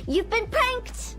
You've been pranked!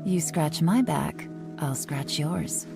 You scratch my back, I'll scratch yours.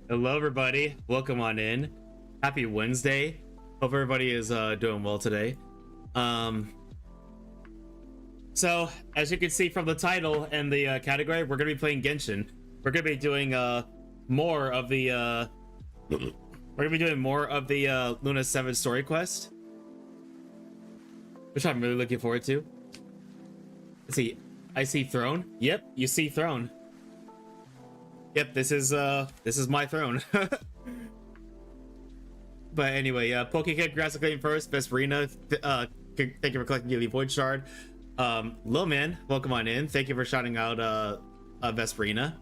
Hello, everybody. Welcome on in. Happy Wednesday. Hope everybody is doing well today. So, as you can see from the title and the category, we're going to be playing Genshin. We're going to be doing more of the Luna 7 story quest, which I'm really looking forward to. Let's see. I see throne. Yep, you see throne. Yep, this is my throne. But anyway, PokeKid, congrats on claiming first. Vesperina, thank you for collecting the Void Shard. Lil Man, welcome on in. Thank you for shouting out Vesperina.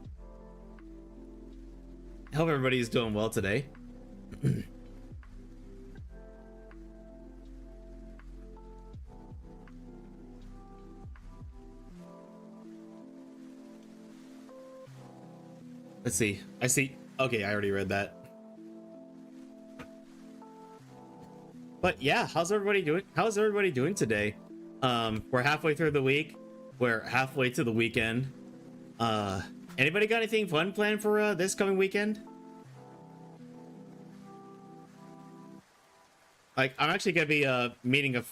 I hope everybody's doing well today. Let's see. I see. Okay, I already read that. But yeah, how's everybody doing? How's everybody doing today? We're halfway through the week. We're halfway to the weekend. Anybody got anything fun planned for this coming weekend? Like, I'm actually gonna be meeting a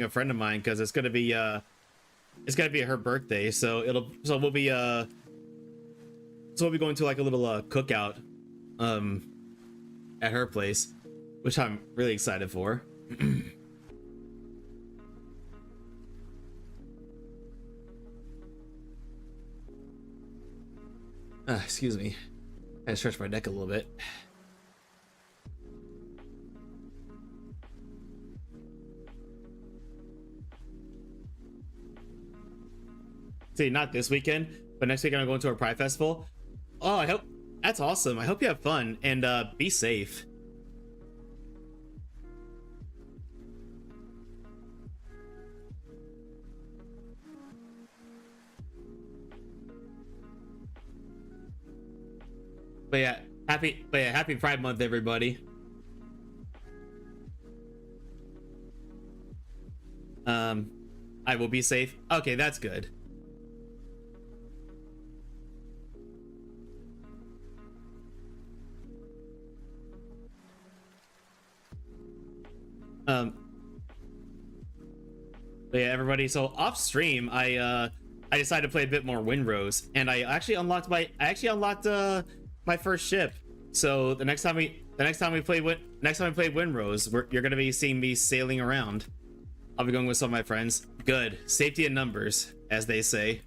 friend of mine because it's gonna be her birthday. So we'll be going to like a little cookout at her place, which I'm really excited for. Excuse me. I stretch my neck a little bit. See, not this weekend, but next week I'm going to a Pride Festival. Oh, I hope that's awesome. I hope you have fun and be safe. But yeah, happy Pride Month, everybody. I will be safe. Okay, that's good. But yeah, everybody. So off stream, I decided to play a bit more Windrose, and I actually unlocked my first ship. So the next time we play Windrose, you're gonna be seeing me sailing around. I'll be going with some of my friends. Good safety in numbers, as they say.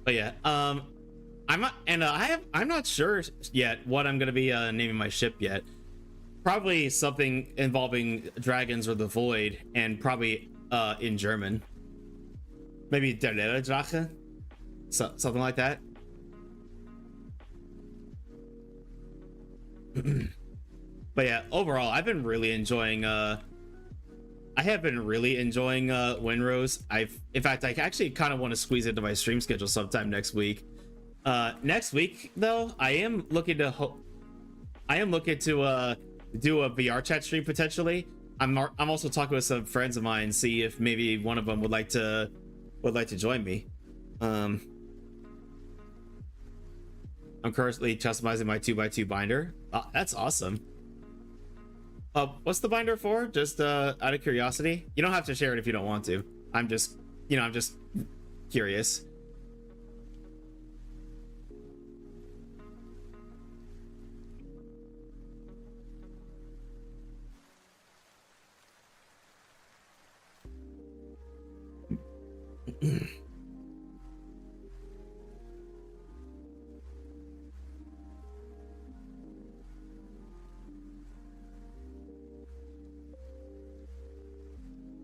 But yeah, I'm not sure yet what I'm gonna be naming my ship yet. Probably something involving dragons or the void, and probably in German. Maybe Berryleche, something like that. But yeah, overall, I've been really enjoying Windrose. In fact, I actually kind of want to squeeze into my stream schedule sometime next week. Next week though, I am looking to do a VR chat stream potentially. I'm also talking with some friends of mine, see if maybe one of them would like to join me. I'm currently customizing my 2x2 binder. That's awesome. What's the binder for? Just out of curiosity. You don't have to share it if you don't want to. I'm just curious.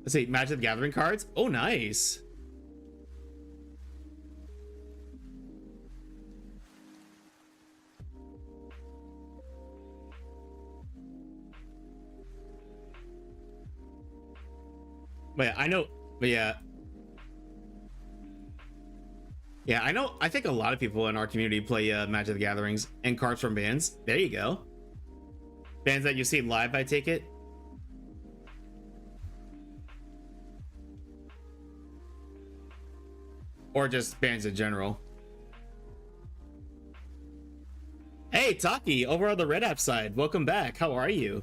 Let's see, Magic the Gathering cards. Oh, nice. But yeah, I know. But yeah. Yeah, I know. I think a lot of people in our community play Magic the Gatherings and cards from bands. There you go. bands that you see live, I take it. Or just bands in general. Hey, Taki, over on the Red App side. Welcome back. How are you?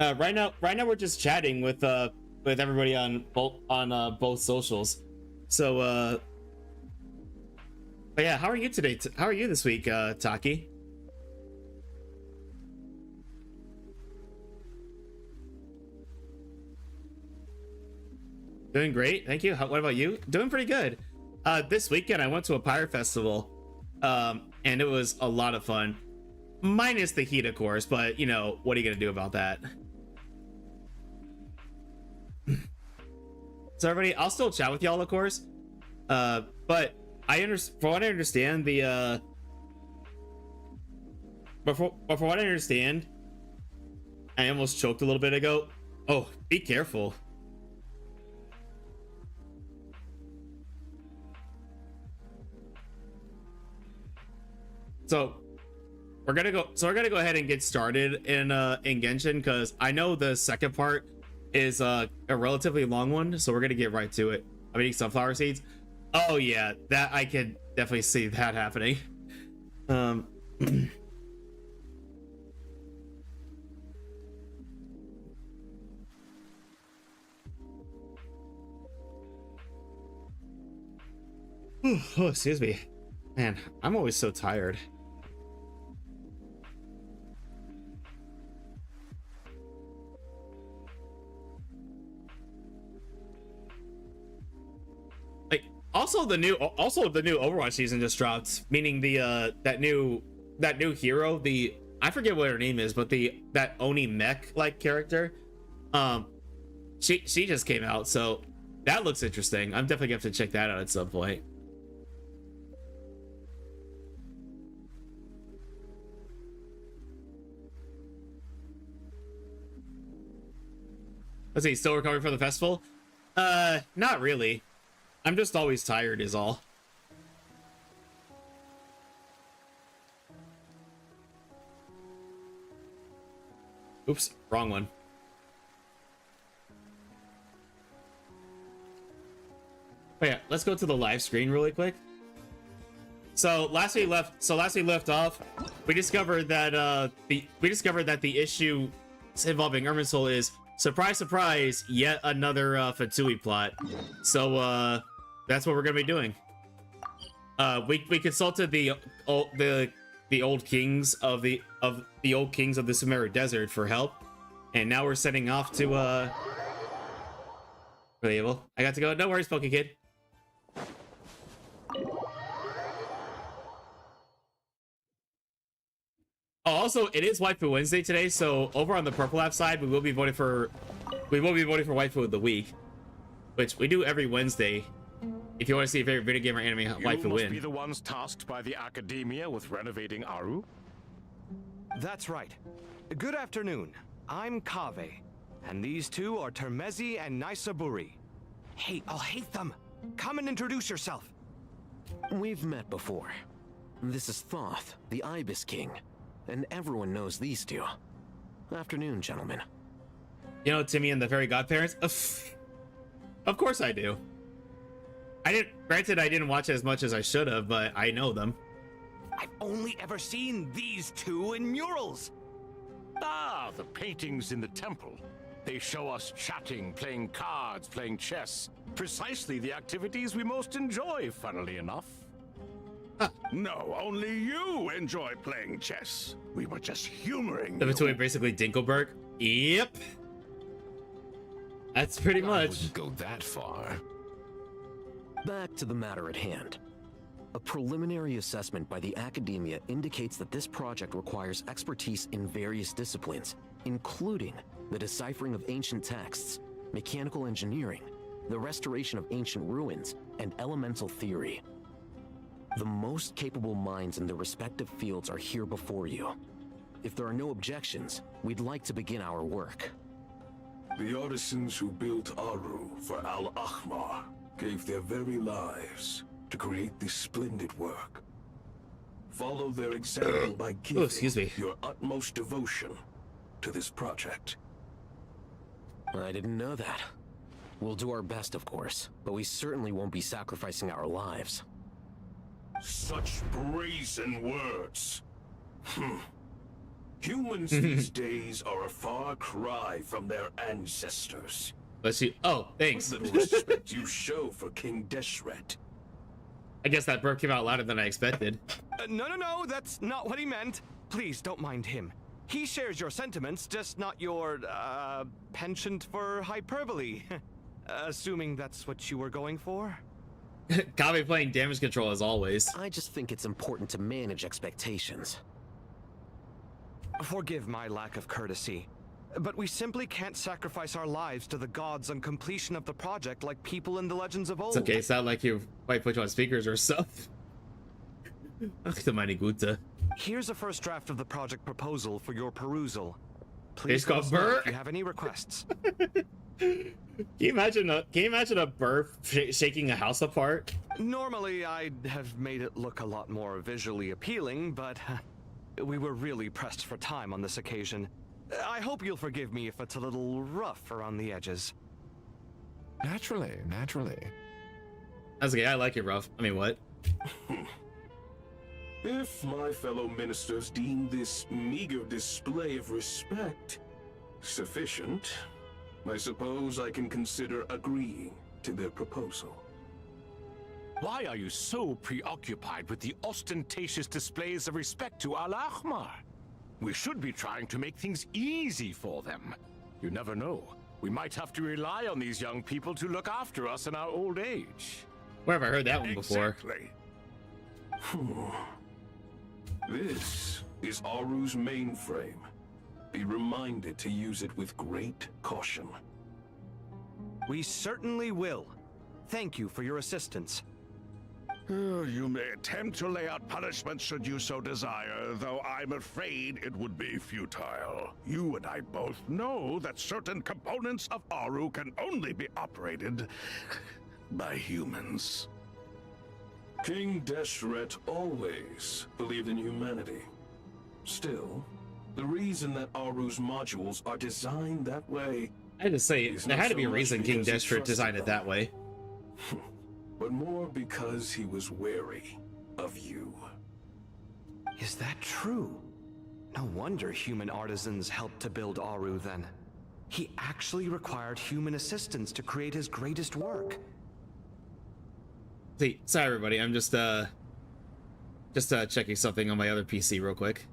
Right now we're just chatting with everybody on both socials. So but yeah, how are you today? How are you this week, Taki? Doing great, thank you. What about you? Doing pretty good. This weekend I went to a pirate festival, and it was a lot of fun. Minus the heat, of course, but you know, what are you gonna do about that? So everybody, I'll still chat with y'all, of course. But from what I understand, but from what I understand, I almost choked a little bit ago. Oh, be careful. So we're gonna go ahead and get started in Genshin, because I know the second part is a relatively long one, so we're gonna get right to it. I'm eating sunflower seeds. Oh yeah, that I can definitely see that happening. Oh, excuse me. Man, I'm always so tired. Also the new Overwatch season just dropped, meaning the that new hero, I forget what her name is, but that Oni mech like character, she just came out, so that looks interesting. I'm definitely gonna have to check that out at some point. Let's see, still recovering from the festival? Not really. I'm just always tired is all. Oops, wrong one. Oh yeah, let's go to the live screen really quick. So last we left off, we discovered that the issue involving Irminsul is, surprise, surprise, yet another Fatui plot. So that's what we're gonna be doing. We consulted the old kings of the Sumeru Desert for help, and now we're setting off to really able. I got to go. No worries, Poke Kid. Oh, also, it is Waifu Wednesday today, so over on the Purple App side, we will be voting for Waifu of the Week, which we do every Wednesday. If you want to see a favorite video game or anime waifu You must win. be the ones tasked by the academia with renovating Aru? That's right. Good afternoon. I'm Kave, and these two are Termezi and Naisaburi. Hey, I'll hate them. Come and introduce yourself. We've met before. This is Thoth, the Ibis King, and everyone knows these two. Afternoon, gentlemen. You know Timmy and the Fairy Godparents? Of course I do. Granted, I didn't watch as much as I should have, but I know them. I've only ever seen these two in murals. Ah, the paintings in the temple. They show us chatting, playing cards, playing chess. Precisely the activities we most enjoy, funnily enough. No, only you enjoy playing chess. We were just humoring The you. Fatui basically Dinkelberg. Yep. That's pretty I much. wouldn't go that far. Back to the matter at hand. A preliminary assessment by the academia indicates that this project requires expertise in various disciplines, including the deciphering of ancient texts, mechanical engineering, the restoration of ancient ruins, and elemental theory. The most capable minds in their respective fields are here before you. If there are no objections, we'd like to begin our work. The artisans who built Aru for Al-Ahmar gave their very lives to create this splendid work. Follow their example by giving excuse me. your utmost devotion to this project. I didn't know that. We'll do our best, of course, but we certainly won't be sacrificing our lives. Such brazen words. Humans these days are a far cry from their ancestors. Let's see. Oh, thanks. What little respect you show for King Desret. I guess that burp came out louder than I expected. No, that's not what he meant. Please don't mind him. He shares your sentiments, just not your, penchant for hyperbole. Assuming that's what you were going for? Kave playing damage control as always. I just think it's important to manage expectations. Forgive my lack of courtesy, but we simply can't sacrifice our lives to the gods on completion of the project like people in the legends of old. It's okay, sound like you might put you on speakers or stuff. Ach du meine Gute. Here's a first draft of the project proposal for your perusal. It's Please let called us know Burr. if you have any requests. Can you imagine a burp shaking a house apart? Normally, I'd have made it look a lot more visually appealing, but we were really pressed for time on this occasion. I hope you'll forgive me if it's a little rough around the edges. Naturally. That's okay, I like it rough. I mean, what? If my fellow ministers deem this meager display of respect sufficient, I suppose I can consider agreeing to their proposal. Why are you so preoccupied with the ostentatious displays of respect to Al-Ahmar? We should be trying to make things easy for them. You never know. We might have to rely on these young people to look after us in our old age. Where have I heard that one before? Exactly. This is Aru's mainframe. Be reminded to use it with great caution. We certainly will. Thank you for your assistance. You may attempt to lay out punishment should you so desire, though I'm afraid it would be futile. You and I both know that certain components of Aru can only be operated by humans. King Desret always believed in humanity. Still, the reason that Aru's modules are designed that way I had to say, is there not had to so be a much reason King because he Desert trusted designed it them, that way. but more because he was wary of you. Is that true? No wonder human artisans helped to build Aru then. He actually required human assistance to create his greatest work. See, sorry everybody, I'm just checking something on my other PC real quick.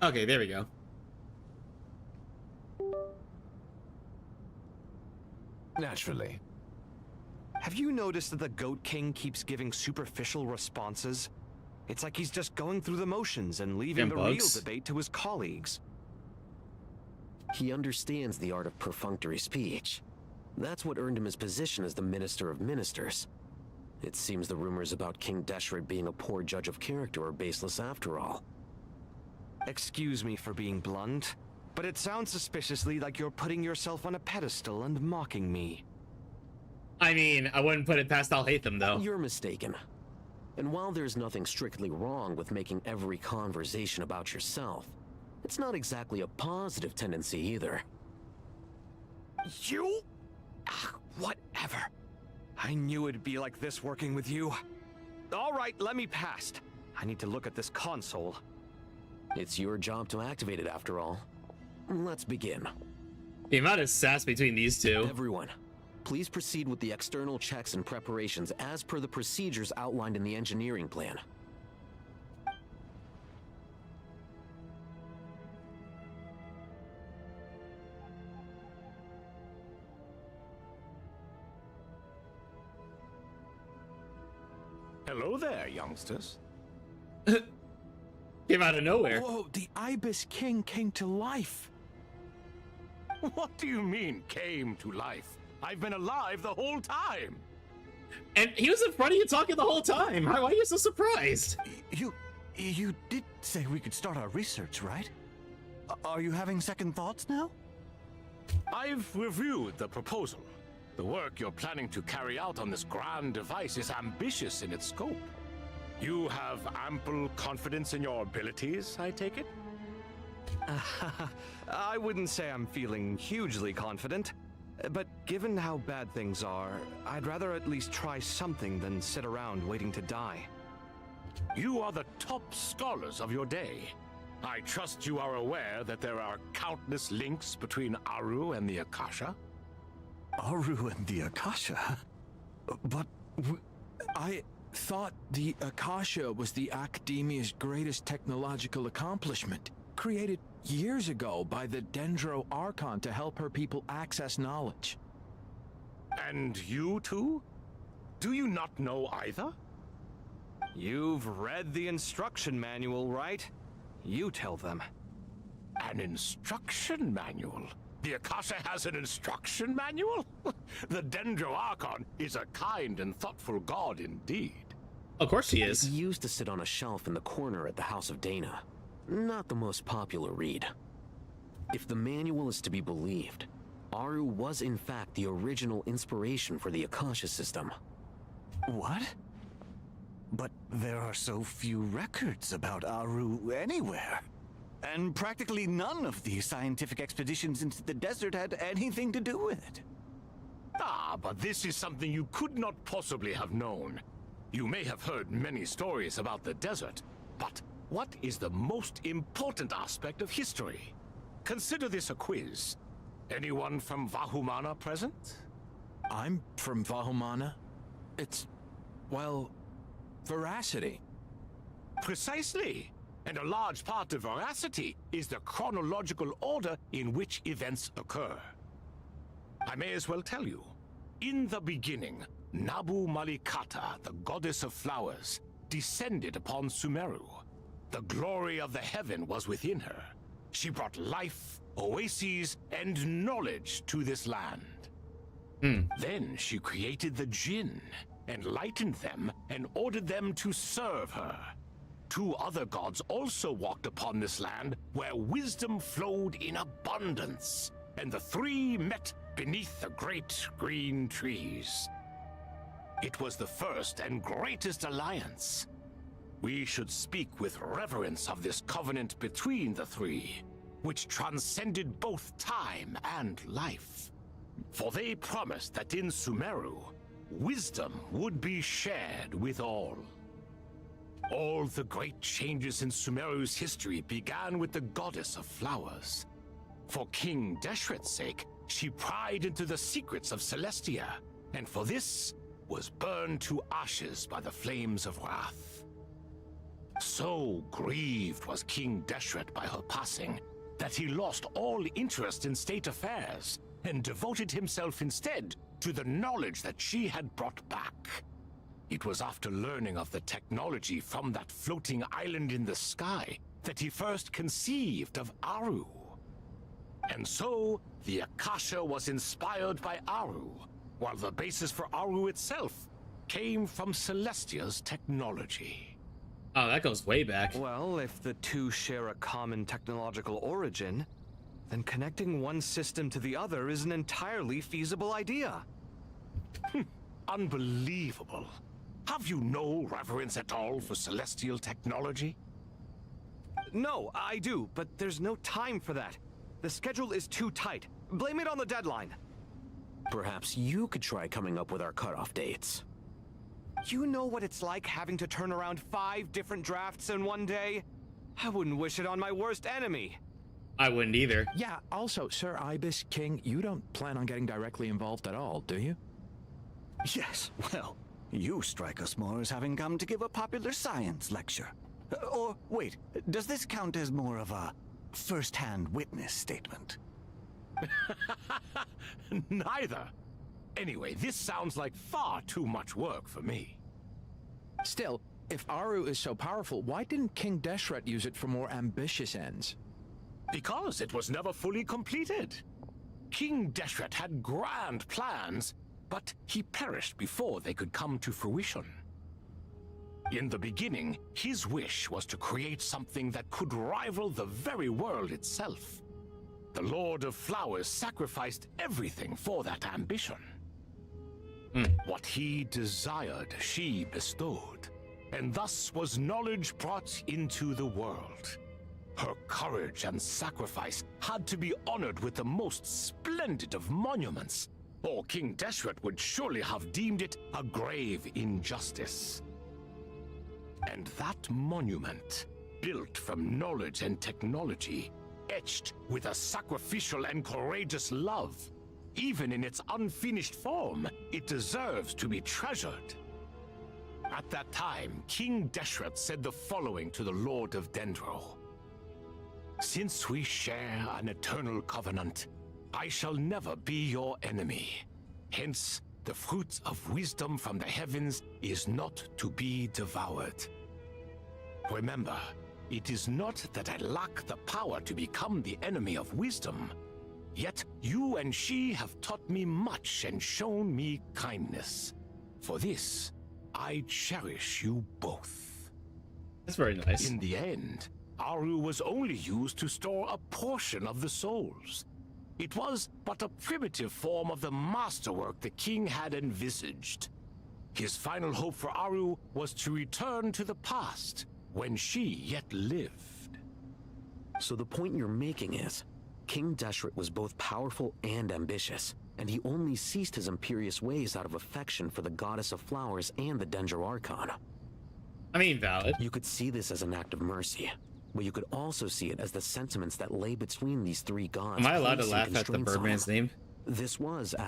Okay, there we go. Naturally. Have you noticed that the Goat King keeps giving superficial responses? It's like he's just going through the motions and leaving Damn the bugs. real debate to his colleagues. He understands the art of perfunctory speech. That's what earned him his position as the Minister of Ministers. It seems the rumors about King Desret being a poor judge of character are baseless after all. Excuse me for being blunt, but it sounds suspiciously like you're putting yourself on a pedestal and mocking me. I mean, I wouldn't put it past Al-Haytham, though. You're mistaken. And while there's nothing strictly wrong with making every conversation about yourself, it's not exactly a positive tendency either. You? Whatever. I knew it'd be like this working with you. All right, let me past. I need to look at this console. It's your job to activate it after all. Let's begin. The amount of sass between these two. Everyone, please proceed with the external checks and preparations as per the procedures outlined in the engineering plan. Hello there, youngsters. Came out of nowhere. Whoa, the Ibis King came to life. What do you mean, came to life? I've been alive the whole time. And he was in front of you talking the whole time. Why are you so surprised? You did say we could start our research, right? Are you having second thoughts now? I've reviewed the proposal. The work you're planning to carry out on this grand device is ambitious in its scope. You have ample confidence in your abilities, I take it? I wouldn't say I'm feeling hugely confident, but given how bad things are, I'd rather at least try something than sit around waiting to die. You are the top scholars of your day. I trust you are aware that there are countless links between Aru and the Akasha? Aru and the Akasha? But I thought the Akasha was the Academia's greatest technological accomplishment, created years ago by the Dendro Archon to help her people access knowledge. And you too? Do you not know either? You've read the instruction manual, right? You tell them. An instruction manual? The Akasha has an instruction manual? The Dendro Archon is a kind and thoughtful god indeed. Of course he It is. used to sit on a shelf in the corner at the House of Dana. Not the most popular read. If the manual is to be believed, Aru was in fact the original inspiration for the Akasha system. What? But there are so few records about Aru anywhere. And practically none of the scientific expeditions into the desert had anything to do with it. Ah, but this is something you could not possibly have known. You may have heard many stories about the desert, but what is the most important aspect of history? Consider this a quiz. Anyone from Vahumana present? I'm from Vahumana. It's, well, veracity. Precisely. And a large part of veracity is the chronological order in which events occur. I may as well tell you. In the beginning, Nabu Malikata, the goddess of flowers, descended upon Sumeru. The glory of the heaven was within her. She brought life, oases, and knowledge to this land. Then she created the Jinn, enlightened them, and ordered them to serve her. Two other gods also walked upon this land where wisdom flowed in abundance, and the three met beneath the great green trees. It was the first and greatest alliance. We should speak with reverence of this covenant between the three, which transcended both time and life. For they promised that in Sumeru, wisdom would be shared with all. All the great changes in Sumeru's history began with the goddess of flowers. For King Deshret's sake, she pried into the secrets of Celestia, and for this was burned to ashes by the flames of wrath. So grieved was King Deshret by her passing that he lost all interest in state affairs and devoted himself instead to the knowledge that she had brought back. It was after learning of the technology from that floating island in the sky that he first conceived of Aru. And so, the Akasha was inspired by Aru, while the basis for Aru itself came from Celestia's technology. Oh, that goes way back. Well, if the two share a common technological origin, then connecting one system to the other is an entirely feasible idea. Unbelievable. Have you no reverence at all for celestial technology? No, I do, but there's no time for that. The schedule is too tight. Blame it on the deadline. Perhaps you could try coming up with our cutoff dates. You know what it's like having to turn around 5 different drafts in one day? I wouldn't wish it on my worst enemy. I wouldn't either. Yeah, also, Sir Ibis King, you don't plan on getting directly involved at all, do you? Yes, well, you strike us more as having come to give a popular science lecture. Or, wait, does this count as more of a first-hand witness statement? Neither. Anyway, this sounds like far too much work for me. Still, if Aru is so powerful, why didn't King Deshret use it for more ambitious ends? Because it was never fully completed. King Deshret had grand plans, but he perished before they could come to fruition. In the beginning, his wish was to create something that could rival the very world itself. The Lord of Flowers sacrificed everything for that ambition. What he desired, she bestowed, and thus was knowledge brought into the world. Her courage and sacrifice had to be honored with the most splendid of monuments, or King Desert would surely have deemed it a grave injustice. And that monument, built from knowledge and technology, etched with a sacrificial and courageous love, even in its unfinished form, it deserves to be treasured. At that time, King Desert said the following to the Lord of Dendro. Since we share an eternal covenant, I shall never be your enemy. Hence, the fruit of wisdom from the heavens is not to be devoured. Remember, it is not that I lack the power to become the enemy of wisdom. Yet you and she have taught me much and shown me kindness. For this, I cherish you both. That's very nice. In the end, Aru was only used to store a portion of the souls. It was but a primitive form of the masterwork the king had envisaged. His final hope for Aru was to return to the past, when she yet lived. So the point you're making is, King Desert was both powerful and ambitious, and he only ceased his imperious ways out of affection for the Goddess of Flowers and the Dendro Archon. I mean, valid. You could see this as an act of mercy, but you could also see it as the sentiments that lay between these three gods. Am I allowed to placing laugh at the constraints on Birdman's them. name?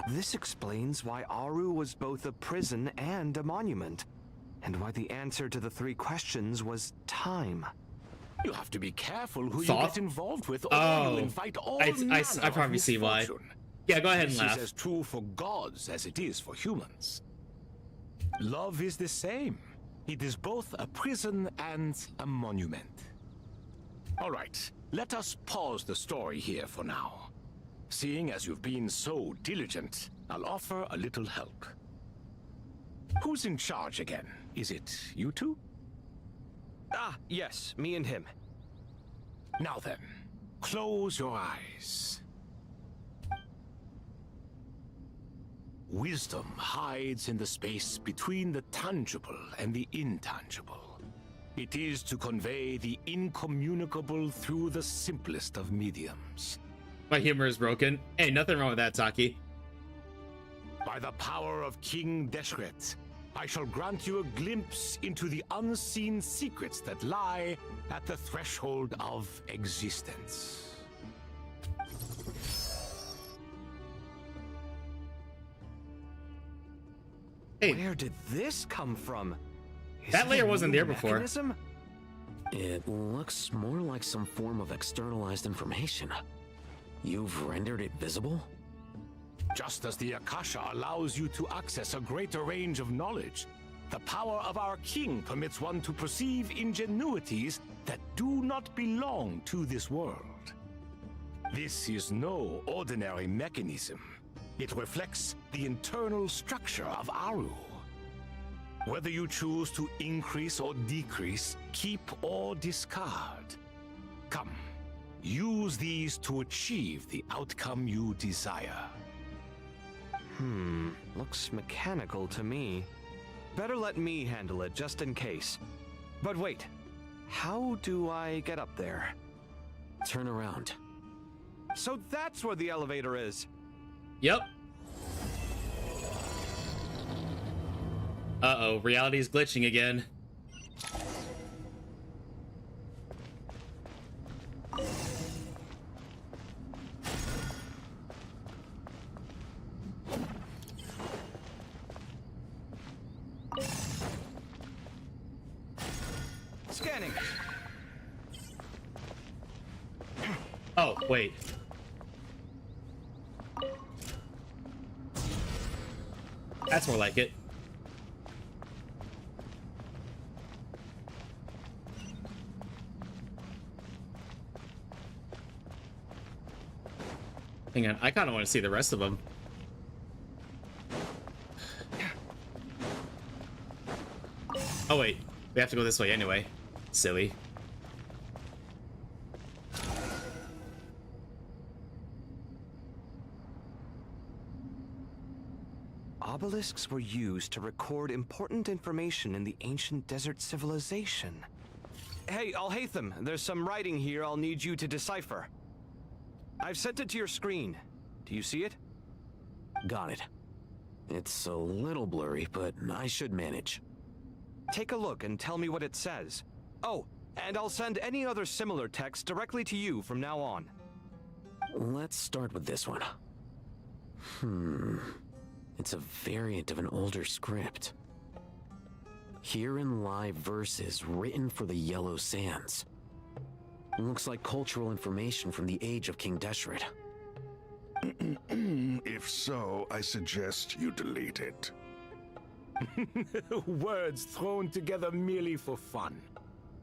This explains why Aru was both a prison and a monument, and why the answer to the three questions was time. You have to be careful who Thought? you get involved with, or Oh, you invite all I manner probably of see why. misfortune. Yeah, go ahead and This laugh. is as true for gods as it is for humans. Love is the same. It is both a prison and a monument. All right, let us pause the story here for now. Seeing as you've been so diligent, I'll offer a little help. Who's in charge again? Is it you two? Ah, yes, me and him. Now then, close your eyes. Wisdom hides in the space between the tangible and the intangible. It is to convey the incommunicable through the simplest of mediums. My humor is broken. Hey, nothing wrong with that, Taki. By the power of King Desert, I shall grant you a glimpse into the unseen secrets that lie at the threshold of existence. Hey, Where did this come from? Is that it layer a wasn't new there before. mechanism? It looks more like some form of externalized information. You've rendered it visible? Just as the Akasha allows you to access a greater range of knowledge, the power of our king permits one to perceive ingenuities that do not belong to this world. This is no ordinary mechanism. It reflects the internal structure of Aru. Whether you choose to increase or decrease, keep or discard. Come, use these to achieve the outcome you desire. Looks mechanical to me. Better let me handle it just in case. But wait, how do I get up there? Turn around. So that's where the elevator is. Yep. Uh-oh, reality's glitching again. Scanning. Oh, wait. That's more like it. Hang on, I kind of want to see the rest of them. Oh wait, we have to go this way anyway. Silly. Obelisks were used to record important information in the ancient desert civilization. Hey, Alhaitham, there's some writing here I'll need you to decipher. I've sent it to your screen. Do you see it? Got it. It's a little blurry, but I should manage. Take a look and tell me what it says. Oh, and I'll send any other similar text directly to you from now on. Let's start with this one. It's a variant of an older script. Herein lie verses written for the Yellow Sands. Looks like cultural information from the age of King Desert. If so, I suggest you delete it. Words thrown together merely for fun.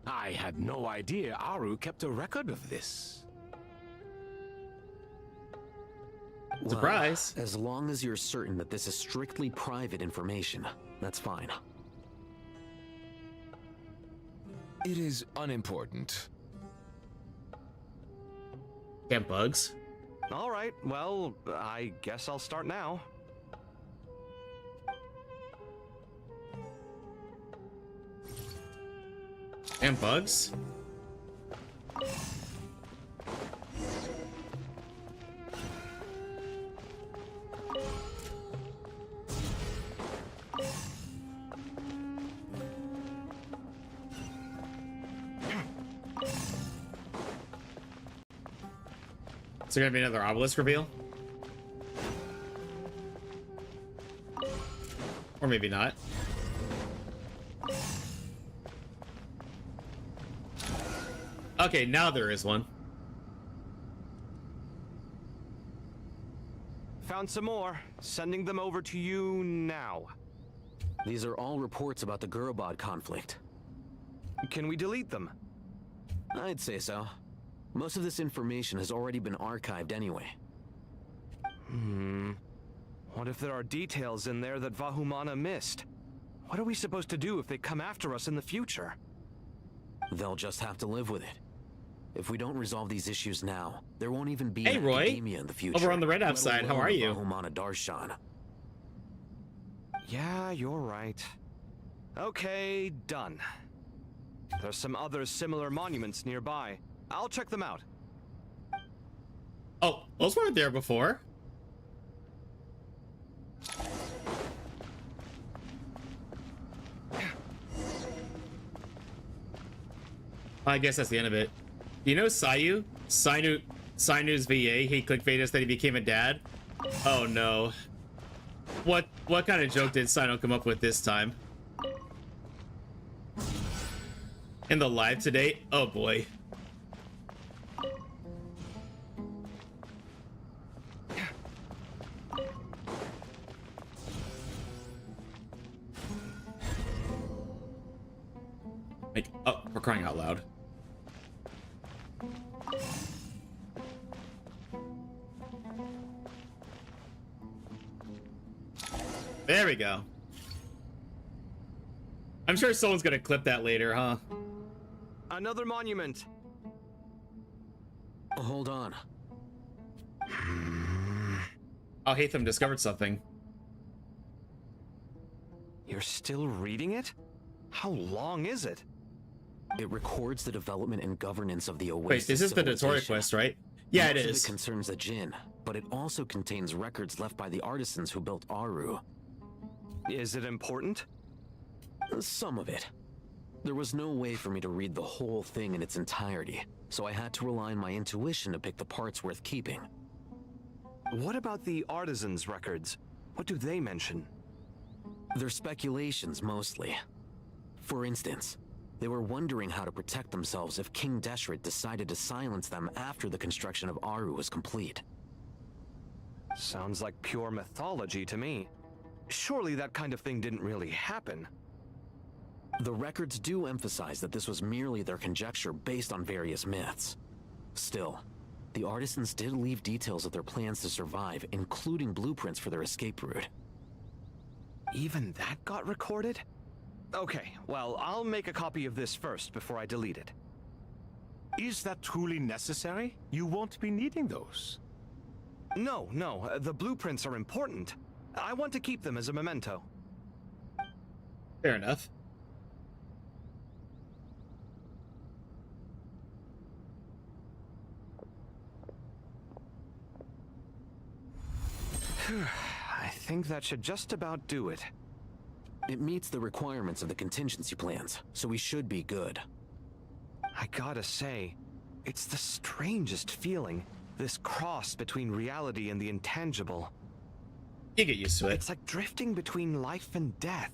I had no idea Aru kept a record of this. Surprise. Well, as long as you're certain that this is strictly private information, that's fine. It is unimportant. Camp bugs. All right, well, I guess I'll start now. And bugs. Is there gonna be another obelisk reveal? Or maybe not. Okay, now there is one. Found some more. Sending them over to you now. These are all reports about the Gurubad conflict. Can we delete them? I'd say so. Most of this information has already been archived anyway. What if there are details in there that Vahumana missed? What are we supposed to do if they come after us in the future? They'll just have to live with it. If we don't resolve these issues now, there won't even be Hey, an Roy. academia in the future. Over on the Red App let side, how alone are the you? Vahumana Darshan. Yeah, you're right. Okay, done. There's some other similar monuments nearby. I'll check them out. Oh, those weren't there before. I guess that's the end of it. You know Sinu's VA, he clickbaited us that he became a dad? Oh no. What kind of joke did Sino come up with this time? In the live today? Oh boy. Oh, we're crying out loud. There we go. I'm sure someone's gonna clip that later, huh? Another monument. Hold on. Hatham discovered something. You're still reading it? How long is it? It records the development and governance of the Oasis. Wait, this is the tutorial civilization. quest, right? Yeah, it Most of is. It concerns the Jinn, but it also contains records left by the artisans who built Aru. Is it important? Some of it. There was no way for me to read the whole thing in its entirety, so I had to rely on my intuition to pick the parts worth keeping. What about the artisans' records? What do they mention? They're speculations, mostly. For instance, they were wondering how to protect themselves if King Desert decided to silence them after the construction of Aru was complete. Sounds like pure mythology to me. Surely that kind of thing didn't really happen. The records do emphasize that this was merely their conjecture based on various myths. Still, the artisans did leave details of their plans to survive, including blueprints for their escape route. Even that got recorded? Okay, well, I'll make a copy of this first before I delete it. Is that truly necessary? You won't be needing those. No, the blueprints are important. I want to keep them as a memento. Fair enough. I think that should just about do it. It meets the requirements of the contingency plans, so we should be good. I gotta say, it's the strangest feeling, this cross between reality and the intangible. You get used to it. It's like drifting between life and death,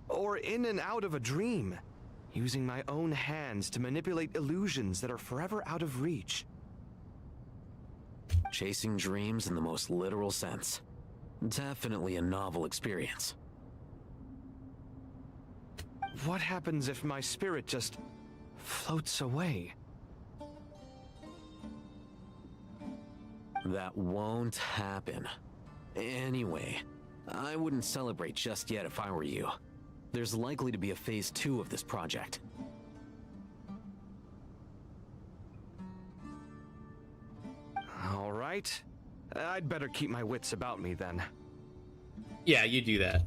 or in and out of a dream, using my own hands to manipulate illusions that are forever out of reach. Chasing dreams in the most literal sense. Definitely a novel experience. What happens if my spirit just floats away? That won't happen. Anyway, I wouldn't celebrate just yet if I were you. There's likely to be a phase 2 of this project. All right. I'd better keep my wits about me then. Yeah, you do that.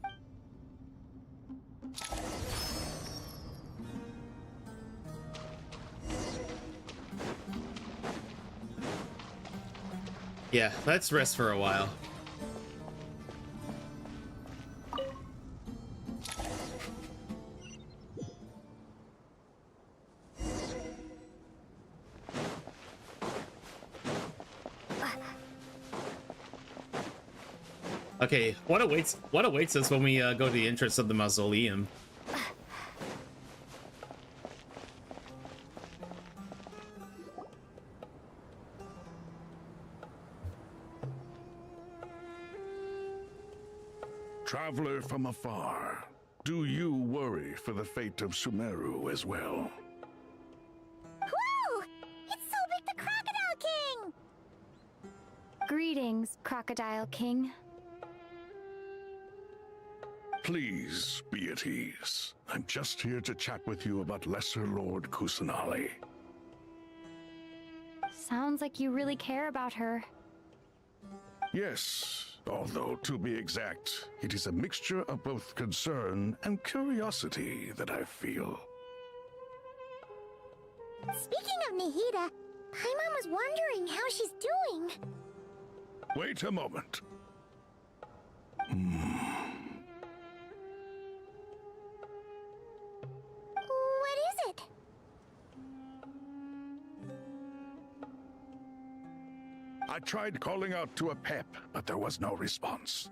Yeah, let's rest for a while. Okay, what awaits us when we go to the entrance of the mausoleum? Traveler from afar, do you worry for the fate of Sumeru as well? Whoa! It's Sobek the Crocodile King! Greetings, Crocodile King. Please be at ease. I'm just here to chat with you about Lesser Lord Kusanali. Sounds like you really care about her. Yes, although to be exact, it is a mixture of both concern and curiosity that I feel. Speaking of Nahida, Paimon was wondering how she's doing. Wait a moment. What is it? I tried calling out to a pep, but there was no response.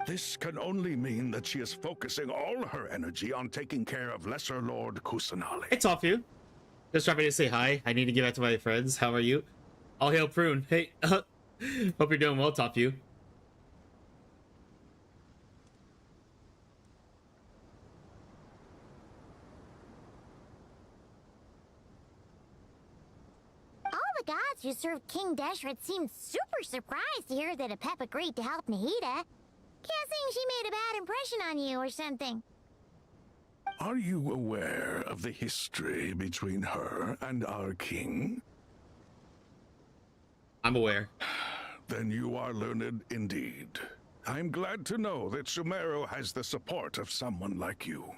This can only mean that she is focusing all her energy on taking care of Lesser Lord Kusanali. Hey, Tofu. Just dropping to say hi. I need to get back to my friends. How are you? All hail Prune. Hey, hope you're doing well, Tofu. All the gods who served King Deshret seemed super surprised to hear that a pep agreed to help Nahida. Guessing she made a bad impression on you or something. Are you aware of the history between her and our king? I'm aware. Then you are learned indeed. I'm glad to know that Sumeru has the support of someone like you.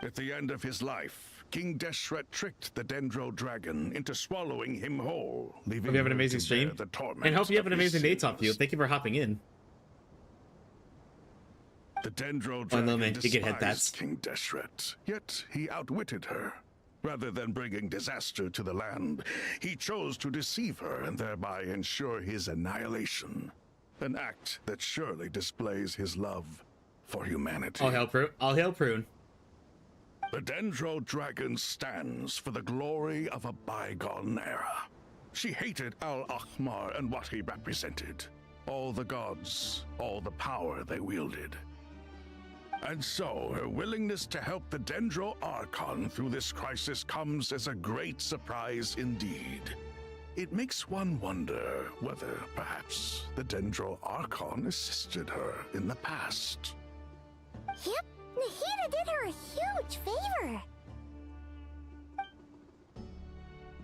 At the end of his life, King Deshret tricked the Dendro dragon into swallowing him whole, leaving Hope you have an her amazing to bear stream. the torments And hope you have of an his amazing day, Tofu. sins. Thank you for hopping in. The Dendro Oh, no, dragon man, you get hit, despised that's- King Deshret, yet he outwitted her. Rather than bringing disaster to the land, he chose to deceive her and thereby ensure his annihilation. An act that surely displays his love for humanity. All hail Prune. All hail Prune. The Dendro dragon stands for the glory of a bygone era. She hated Al-Ahmar and what he represented. All the gods, all the power they wielded. And so, her willingness to help the Dendro Archon through this crisis comes as a great surprise indeed. It makes one wonder whether, perhaps, the Dendro Archon assisted her in the past. Yep, Nahida did her a huge favor.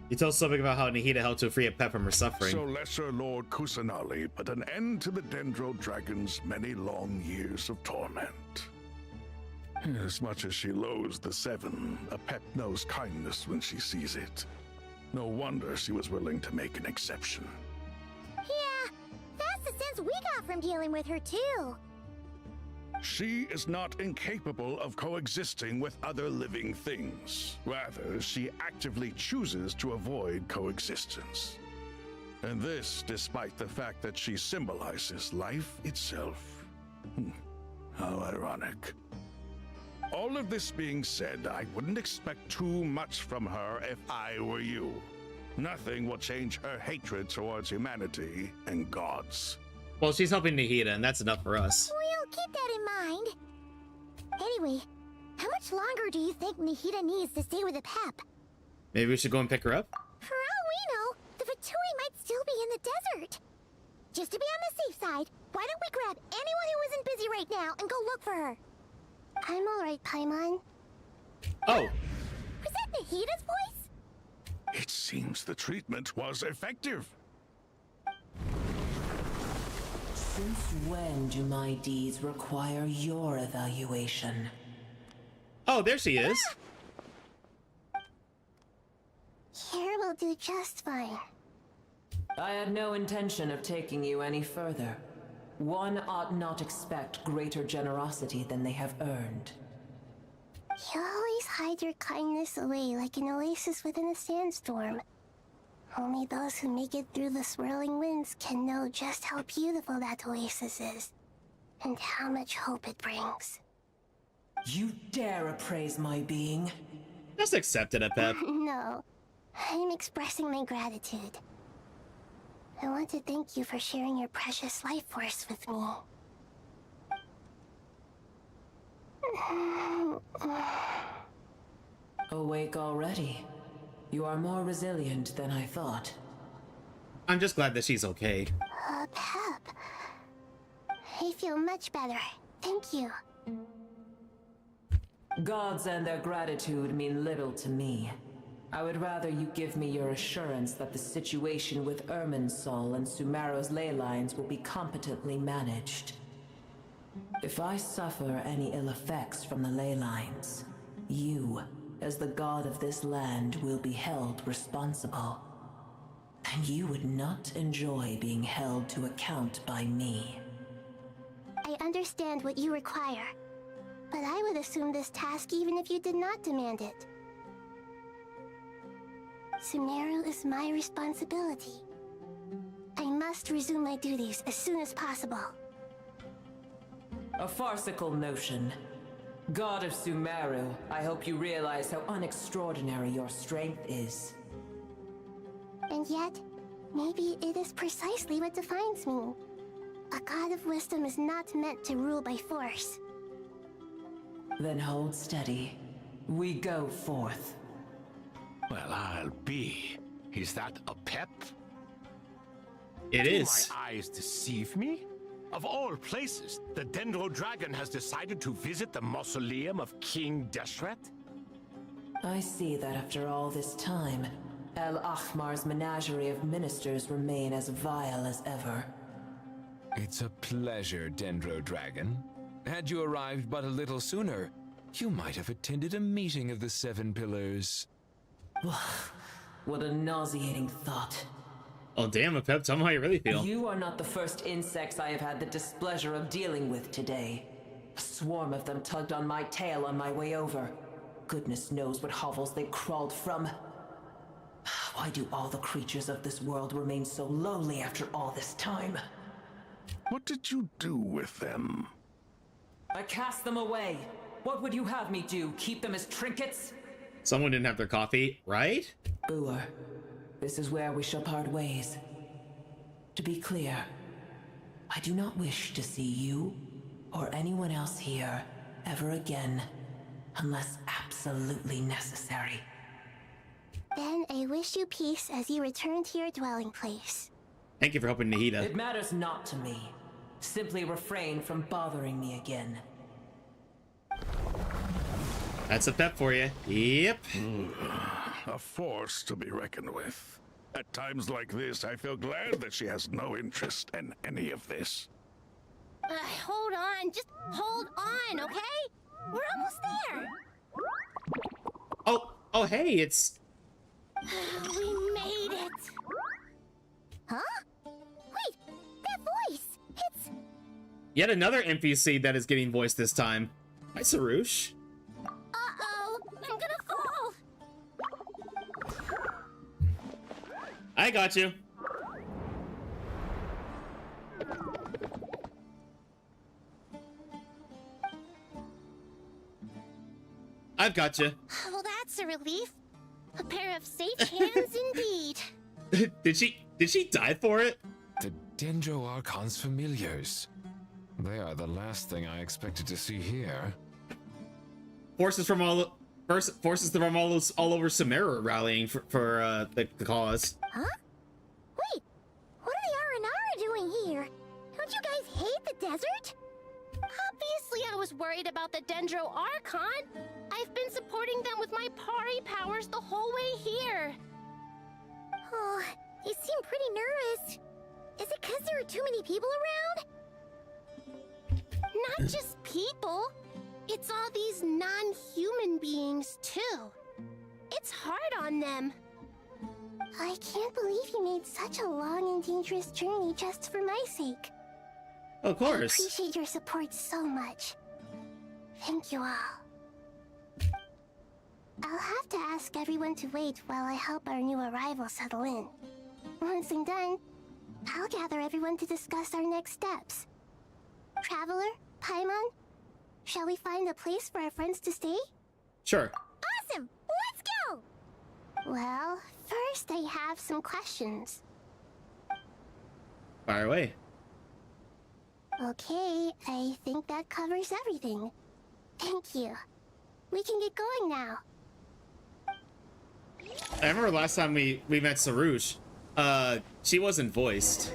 You told something about how Nahida helped to free a pet from her suffering. So Lesser Lord Kusanali put an end to the Dendro Dragon's many long years of torment. As much as she loathes the Seven, a pet knows kindness when she sees it. No wonder she was willing to make an exception. Yeah, that's the sense we got from dealing with her too. She is not incapable of coexisting with other living things. Rather, she actively chooses to avoid coexistence. And this despite the fact that she symbolizes life itself. How ironic. All of this being said, I wouldn't expect too much from her if I were you. Nothing will change her hatred towards humanity and gods. Well, she's helping Nahida, and that's enough for us. We'll keep that in mind. Anyway, how much longer do you think Nahida needs to stay with the Pep? Maybe we should go and pick her up? For all we know, the Fatui might still be in the desert. Just to be on the safe side, why don't we grab anyone who isn't busy right now and go look for her? I'm alright, Paimon. Oh. Was that Nahida's voice? It seems the treatment was effective. Since when do my deeds require your evaluation? Oh, there she is. Here will do just fine. I had no intention of taking you any further. One ought not expect greater generosity than they have earned. You always hide your kindness away like an oasis within a sandstorm. Only those who make it through the swirling winds can know just how beautiful that oasis is, and how much hope it brings. You dare appraise my being? Just accept it, Pep. No, I'm expressing my gratitude. I want to thank you for sharing your precious life force with me. Awake already? You are more resilient than I thought. I'm just glad that she's okay. Pep. I feel much better. Thank you. Gods and their gratitude mean little to me. I would rather you give me your assurance that the situation with Irminsul and Sumeru's ley lines will be competently managed. If I suffer any ill effects from the ley lines, you, as the god of this land, will be held responsible. And you would not enjoy being held to account by me. I understand what you require, but I would assume this task even if you did not demand it. Sumeru is my responsibility. I must resume my duties as soon as possible. A farcical notion. God of Sumeru, I hope you realize how unextraordinary your strength is. And yet, maybe it is precisely what defines me. A god of wisdom is not meant to rule by force. Then hold steady. We go forth. Well, I'll be. Is that a pep? It Do is. my eyes deceive me? Of all places, the Dendro Dragon has decided to visit the mausoleum of King Deshret? I see that after all this time, El Ahmar's menagerie of ministers remain as vile as ever. It's a pleasure, Dendro Dragon. Had you arrived but a little sooner, you might have attended a meeting of the Seven Pillars. What a nauseating thought. Oh, damn, Pep, tell me how you really feel. You are not the first insects I have had the displeasure of dealing with today. A swarm of them tugged on my tail on my way over. Goodness knows what hovels they crawled from. Why do all the creatures of this world remain so lowly after all this time? What did you do with them? I cast them away. What would you have me do? Keep them as trinkets? Someone didn't have their coffee, right? Booer, this is where we shall part ways. To be clear, I do not wish to see you or anyone else here ever again, unless absolutely necessary. Then I wish you peace as you return to your dwelling place. Thank you for helping Nahida. It matters not to me. Simply refrain from bothering me again. That's a pep for you. Yep. A force to be reckoned with. At times like this, I feel glad that she has no interest in any of this. Hold on, just hold on, okay? We're almost there. Oh, hey, it's... We made it. Huh? Wait, that voice. It's... Yet another NPC that is getting voiced this time. Hi, Sarush. Uh-oh, I'm gonna fall. I got you. I've got you. Well, that's a relief. A pair of safe hands indeed. Did she die for it? The Dendro Archon's familiars. They are the last thing I expected to see here. Forces from all over Sumeru are rallying for the cause. Huh? Wait, what are the Aranara doing here? Don't you guys hate the desert? Obviously, I was worried about the Dendro Archon. I've been supporting them with my Pari powers the whole way here. Oh, you seem pretty nervous. Is it because there are too many people around? Not just people. It's all these non-human beings, too. It's hard on them. I can't believe you made such a long and dangerous journey just for my sake. Of course. I appreciate your support so much. Thank you all. I'll have to ask everyone to wait while I help our new arrival settle in. Once I'm done, I'll gather everyone to discuss our next steps. Traveler, Paimon, shall we find a place for our friends to stay? Sure. Awesome! Let's go! Well, first I have some questions. Fire away. Okay, I think that covers everything. Thank you. We can get going now. I remember last time we met Sarush. She wasn't voiced.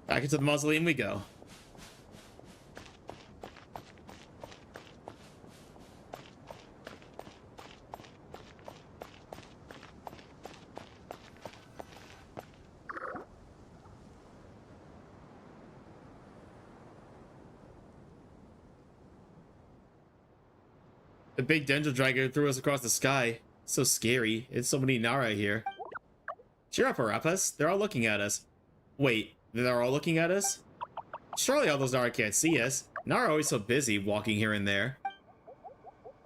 Back into the mausoleum we go. The big Dendro dragon threw us across the sky. So scary. It's so many Nara here. Cheer up, Arapas. They're all looking at us. Wait, they're all looking at us? Surely all those Nara can't see us. Nara are always so busy walking here and there.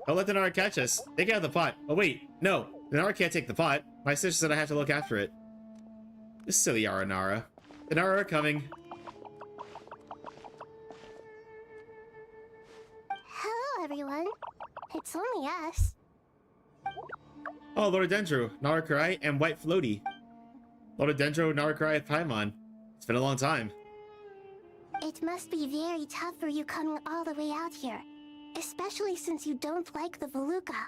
Don't let the Nara catch us. They can have the pot. Oh wait, no. The Nara can't take the pot. My sister said I have to look after it. This silly Nara. The Nara are coming. Hello, everyone. It's only us. Oh, Lord Dendro, Nara Kurai, and White Floaty. Lord Dendro, Nara Kurai, Paimon. It's been a long time. It must be very tough for you coming all the way out here, especially since you don't like the Voluka.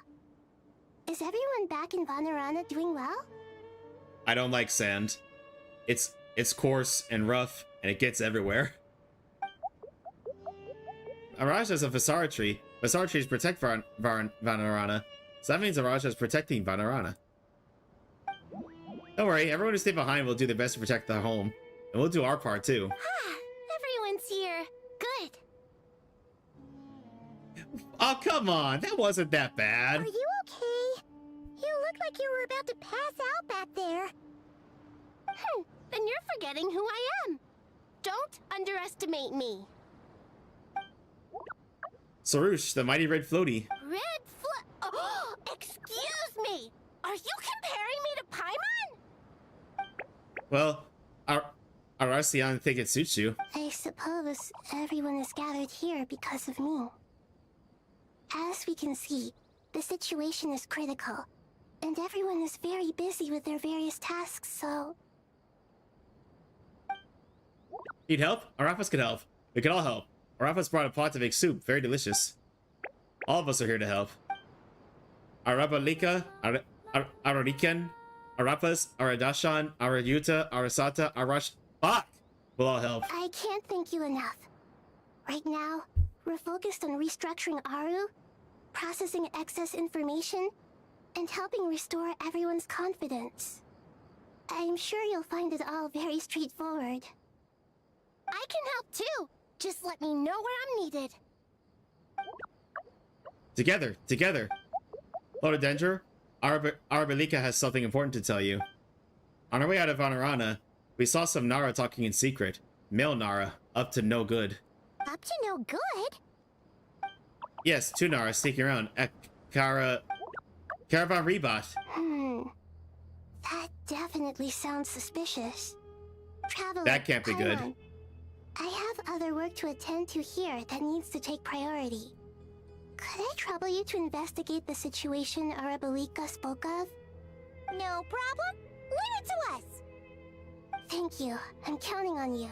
Is everyone back in Vanarana doing well? I don't like sand. It's coarse and rough, and it gets everywhere. Araja is a Visara tree. Visara trees protect Vanarana, so that means Araja is protecting Vanarana. Don't worry, everyone who stayed behind will do their best to protect their home, and we'll do our part too. Everyone's here. Good. Oh, come on, that wasn't that bad. Are you okay? You look like you were about to pass out back there. Then you're forgetting who I am. Don't underestimate me. Sarush, the mighty red floaty. Oh, excuse me! Are you comparing me to Paimon? Well, Arasian think it suits you. I suppose everyone is gathered here because of me. As we can see, the situation is critical, and everyone is very busy with their various tasks, so... Need help? Arapas could help. We could all help. Arapa's brought a pot to make soup. Very delicious. All of us are here to help. Arabalika, Arariken, Arapas, Aradashan, Arayuta, Arasata, Arash. Fuck! We'll all help. I can't thank you enough. Right now, we're focused on restructuring Aru, processing excess information, and helping restore everyone's confidence. I'm sure you'll find it all very straightforward. I can help too! Just let me know where I'm needed. Together. Hello, Dendro. Arabalika has something important to tell you. On our way out of Honorana, we saw some Nara talking in secret. Male Nara, up to no good. Up to no good? Yes, 2 Nara sneaking around at Caravan Rebot. That definitely sounds suspicious. Traveler, That can't be good. on. I have other work to attend to here that needs to take priority. Could I trouble you to investigate the situation Arabalika spoke of? No problem. Leave it to us. Thank you. I'm counting on you.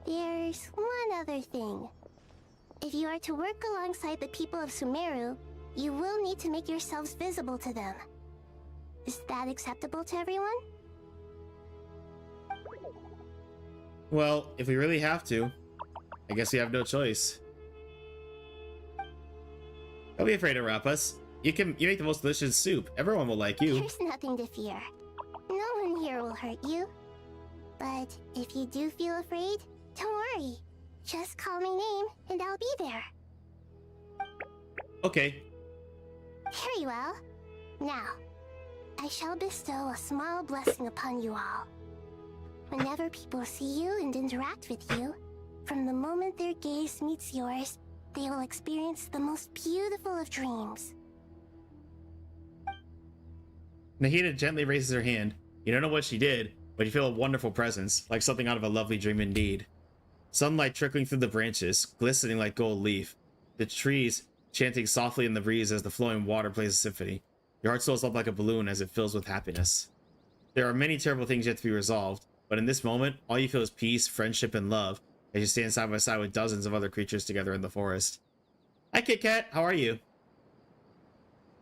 There's one other thing. If you are to work alongside the people of Sumeru, you will need to make yourselves visible to them. Is that acceptable to everyone? Well, if we really have to, I guess we have no choice. Don't be afraid, Arapas. You make the most delicious soup. Everyone will like you. There's nothing to fear. No one here will hurt you. But if you do feel afraid, don't worry. Just call my name and I'll be there. Okay. Very well. Now, I shall bestow a small blessing upon you all. Whenever people see you and interact with you, from the moment their gaze meets yours, they will experience the most beautiful of dreams. Nahida gently raises her hand. You don't know what she did, but you feel a wonderful presence, like something out of a lovely dream indeed. Sunlight trickling through the branches, glistening like gold leaf. The trees chanting softly in the breeze as the flowing water plays a symphony. Your heart swells up like a balloon as it fills with happiness. There are many terrible things yet to be resolved, but in this moment, all you feel is peace, friendship, and love as you stand side by side with dozens of other creatures together in the forest. Hi, Kit Kat. How are you?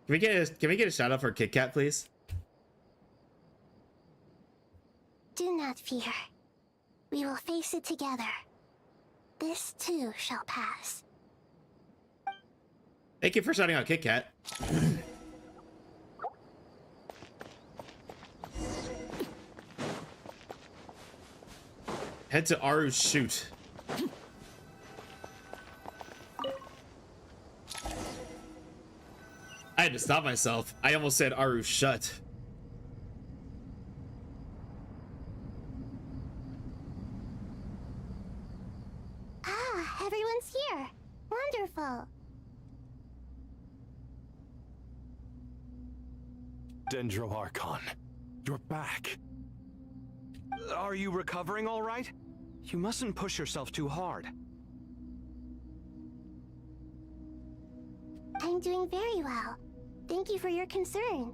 Can we get a shout out for Kit Kat, please? Do not fear. We will face it together. This too shall pass. Thank you for shouting out Kit Kat. Head to Aru's chute. I had to stop myself. I almost said Aru's shut. Ah, everyone's here. Wonderful. Dendro Archon, you're back. Are you recovering all right? You mustn't push yourself too hard. I'm doing very well. Thank you for your concern.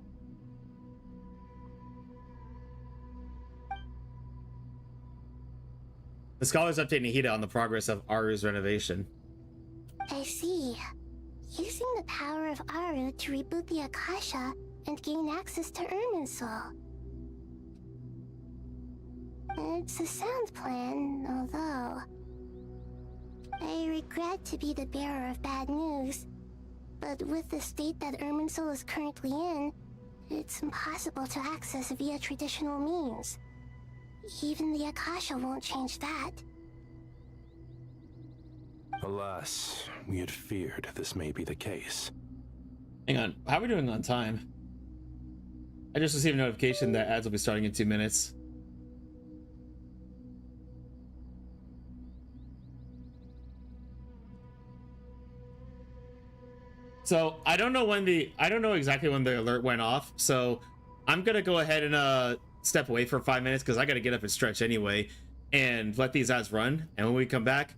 The scholars update Nahida on the progress of Aru's renovation. I see. Using the power of Aru to reboot the Akasha and gain access to Irminsul. It's a sound plan, although... I regret to be the bearer of bad news, but with the state that Irminsul is currently in, it's impossible to access via traditional means. Even the Akasha won't change that. Alas, we had feared this may be the case. Hang on, how are we doing on time? I just received a notification that ads will be starting in 2 minutes. So I don't know exactly when the alert went off, so I'm gonna go ahead and step away for 5 minutes because I gotta get up and stretch anyway, and let these ads run. And when we come back,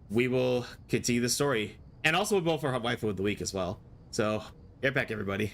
we will continue the story, and also we'll vote for our waifu of the week as well. So get back, everybody.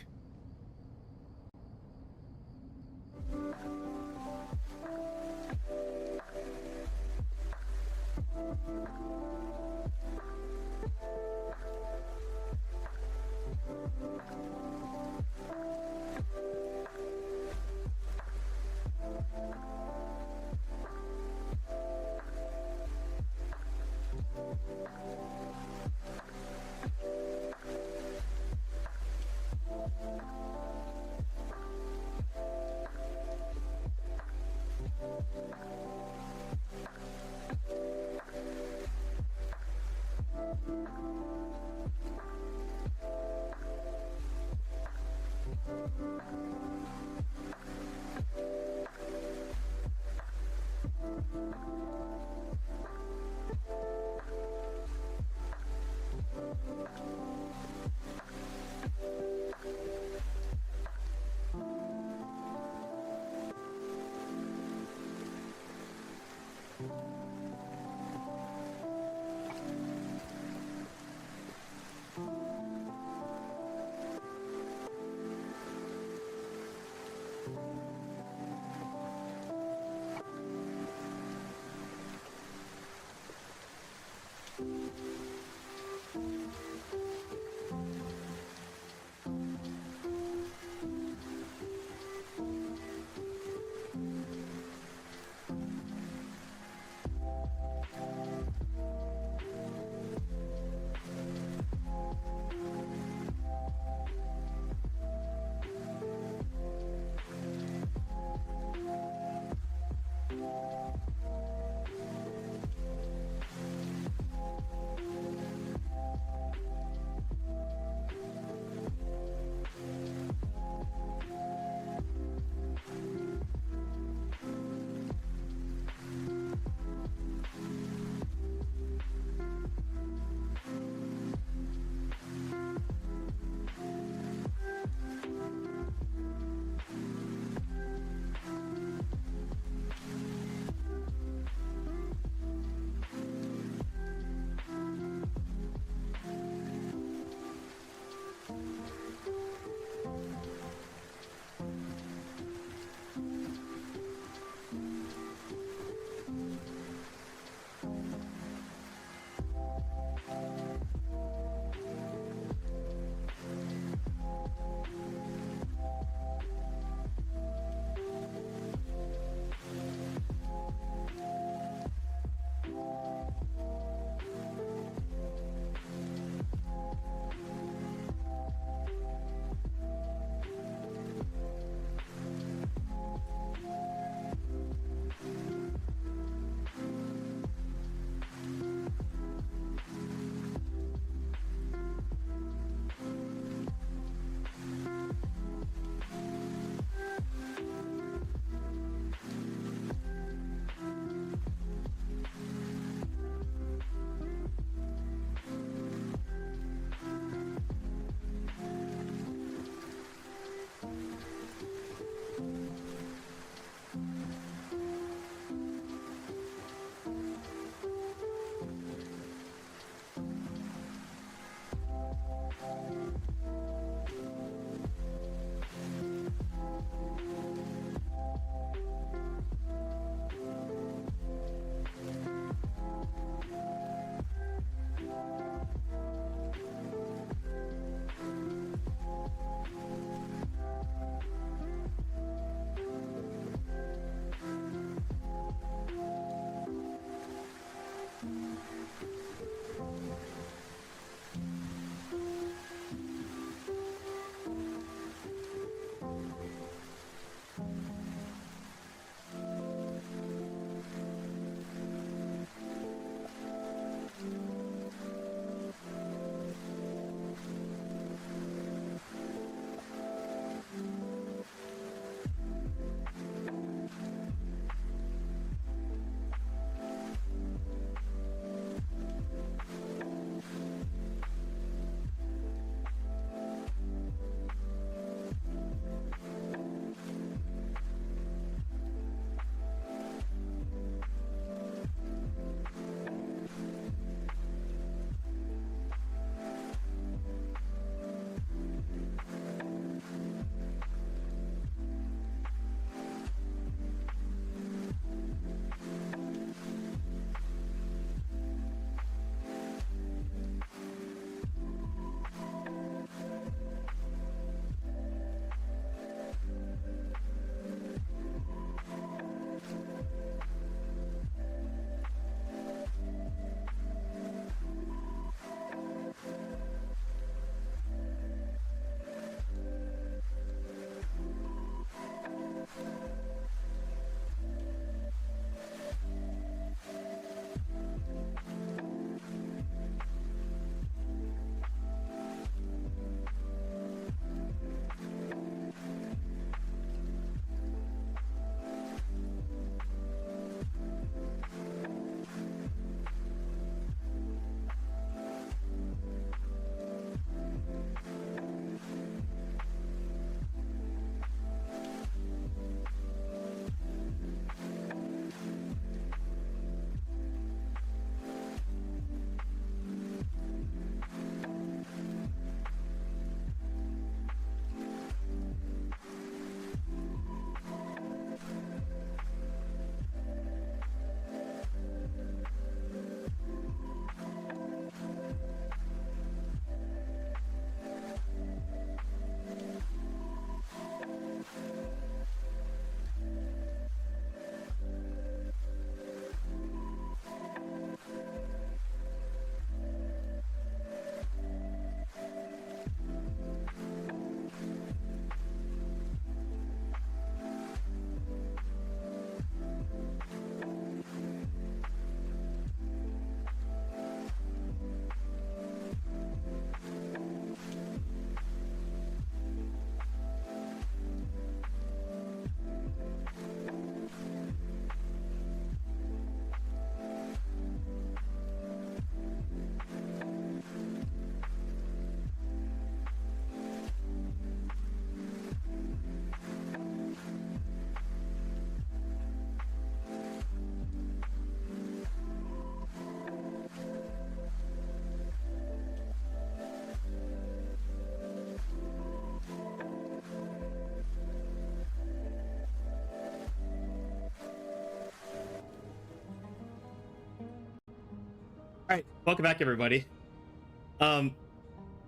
All right, welcome back, everybody.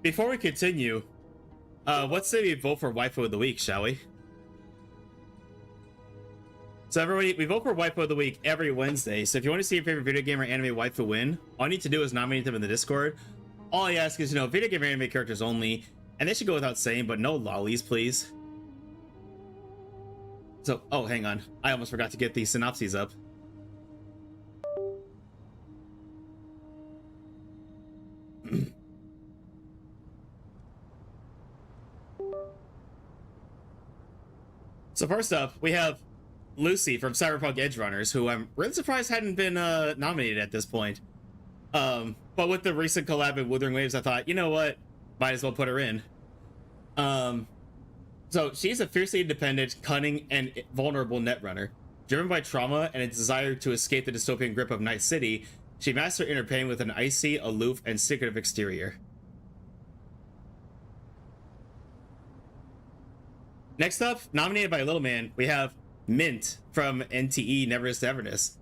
Before we continue, let's say we vote for Waifu of the Week, shall we? So everybody, we vote for Waifu of the Week every Wednesday. So if you want to see your favorite video game or anime waifu win, all you need to do is nominate them in the Discord. All I ask is, video game or anime characters only, and they should go without saying, but no lollies, please. So, oh, hang on. I almost forgot to get these synopses up. So first up, we have Lucy from Cyberpunk Edge Runners, who I'm really surprised hadn't been nominated at this point. But with the recent collab with Wuthering Waves, I thought, you know what? Might as well put her in. So she's a fiercely independent, cunning, and vulnerable netrunner. Driven by trauma and a desire to escape the dystopian grip of Night City, she masks her inner pain with an icy, aloof, and secretive exterior. Next up, nominated by Little Man, we have Mint from NTE Never Is to Everness.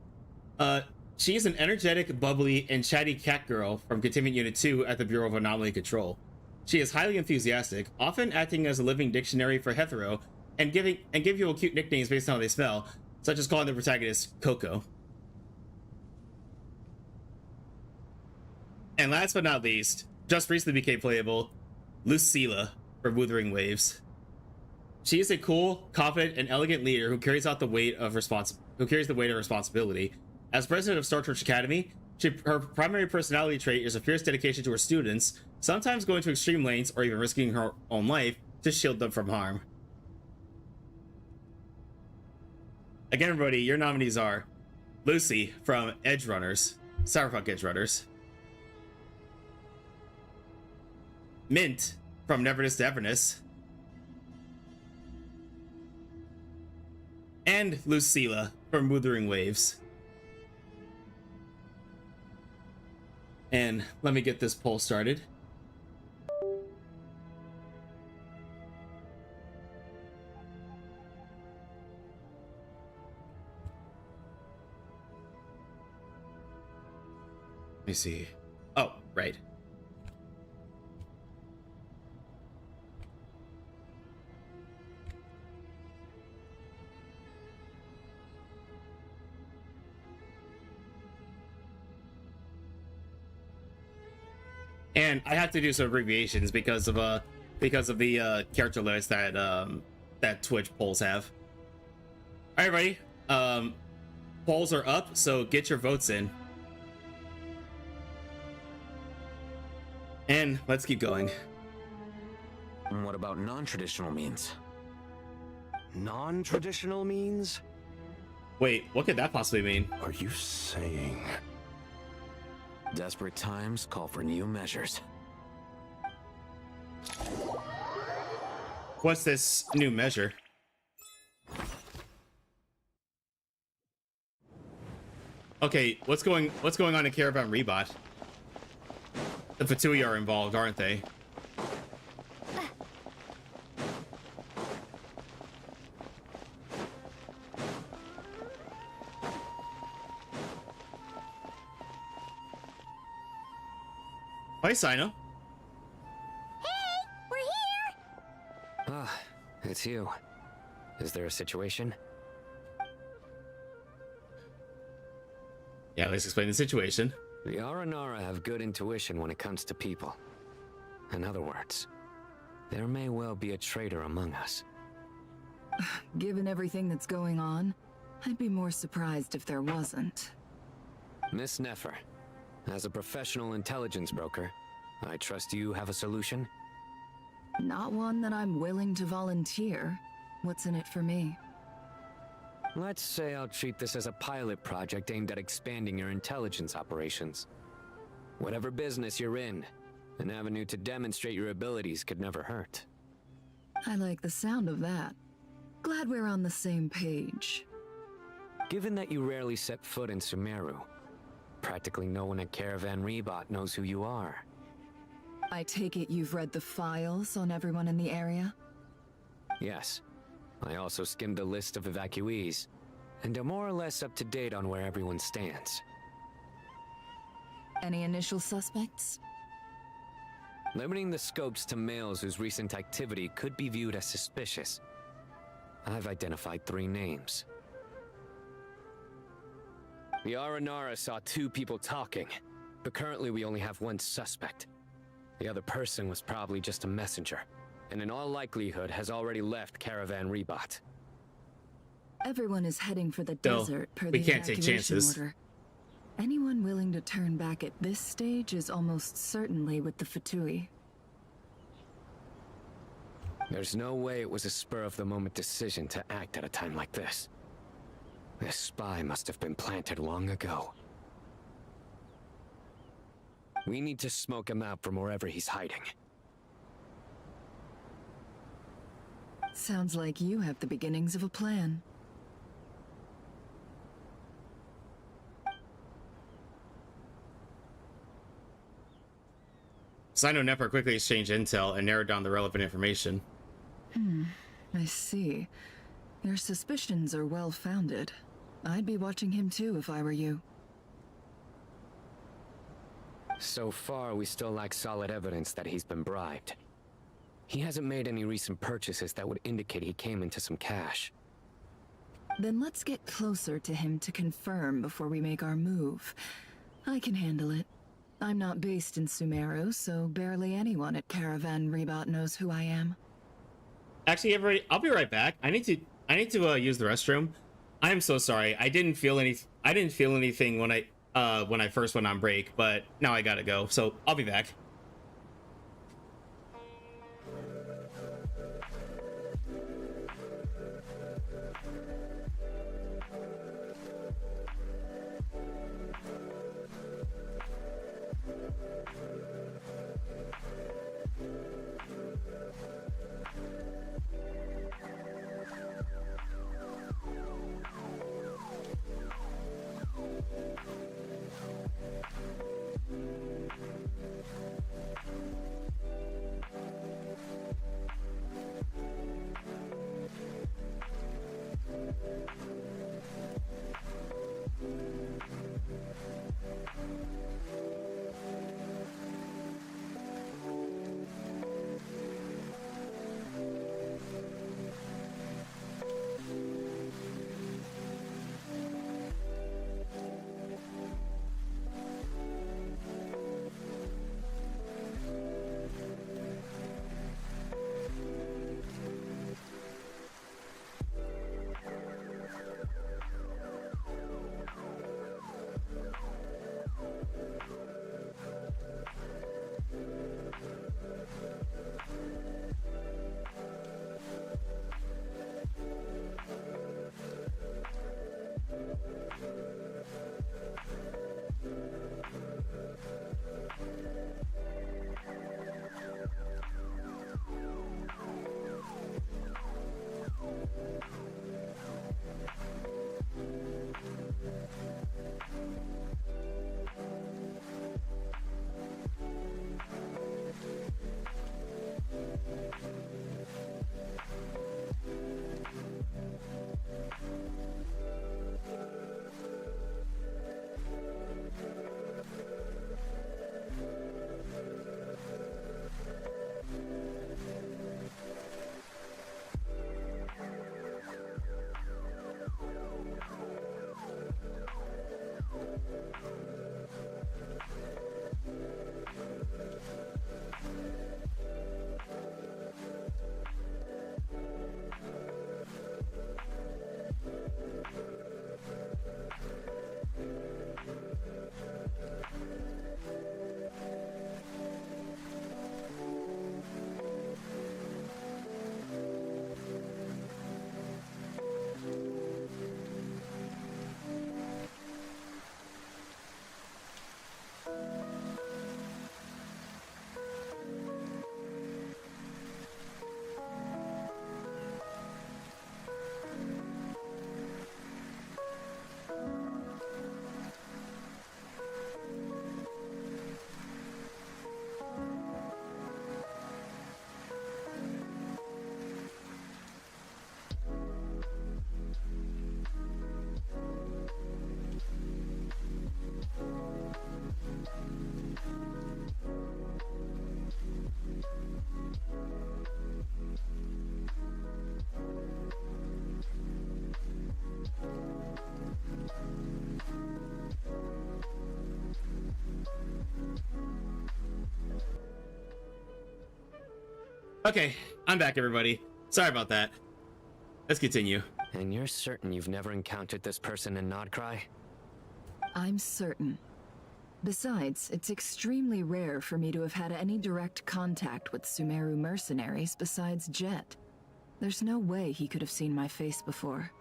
She's an energetic, bubbly, and chatty cat girl from Containment Unit 2 at the Bureau of Anomaly Control. She is highly enthusiastic, often acting as a living dictionary for hetero, and give you cute nicknames based on how they smell, such as calling the protagonist Coco. And last but not least, just recently became playable, Lucilla from Wuthering Waves. She is a cool, confident, and elegant leader who carries the weight of responsibility. As president of Starchurch Academy, her primary personality trait is a fierce dedication to her students, sometimes going to extreme lengths or even risking her own life to shield them from harm. Again, everybody, your nominees are Lucy from Edge Runners, Cyberpunk Edge Runners, Mint from Neverness to Everness, and Lucilla from Wuthering Waves. And let me get this poll started. Let me see. Oh, right. And I have to do some abbreviations because of the character limits that Twitch polls have. All right, everybody. Polls are up, so get your votes in. And let's keep going. And what about non-traditional means? Non-traditional means? Wait, what could that possibly mean? Are you saying... Desperate times call for new measures. What's this new measure? Okay, what's going on in Caravan Rebot? The Fatui are involved, aren't they? Hi, Sino. Hey, we're here! Ah, it's you. Is there a situation? Yeah, let's explain the situation. The Aranara have good intuition when it comes to people. In other words, there may well be a traitor among us. Given everything that's going on, I'd be more surprised if there wasn't. Miss Nefer, as a professional intelligence broker, I trust you have a solution? Not one that I'm willing to volunteer. What's in it for me? Let's say I'll treat this as a pilot project aimed at expanding your intelligence operations. Whatever business you're in, an avenue to demonstrate your abilities could never hurt. I like the sound of that. Glad we're on the same page. Given that you rarely set foot in Sumeru, practically no one at Caravan Rebot knows who you are. I take it you've read the files on everyone in the area? Yes. I also skimmed a list of evacuees, and are more or less up to date on where everyone stands. Any initial suspects? Limiting the scopes to males whose recent activity could be viewed as suspicious. I've identified 3 names. The Aranara saw 2 people talking, but currently we only have 1 suspect. The other person was probably just a messenger, and in all likelihood has already left Caravan Rebot. Everyone is heading for the No, desert per we the can't take evacuation chances. order. Anyone willing to turn back at this stage is almost certainly with the Fatui. There's no way it was a spur-of-the-moment decision to act at a time like this. This spy must have been planted long ago. We need to smoke him out from wherever he's hiding. Sounds like you have the beginnings of a plan. Sino and Nepper quickly exchanged intel and narrowed down the relevant information. I see. Your suspicions are well-founded. I'd be watching him too if I were you. So far, we still lack solid evidence that he's been bribed. He hasn't made any recent purchases that would indicate he came into some cash. Then let's get closer to him to confirm before we make our move. I can handle it. I'm not based in Sumeru, so barely anyone at Caravan Rebot knows who I am. Actually, everybody, I'll be right back. I need to use the restroom. I'm so sorry. I didn't feel anything when I first went on break, but now I gotta go. So I'll be back. Okay, I'm back, everybody. Sorry about that. Let's continue. And you're certain you've never encountered this person in Nodcry? I'm certain. Besides, it's extremely rare for me to have had any direct contact with Sumeru mercenaries besides Jet. There's no way he could have seen my face before.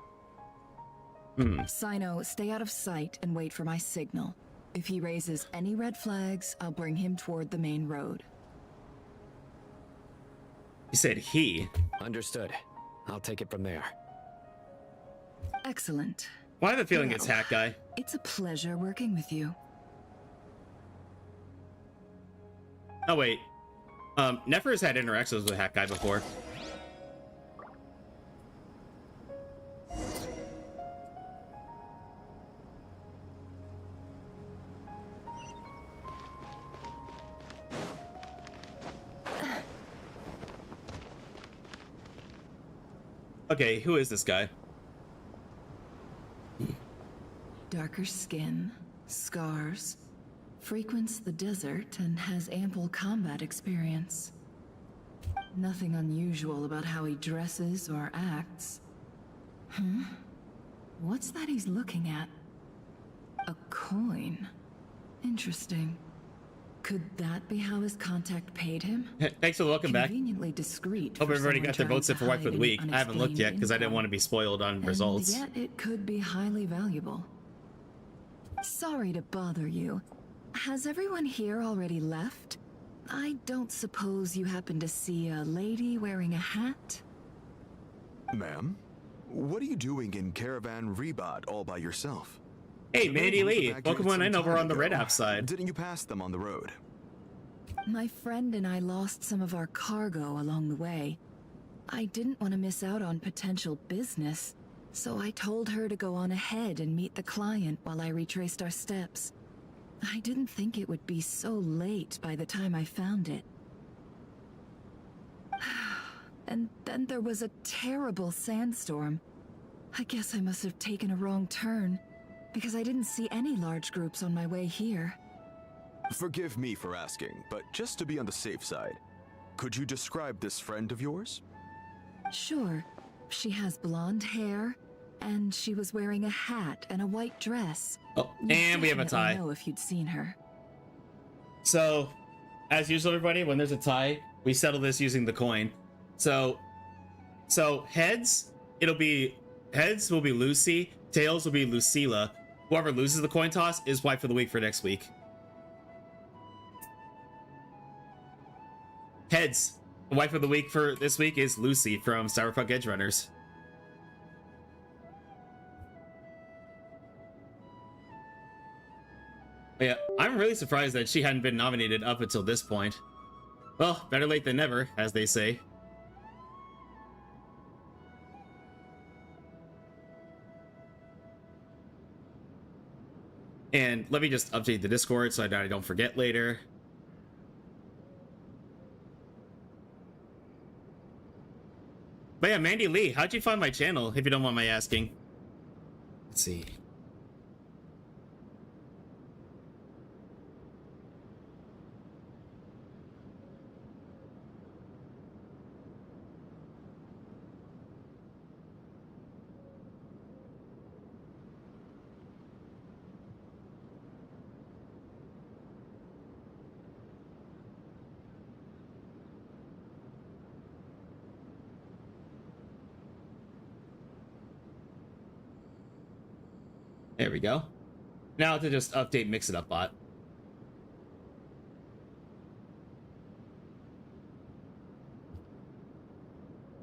Sino, stay out of sight and wait for my signal. If he raises any red flags, I'll bring him toward the main road. You said he. Understood. I'll take it from there. Excellent. Well, I have a feeling Well, it's Hat Guy. It's a pleasure working with you. Oh, wait. Nefer's had interactions with Hat Guy before. Okay, who is this guy? Darker skin, scars, frequents the desert, and has ample combat experience. Nothing unusual about how he dresses or acts. What's that he's looking at? A coin. Interesting. Could that be how his contact paid him? Thanks for the welcome back. Conveniently discreet. Hope for everybody someone got their trying votes in to for Wife of hide the an Week. I haven't looked yet because I didn't unexplained want to be spoiled on results. And yet it could be highly valuable. Sorry to bother you. Has everyone here already left? I don't suppose you happen to see a lady wearing a hat? Ma'am, what are you doing in Caravan Rebot all by yourself? Hey, Mandy Lee, welcome on in over on the Red App side. Didn't you pass them on the road? My friend and I lost some of our cargo along the way. I didn't want to miss out on potential business, so I told her to go on ahead and meet the client while I retraced our steps. I didn't think it would be so late by the time I found it. And then there was a terrible sandstorm. I guess I must have taken a wrong turn, because I didn't see any large groups on my way here. Forgive me for asking, but just to be on the safe side, could you describe this friend of yours? Sure. She has blonde hair, and she was wearing a hat and a white dress. Oh, and we have a tie. I know if you'd seen her. So, as usual, everybody, when there's a tie, we settle this using the coin. So heads will be Lucy, tails will be Lucilla. Whoever loses the coin toss is Wife of the Week for next week. Heads, Wife of the Week for this week is Lucy from Cyberpunk Edge Runners. Yeah, I'm really surprised that she hadn't been nominated up until this point. Well, better late than never, as they say. And let me just update the Discord so I don't forget later. But yeah, Mandy Lee, how'd you find my channel, if you don't mind my asking? Let's see. There we go. Now to just update Mix It Up bot.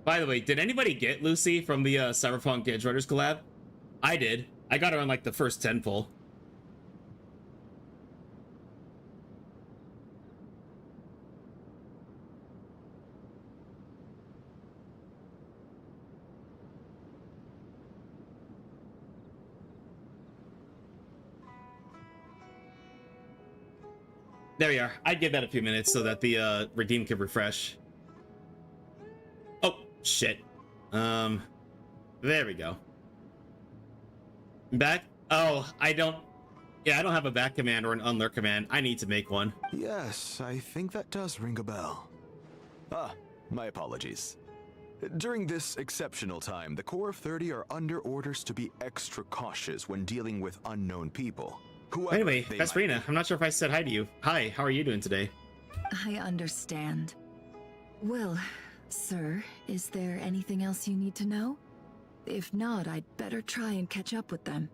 By the way, did anybody get Lucy from the Cyberpunk Edge Runners collab? I did. I got her on like the first 10 pull. There we are. I'd give that a few minutes so that the redeem could refresh. Oh, shit. There we go. Back? Oh, I don't have a back command or an unlurk command. I need to make one. Yes, I think that does ring a bell. Ah, My apologies. During this exceptional time, the Core of 30 are under orders to be extra cautious when dealing with unknown people. Anyway, Vesperina, I'm not sure if I said hi to you. Hi, how are you doing today? I understand. Well, sir, is there anything else you need to know? If not, I'd better try and catch up with them.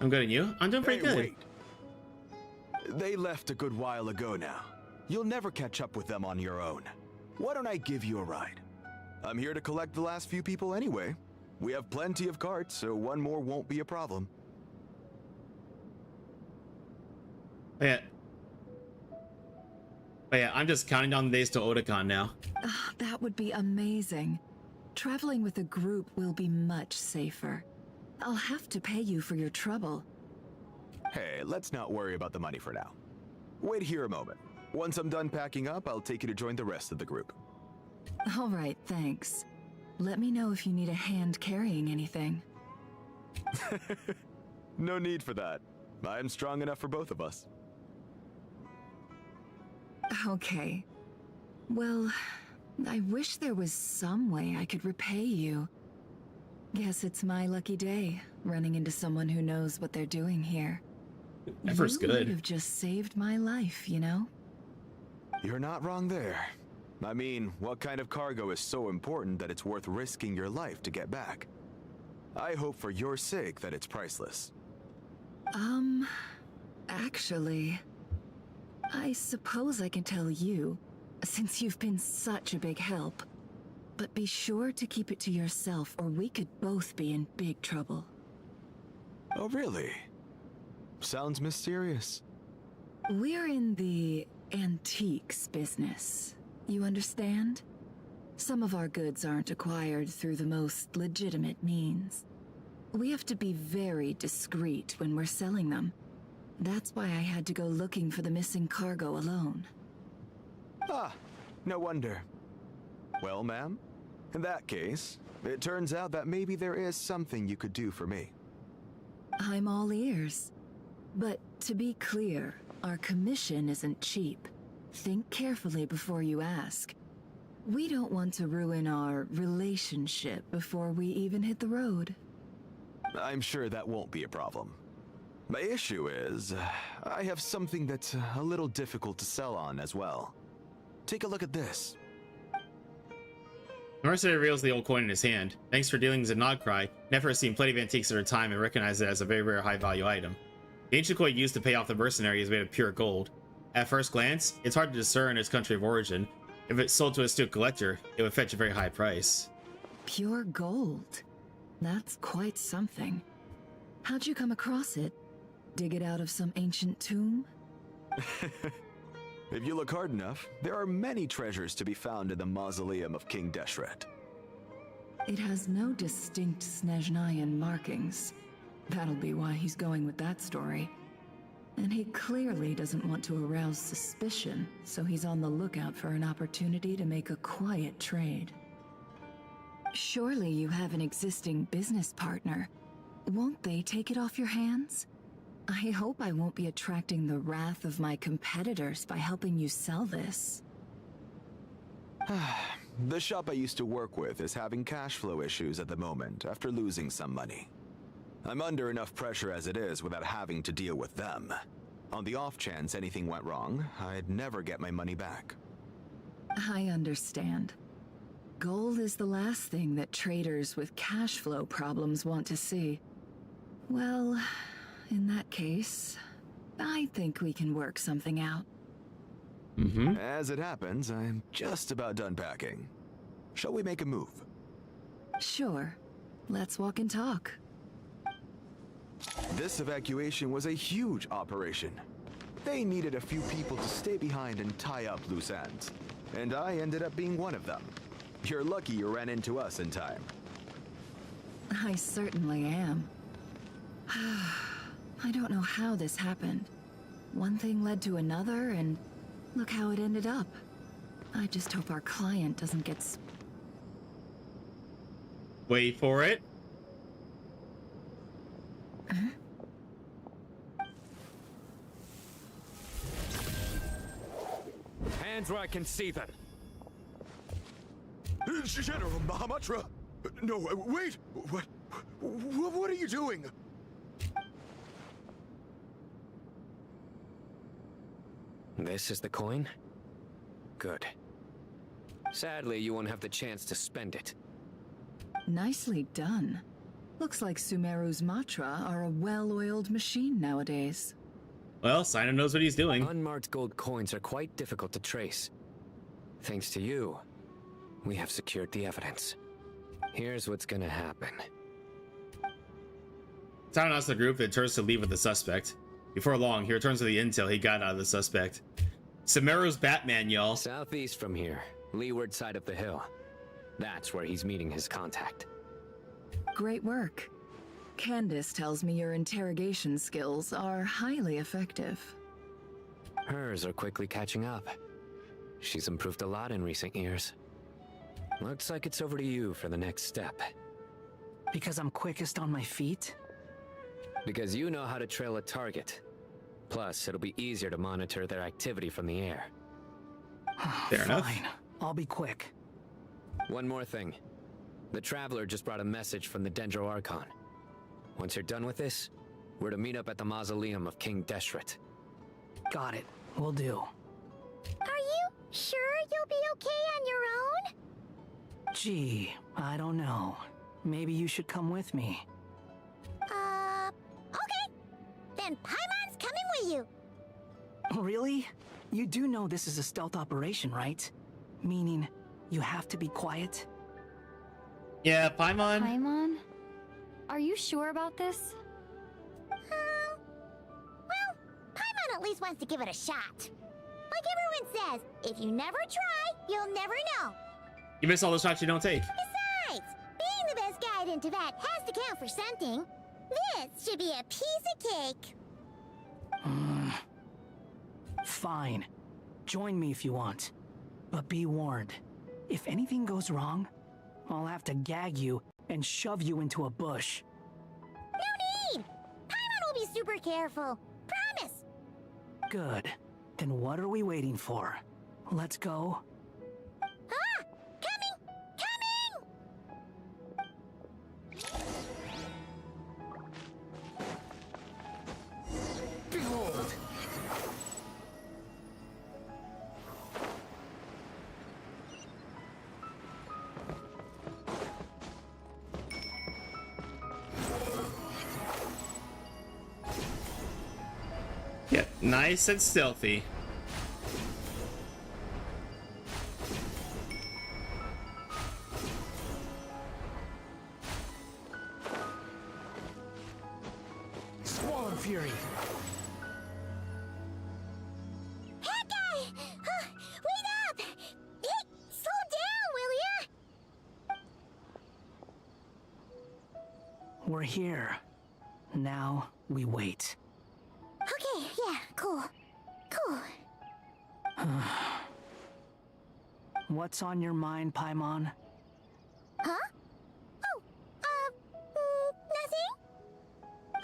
I'm good, and you? I'm doing pretty good. Wait. They left a good while ago now. You'll never catch up with them on your own. Why don't I give you a ride? I'm here to collect the last few people anyway. We have plenty of carts, so one more won't be a problem. Yeah. But yeah, I'm just counting down the days to Otakon now. That would be amazing. Traveling with a group will be much safer. I'll have to pay you for your trouble. Hey, let's not worry about the money for now. Wait here a moment. Once I'm done packing up, I'll take you to join the rest of the group. All right, thanks. Let me know if you need a hand carrying anything. No need for that. I'm strong enough for both of us. Okay. Well, I wish there was some way I could repay you. Guess it's my lucky day, running into someone who knows what they're doing here. Ever's good. You might have just saved my life, you know? You're not wrong there. I mean, what kind of cargo is so important that it's worth risking your life to get back? I hope for your sake that it's priceless. Actually, I suppose I can tell you, since you've been such a big help. But be sure to keep it to yourself, or we could both be in big trouble. Oh, really? Sounds mysterious. We're in the antiques business. You understand? Some of our goods aren't acquired through the most legitimate means. We have to be very discreet when we're selling them. That's why I had to go looking for the missing cargo alone. Ah, no wonder. Well, ma'am, in that case, it turns out that maybe there is something you could do for me. I'm all ears. But to be clear, our commission isn't cheap. Think carefully before you ask. We don't want to ruin our relationship before we even hit the road. I'm sure that won't be a problem. My issue is, I have something that's a little difficult to sell on as well. Take a look at this. Mercenary reveals the old coin in his hand. Thanks for dealings in Nodcry. Nefer has seen plenty of antiques at her time and recognized it as a very rare high-value item. The ancient coin used to pay off the mercenary is made of pure gold. At first glance, it's hard to discern its country of origin. If it's sold to an astute collector, it would fetch a very high price. Pure gold? That's quite something. How'd you come across it? Dig it out of some ancient tomb? If you look hard enough, there are many treasures to be found in the mausoleum of King Deshret. It has no distinct Snezhnayan markings. That'll be why he's going with that story. And he clearly doesn't want to arouse suspicion, so he's on the lookout for an opportunity to make a quiet trade. Surely you have an existing business partner. Won't they take it off your hands? I hope I won't be attracting the wrath of my competitors by helping you sell this. The shop I used to work with is having cash flow issues at the moment after losing some money. I'm under enough pressure as it is without having to deal with them. On the off chance anything went wrong, I'd never get my money back. I understand. Gold is the last thing that traders with cash flow problems want to see. Well, in that case, I think we can work something out. As it happens, I'm just about done packing. Shall we make a move? Sure. Let's walk and talk. This evacuation was a huge operation. They needed a few people to stay behind and tie up loose ends. And I ended up being one of them. You're lucky you ran into us in time. I certainly am. I don't know how this happened. One thing led to another, and look how it ended up. I just hope our client doesn't get... Wait for it. Huh? Hands where I can see them. General Mahamatra! No, wait! What are you doing? This is the coin? Good. Sadly, you won't have the chance to spend it. Nicely done. Looks like Sumeru's Matra are a well-oiled machine nowadays. Well, Sino knows what he's doing. Unmarked gold coins are quite difficult to trace. Thanks to you, we have secured the evidence. Here's what's gonna happen. Sino asks the group and turns to leave with the suspect. Before long, he returns with the intel he got out of the suspect. Sumeru's Batman, y'all. Southeast from here, leeward side of the hill. That's where he's meeting his contact. Great work. Candace tells me your interrogation skills are highly effective. Hers are quickly catching up. She's improved a lot in recent years. Looks like it's over to you for the next step. Because I'm quickest on my feet? Because you know how to trail a target. Plus, it'll be easier to monitor their activity from the air. Fair enough. Fine. I'll be quick. One more thing. The Traveler just brought a message from the Dendro Archon. Once you're done with this, we're to meet up at the mausoleum of King Deshret. Got it. Will do. Are you sure you'll be okay on your own? Gee, I don't know. Maybe you should come with me. Okay. Then Paimon's coming with you. Really? You do know this is a stealth operation, right? Meaning, you have to be quiet? Yeah, Paimon. Paimon? Are you sure about this? Well, Paimon at least wants to give it a shot. Like everyone says, if you never try, you'll never know. You miss all the shots you don't take. Besides, being the best guide into that has to count for something. This should be a piece of cake. Fine. Join me if you want. But be warned, if anything goes wrong, I'll have to gag you and shove you into a bush. No need! Paimon will be super careful. Promise! Good. Then what are we waiting for? Let's go. Ah! Coming! Behold! Yep, nice and stealthy. Squall Fury! That guy! Wait up! Hey, slow down, will ya? We're here. Now we wait. Okay, yeah, cool. Cool. What's on your mind, Paimon? Huh? Oh, nothing?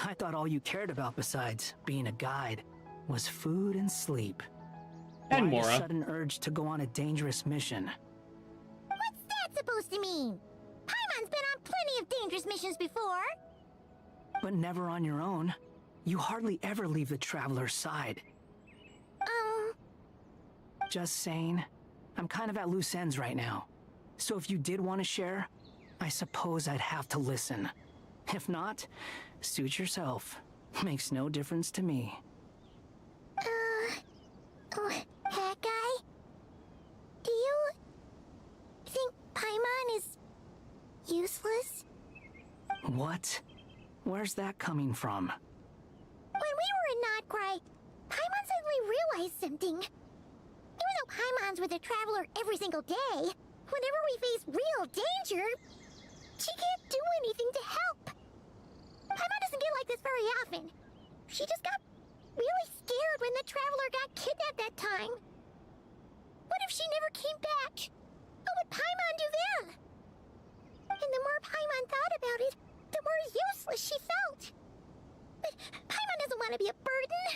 I thought all you cared about besides being a guide was food and sleep. And Why a Mora. sudden urge to go on a dangerous mission? What's that supposed to mean? Paimon's been on plenty of dangerous missions before. But never on your own. You hardly ever leave the Traveler's side. Just saying. I'm kind of at loose ends right now. So if you did want to share, I suppose I'd have to listen. If not, suit yourself. Makes no difference to me. Oh, that guy? Do you think Paimon is useless? What? Where's that coming from? When we were in Notcry, Paimon suddenly realized something. Even though Paimon's with the Traveler every single day, whenever we face real danger, she can't do anything to help. Paimon doesn't get like this very often. She just got really scared when the Traveler got kidnapped that time. What if she never came back? What would Paimon do then? And the more Paimon thought about it, the more useless she felt. But Paimon doesn't want to be a burden.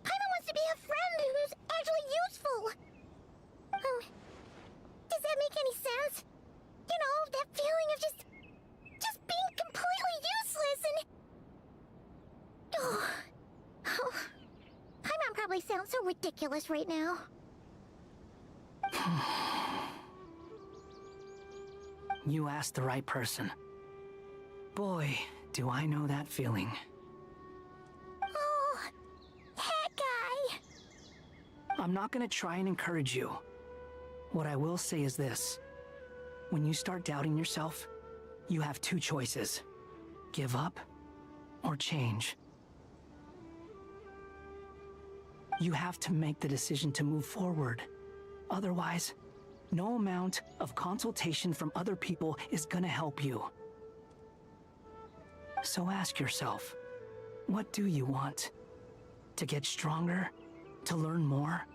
Paimon wants to be a friend who's actually useful. Does that make any sense? probably sound so ridiculous right now. You asked the right person. Boy, do I know that feeling. Oh, that guy! I'm not gonna try and encourage you. What I will say is this. When you start doubting yourself, you have two choices. Give up or change. You have to make the decision to move forward. Otherwise, no amount of consultation from other people is gonna help you. So ask yourself, what do you want? To get stronger? To learn more?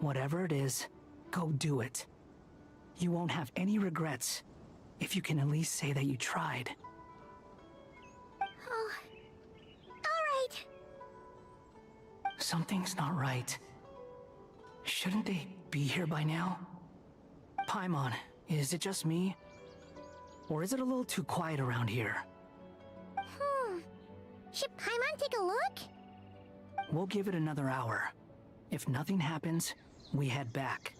Whatever it is, go do it. You won't have any regrets if you can at least say that you tried. Oh, alright. Something's not right. Shouldn't they be here by now? Paimon, is it just me? Or is it a little too quiet around here? Should Paimon take a look? We'll give it another hour. If nothing happens, we head back.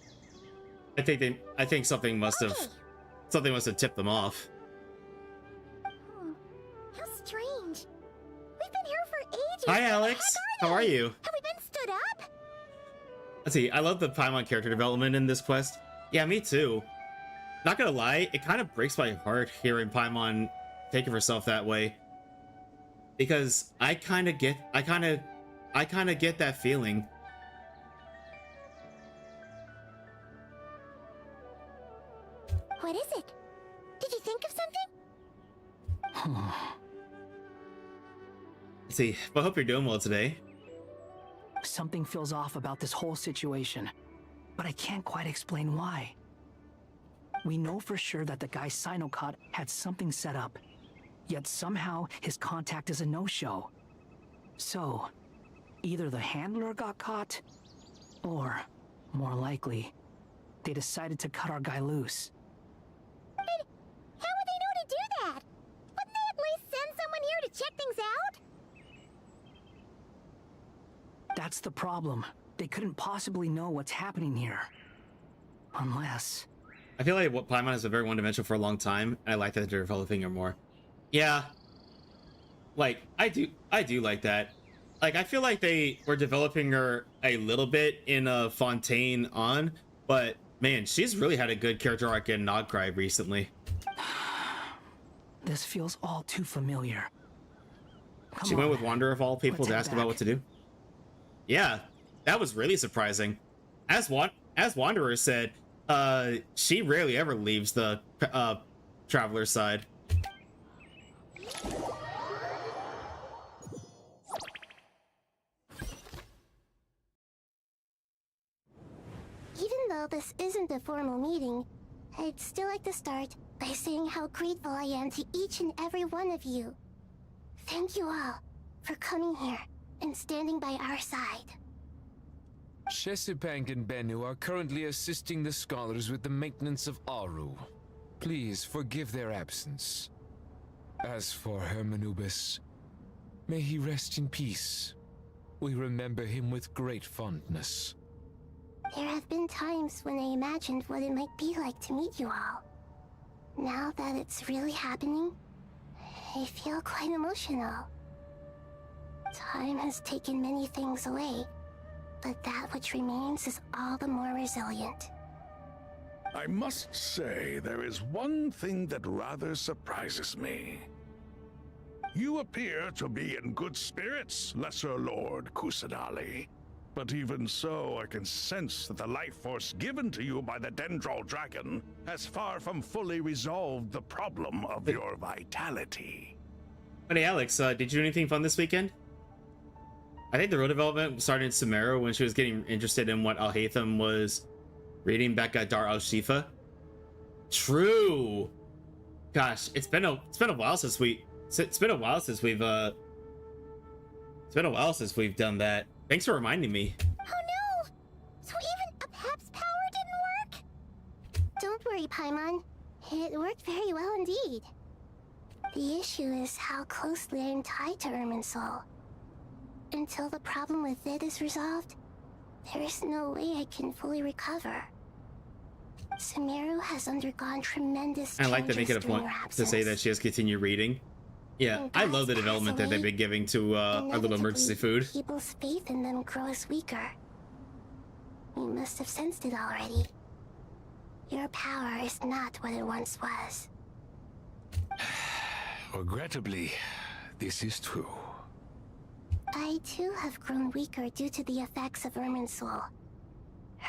I think something must have tipped them off. How strange. We've been here for ages. Hi, Alex. How are you? Have we been stood up? Let's see. I love the Paimon character development in this quest. Yeah, me too. Not gonna lie, it kind of breaks my heart hearing Paimon take of herself that way. Because I kind of get that feeling. What is it? Did you think of something? Let's see, I hope you're doing well today. Something feels off about this whole situation, but I can't quite explain why. We know for sure that the guy Sinocot had something set up, yet somehow his contact is a no-show. So, either the handler got caught, or, more likely, they decided to cut our guy loose. But how would they know to do that? Wouldn't they at least send someone here to check things out? That's the problem. They couldn't possibly know what's happening here. Unless... I feel like what Paimon has been very one-dimensional for a long time, and I like that they're developing her more. Yeah. Like, I do like that. Like, I feel like they were developing her a little bit in Fontaine on, but man, she's really had a good character arc in Nogcry recently. This feels all too familiar. She went with Wanderer of all people to ask about what to do. Yeah, that was really surprising. As Wanderer said, she rarely ever leaves the Traveler's side. Even though this isn't a formal meeting, I'd still like to start by saying how grateful I am to each and every one of you. Thank you all for coming here and standing by our side. Shesipank and Bennu are currently assisting the scholars with the maintenance of Aru. Please forgive their absence. As for Hermanubis, may he rest in peace. We remember him with great fondness. There have been times when I imagined what it might be like to meet you all. Now that it's really happening, I feel quite emotional. Time has taken many things away, but that which remains is all the more resilient. I must say, there is one thing that rather surprises me. You appear to be in good spirits, Lesser Lord Kusanali. But even so, I can sense that the life force given to you by the Dendro dragon has far from fully resolved the problem of your vitality. Hey Alex, did you do anything fun this weekend? I think the real development started in Sumeru when she was getting interested in what Alhaitham was reading back at Dar al-Shifa. True. Gosh, it's been a while since we've done that. Thanks for reminding me. Oh no! So even Apep's power didn't work? Don't worry, Paimon. It worked very well indeed. The issue is how closely I'm tied to Irminsul. Until the problem with VID is resolved, there is no way I can fully recover. Sumeru has undergone tremendous changes. I like to make it a point to say that she has continued reading. Yeah, I love the development that they've been giving to our little emergency food. People's faith in them grows weaker. You must have sensed it already. Your power is not what it once was. Regrettably, this is true. I too have grown weaker due to the effects of Irminsul.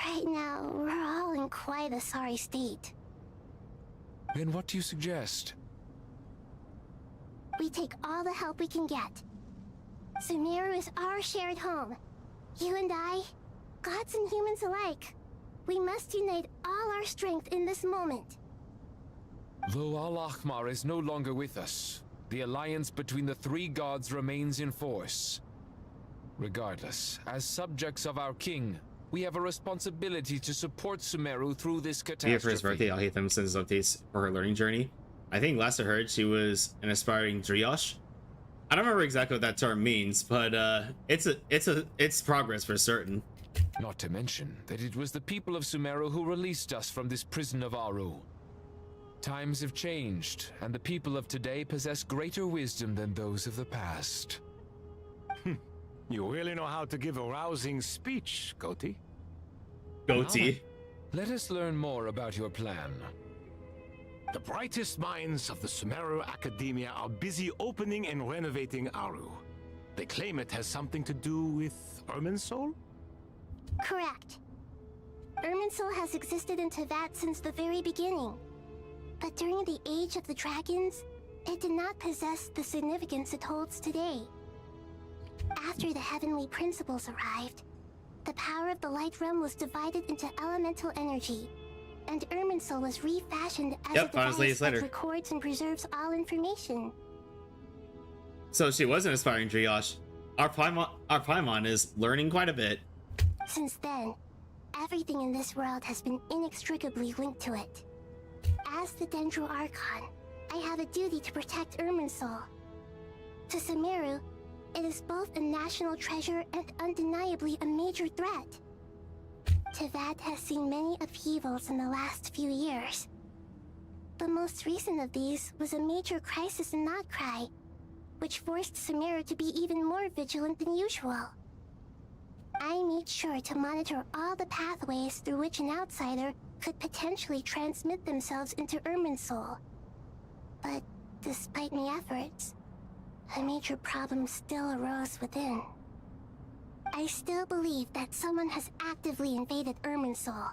Right now, we're all in quite a sorry state. Then what do you suggest? We take all the help we can get. Sumeru is our shared home. You and I, gods and humans alike. We must unite all our strength in this moment. Though Al-Ahmar is no longer with us, the alliance between the three gods remains in force. Regardless, as subjects of our king, we have a responsibility to support Sumeru through this catastrophe. Yeah, for his birthday, I'll hate them since updates for her learning journey. I think last I heard, she was an aspiring Drioche. I don't remember exactly what that term means, but it's progress for certain. Not to mention that it was the people of Sumeru who released us from this prison of Aru. Times have changed, and the people of today possess greater wisdom than those of the past. You really know how to give a rousing speech, Goatee. Goatee. Let us learn more about your plan. The brightest minds of the Sumeru Academia are busy opening and renovating Aru. They claim it has something to do with Irminsul? Correct. Irminsul has existed in Teyvat since the very beginning. But during the Age of the Dragons, it did not possess the significance it holds today. After the heavenly principles arrived, the power of the Light Realm was divided into elemental energy, and Irminsul was refashioned as a device that records and preserves all information. So she was an aspiring Drioche. Our Paimon is learning quite a bit. Since then, everything in this world has been inextricably linked to it. As the Dendro Archon, I have a duty to protect Irminsul. To Sumeru, it is both a national treasure and undeniably a major threat. Teyvat has seen many upheavals in the last few years. The most recent of these was a major crisis in Kurai, which forced Sumeru to be even more vigilant than usual. I made sure to monitor all the pathways through which an outsider could potentially transmit themselves into Irminsul. But despite my efforts, a major problem still arose within. I still believe that someone has actively invaded Irminsul.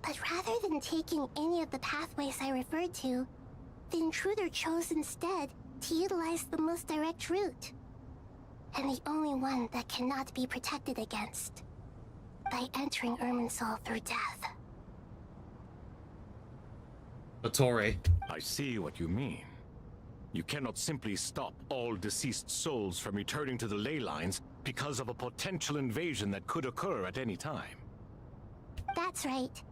But rather than taking any of the pathways I referred to, the intruder chose instead to utilize the most direct route. And the only one that cannot be protected against. By entering Irminsul through death. Fatui. I see what you mean. You cannot simply stop all deceased souls from returning to the ley lines because of a potential invasion that could occur at any time. That's right.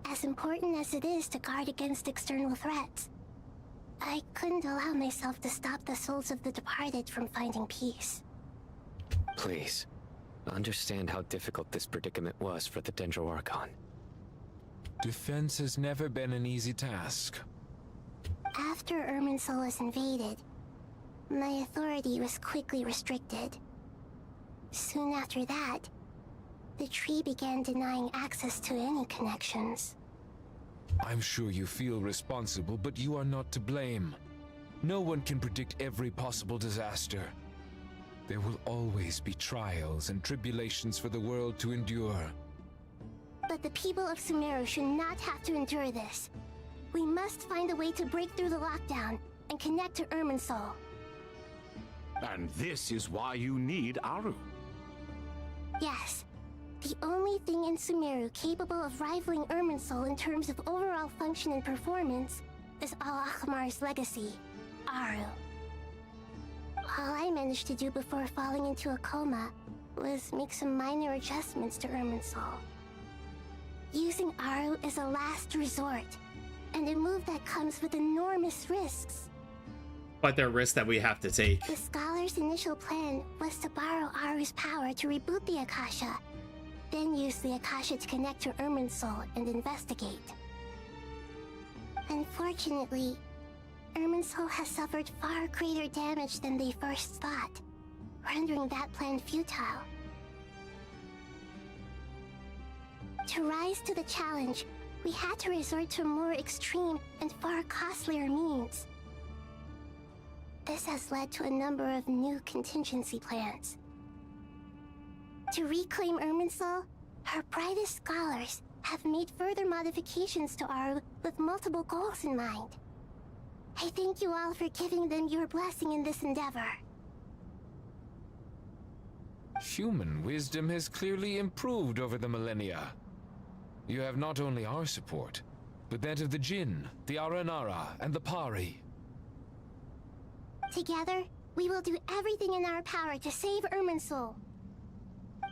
As important as it is to guard against external threats, I couldn't allow myself to stop the souls of the departed from finding peace. Please, understand how difficult this predicament was for the Dendro Archon. Defense has never been an easy task. After Irminsul was invaded, my authority was quickly restricted. Soon after that, the tree began denying access to any connections. I'm sure you feel responsible, but you are not to blame. No one can predict every possible disaster. There will always be trials and tribulations for the world to endure. But the people of Sumeru should not have to endure this. We must find a way to break through the lockdown and connect to Irminsul. And this is why you need Aru. Yes. The only thing in Sumeru capable of rivaling Irminsul in terms of overall function and performance is Al-Ahmar's legacy, Aru. All I managed to do before falling into a coma was make some minor adjustments to Irminsul. Using Aru is a last resort, and a move that comes with enormous risks. but they're risks that we have to take. The scholar's initial plan was to borrow Aru's power to reboot the Akasha, then use the Akasha to connect to Irminsul and investigate. Unfortunately, Irminsul has suffered far greater damage than they first thought, rendering that plan futile. To rise to the challenge, we had to resort to more extreme and far costlier means. This has led to a number of new contingency plans. To reclaim Irminsul, her brightest scholars have made further modifications to Aru with multiple goals in mind. I thank you all for giving them your blessing in this endeavor. Human wisdom has clearly improved over the millennia. You have not only our support, but that of the Jinn, the Aranara, and the Pari. Together, we will do everything in our power to save Irminsul.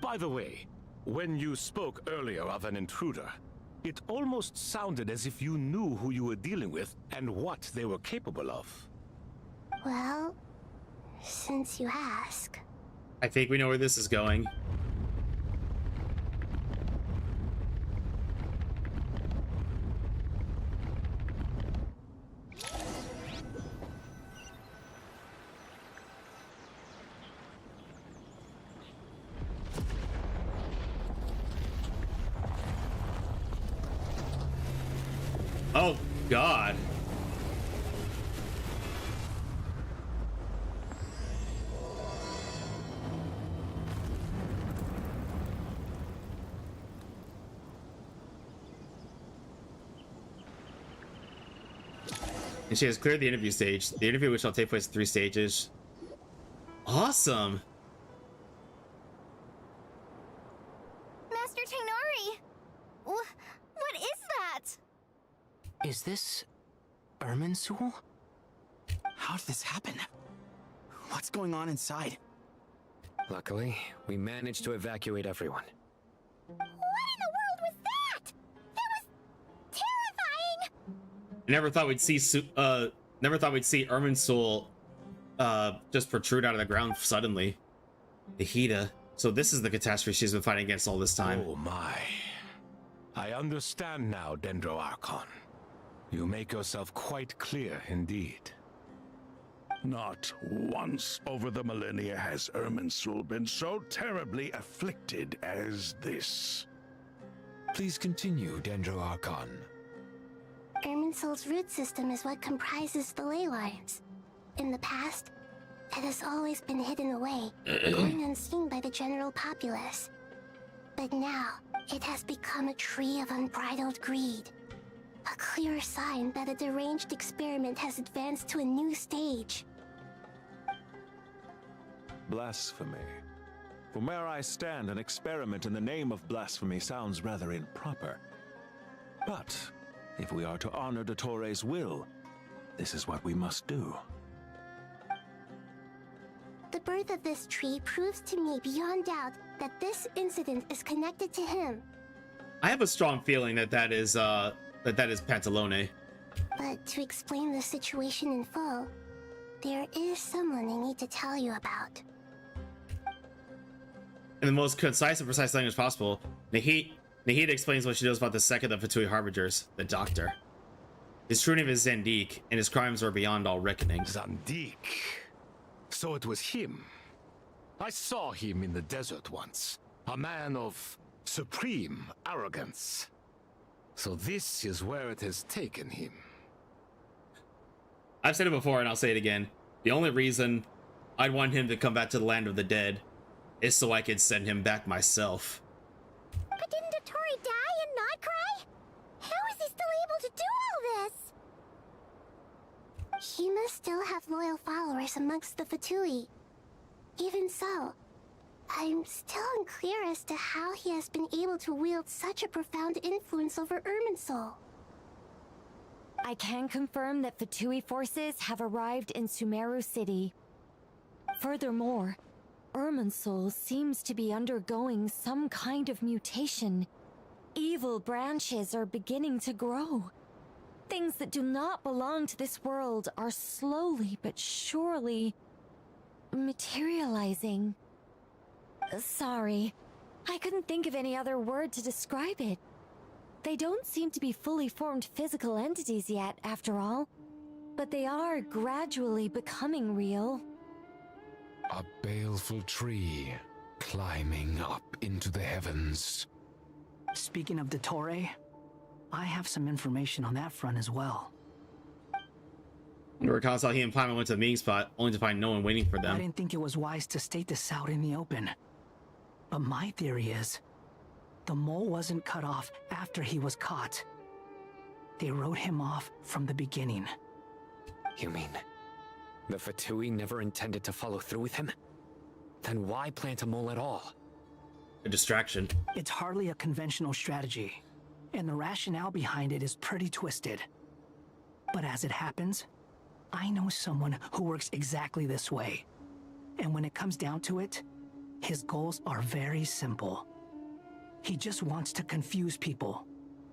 By the way, when you spoke earlier of an intruder, it almost sounded as if you knew who you were dealing with and what they were capable of. Well, since you ask. I think we know where this is going. Oh, God. And she has cleared the interview stage. The interview, which shall take place in 3 stages. Awesome. Master Tainari! What is that? Is this Irminsul? How did this happen? What's going on inside? Luckily, we managed to evacuate everyone. What in the world was that? That was terrifying! I never thought we'd see Irminsul just protrude out of the ground suddenly. The Hida. So this is the catastrophe she's been fighting against all this time. Oh my. I understand now, Dendro Archon. You make yourself quite clear indeed. Not once over the millennia has Irminsul been so terribly afflicted as this. Please continue, Dendro Archon. Irminsul's root system is what comprises the ley lines. In the past, it has always been hidden away, going unseen by the general populace. But now, it has become a tree of unbridled greed. A clear sign that a deranged experiment has advanced to a new stage. Blasphemy. From where I stand, an experiment in the name of blasphemy sounds rather improper. But if we are to honor Dottores' will, this is what we must do. The birth of this tree proves to me beyond doubt that this incident is connected to him. I have a strong feeling that is Pantalone. But to explain the situation in full, there is someone I need to tell you about. In the most concise and precise language possible, Nahida explains what she knows about the second of Fatui Harbingers, the Doctor. His true name is Zandik, and his crimes are beyond all reckoning. Zandik. So it was him. I saw him in the desert once. A man of supreme arrogance. So this is where it has taken him. I've said it before and I'll say it again. The only reason I'd want him to come back to the land of the dead is so I could send him back myself. But didn't Dottore die and not cry? How is he still able to do all this? He must still have loyal followers amongst the Fatui. Even so, I'm still unclear as to how he has been able to wield such a profound influence over Irminsul. I can confirm that Fatui forces have arrived in Sumeru City. Furthermore, Irminsul seems to be undergoing some kind of mutation. Evil branches are beginning to grow. Things that do not belong to this world are slowly but surely materializing. Sorry, I couldn't think of any other word to describe it. They don't seem to be fully formed physical entities yet, after all, but they are gradually becoming real. A baleful tree climbing up into the heavens. Speaking of Dottore, I have some information on that front as well. You recall how he and Paimon went to the meeting spot, only to find no one waiting for them. I didn't think it was wise to state this out in the open. But my theory is, the mole wasn't cut off after he was caught. They wrote him off from the beginning. You mean, the Fatui never intended to follow through with him? Then why plant a mole at all? A distraction. It's hardly a conventional strategy, and the rationale behind it is pretty twisted. But as it happens, I know someone who works exactly this way. And when it comes down to it, his goals are very simple. He just wants to confuse people,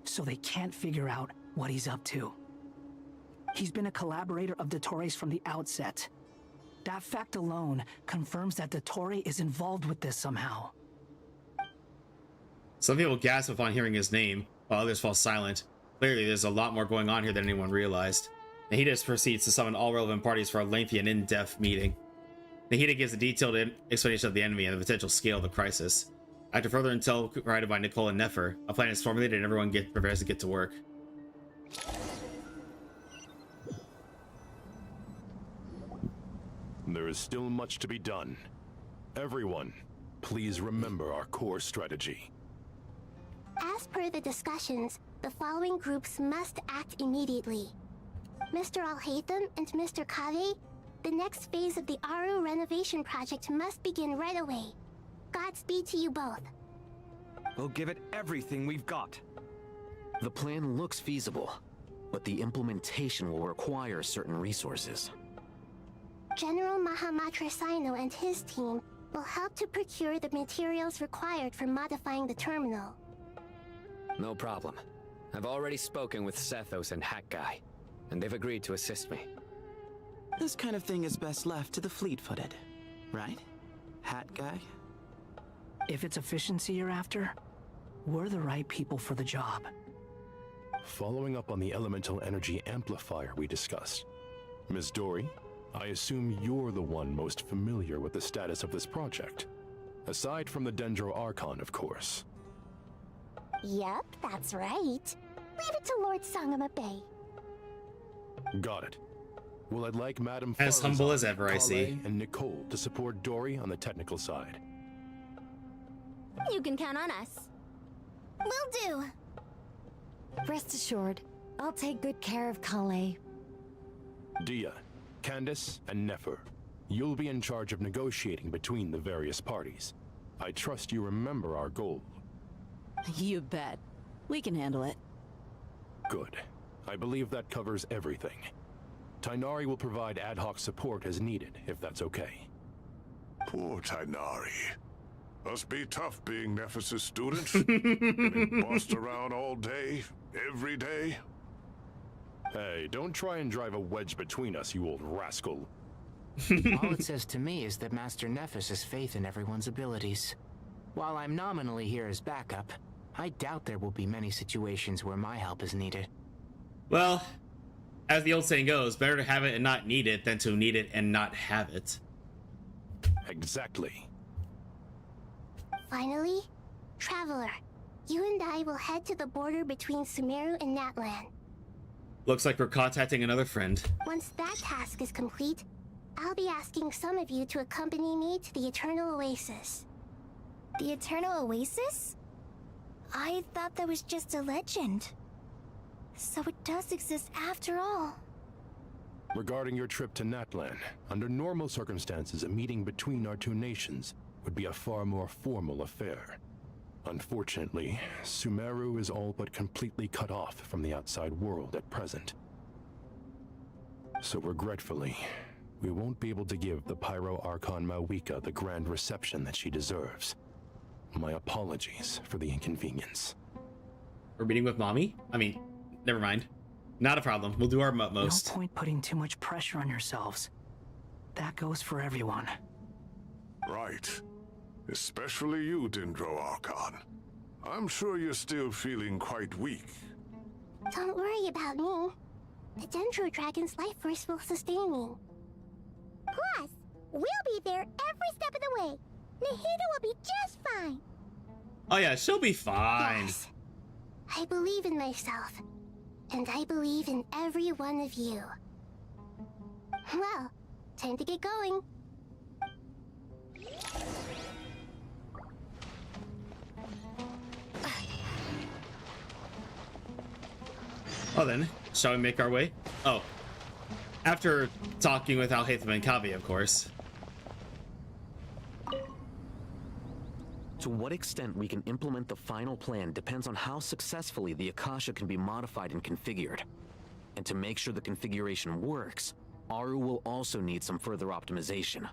so they can't figure out what he's up to. He's been a collaborator of Dottore's from the outset. That fact alone confirms that Dottore is involved with this somehow. Some people gasp upon hearing his name, while others fall silent. Clearly, there's a lot more going on here than anyone realized. Nahida proceeds to summon all relevant parties for a lengthy and in-depth meeting. Nahida gives a detailed explanation of the enemy and the potential scale of the crisis. After further intel provided by Nicole and Nefer, a plan is formulated and everyone prepares to get to work. There is still much to be done. Everyone, please remember our core strategy. As per the discussions, the following groups must act immediately. Mr. Al-Haytham and Mr. Kave, the next phase of the Aru renovation project must begin right away. Godspeed to you both. We'll give it everything we've got. The plan looks feasible, but the implementation will require certain resources. General Mahamatra Sino and his team will help to procure the materials required for modifying the terminal. No problem. I've already spoken with Sethos and Hat Guy, and they've agreed to assist me. This kind of thing is best left to the fleet-footed, right? Hat Guy? If it's efficiency you're after, we're the right people for the job. Following up on the elemental energy amplifier we discussed, Ms. Dory, I assume you're the one most familiar with the status of this project. Aside from the Dendro Archon, of course. Yep, that's right. Leave it to Lord Sangama Bay. Got it. Well, I'd like Madame As humble as ever, I Kale, see. and Nicole to support Dory on the technical side. You can count on us. Will do. Rest assured, I'll take good care of Kale. Dia, Candace, and Nefer, you'll be in charge of negotiating between the various parties. I trust you remember our goal. You bet. We can handle it. Good. I believe that covers everything. Tainari will provide ad hoc support as needed, if that's okay. Poor Tainari. Must be tough being Nephis' student. Getting bossed around all day, every day. Hey, don't try and drive a wedge between us, you old rascal. All it says to me is that Master Nephis has faith in everyone's abilities. While I'm nominally here as backup, I doubt there will be many situations where my help is needed. Well, as the old saying goes, better to have it and not need it than to need it and not have it. Exactly. Finally, Traveler, you and I will head to the border between Sumeru and Natlan. Looks like we're contacting another friend. Once that task is complete, I'll be asking some of you to accompany me to the Eternal Oasis. The Eternal Oasis? I thought that was just a legend. So it does exist after all. Regarding your trip to Natlan, under normal circumstances, a meeting between our two nations would be a far more formal affair. Unfortunately, Sumeru is all but completely cut off from the outside world at present. So regretfully, we won't be able to give the Pyro Archon Mawika the grand reception that she deserves. My apologies for the inconvenience. We're meeting with Mommy? I mean, never mind. Not a problem. We'll do our utmost. No point putting too much pressure on yourselves. That goes for everyone. Right. Especially you, Dendro Archon. I'm sure you're still feeling quite weak. Don't worry about me. The Dendro Dragon's life force will sustain me. Plus, we'll be there every step of the way. Nahida will be just fine. Oh yeah, she'll be fine. Yes. I believe in myself. And I believe in every one of you. Well, time to get going. Well then, shall we make our way? Oh. After talking with Al-Haytham and Kavi, of course. To what extent we can implement the final plan depends on how successfully the Akasha can be modified and configured. And to make sure the configuration works, Aru will also need some further optimization.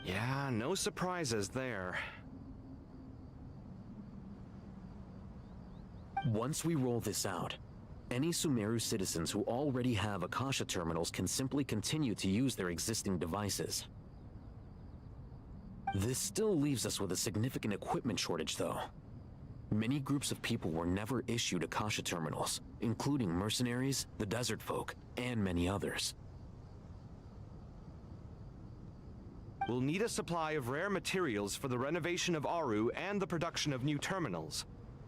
Yeah, no surprises there. Once we roll this out, any Sumeru citizens who already have Akasha terminals can simply continue to use their existing devices. This still leaves us with a significant equipment shortage, though. Many groups of people were never issued Akasha terminals, including mercenaries, the desert folk, and many others. We'll need a supply of rare materials for the renovation of Aru and the production of new terminals.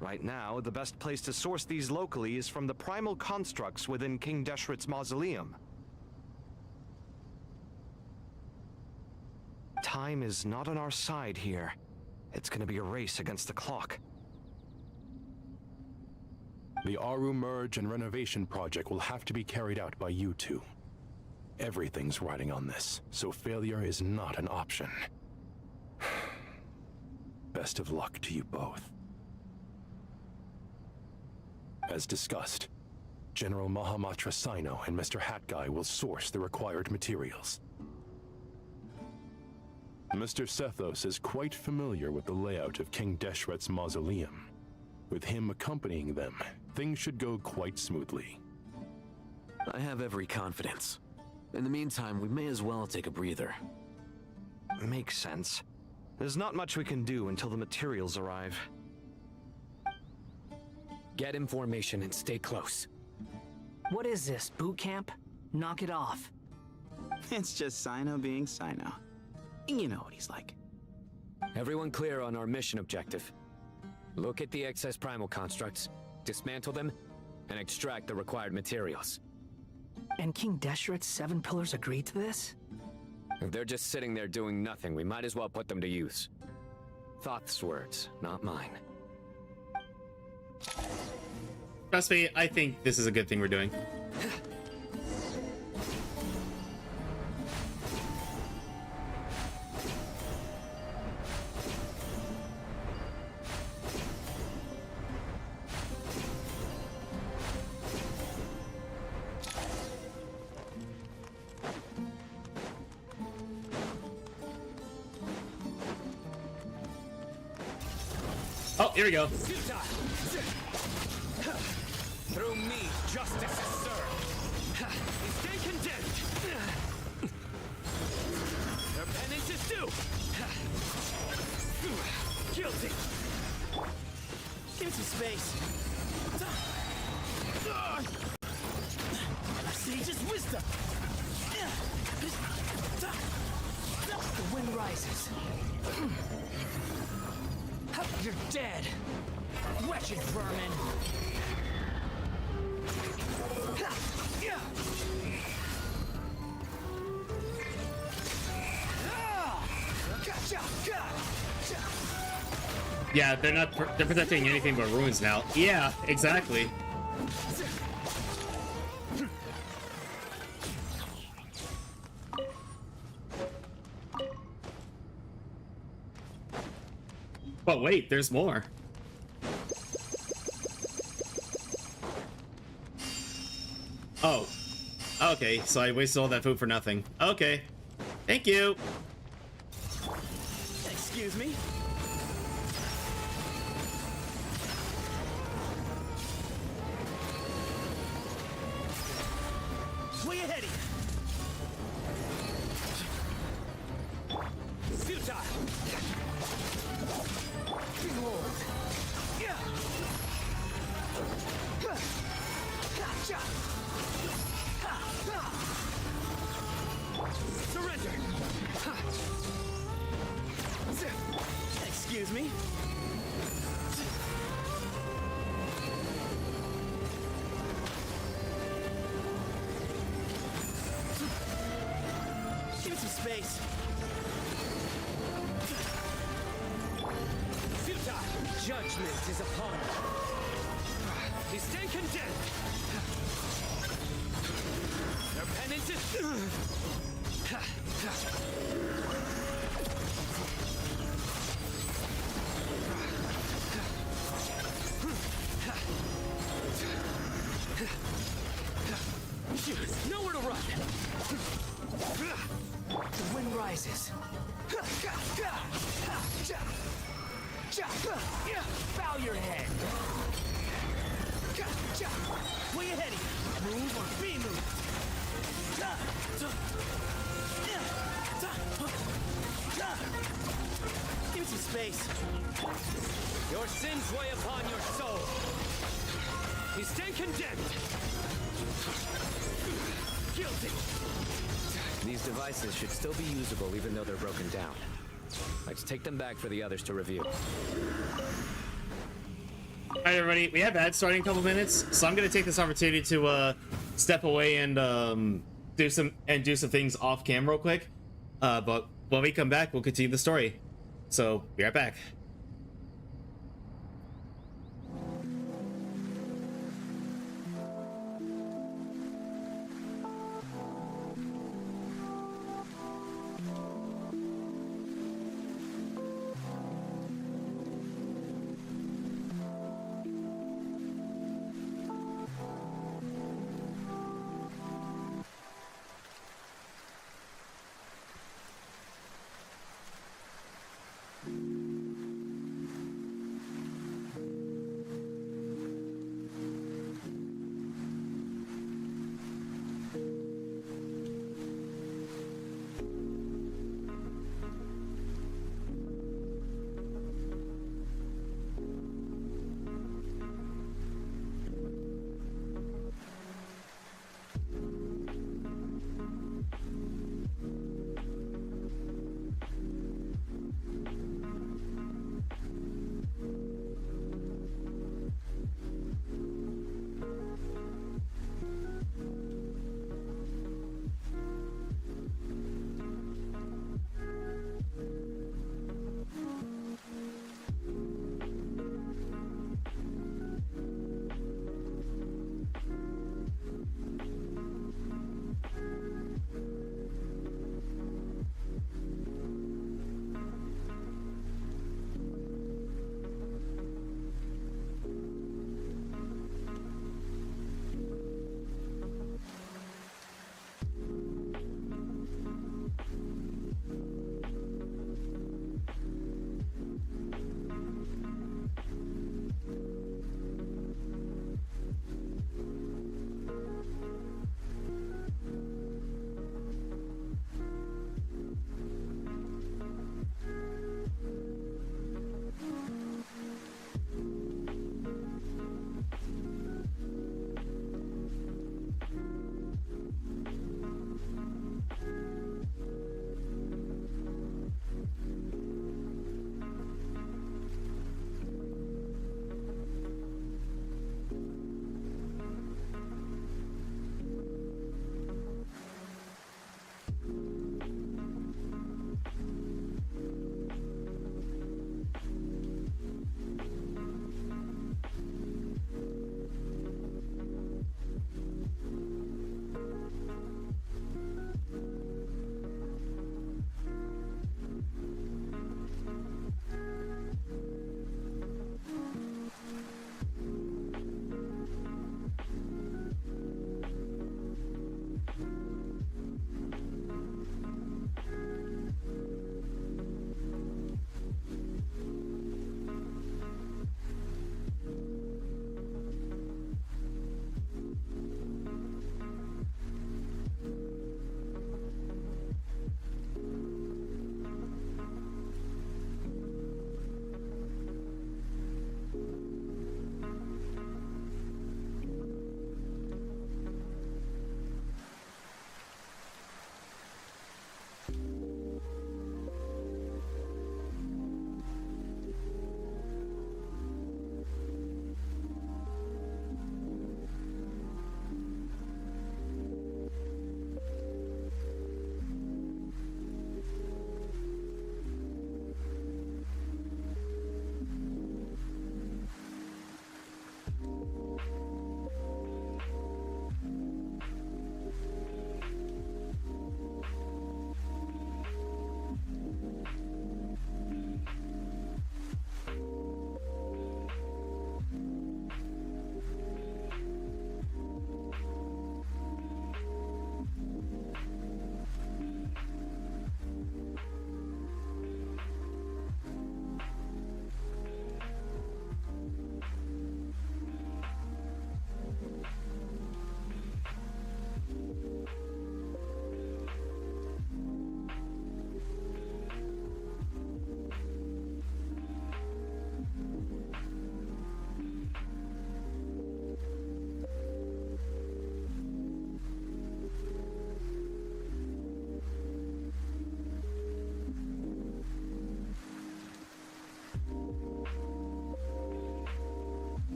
Right now, the best place to source these locally is from the primal constructs within King Deshret's mausoleum. Time is not on our side here. It's gonna be a race against the clock. The Aru merge and renovation project will have to be carried out by you two. Everything's riding on this, so failure is not an option. Best of luck to you both. As discussed, General Mahamatra Sino and Mr. Hatguy will source the required materials. Mr. Sethos is quite familiar with the layout of King Deshret's mausoleum. With him accompanying them, things should go quite smoothly. I have every confidence. In the meantime, we may as well take a breather. Makes sense. There's not much we can do until the materials arrive. Get information and stay close. What is this, boot camp? Knock it off. It's just Sino being Sino. You know what he's like. Everyone clear on our mission objective. Look at the excess primal constructs, dismantle them, and extract the required materials. And King Deshret's 7 pillars agreed to this? If they're just sitting there doing nothing, we might as well put them to use. Thoth's words, not mine. Trust me, I think this is a good thing we're doing. Oh, here we go. Through me, justice is served. Stand condemned. Their penance is due. Guilty. Give me some space. And I sage's wisdom. The wind rises. You're dead. Wretched vermin. Yeah, they're protecting anything but ruins now. Yeah, exactly. But wait, there's more. Oh. Okay, so I wasted all that food for nothing. Okay. Thank you. Excuse me? Way ahead of you. Futile. Behold. Yeah. Gotcha. Surrender. Excuse me. Give me some space. Futile. Judgment is upon you. You stand condemned. Their penance is... Nowhere to run. The wind rises. Bow your head. Way ahead of you. Move or be moved. Give me some space. Your sins weigh upon your soul. You stand condemned. Guilty. These devices should still be usable even though they're broken down. Let's take them back for the others to review. Alright everybody, we have ads starting in a couple minutes, so I'm gonna take this opportunity to step away and do some things off cam real quick. But when we come back, we'll continue the story. So be right back.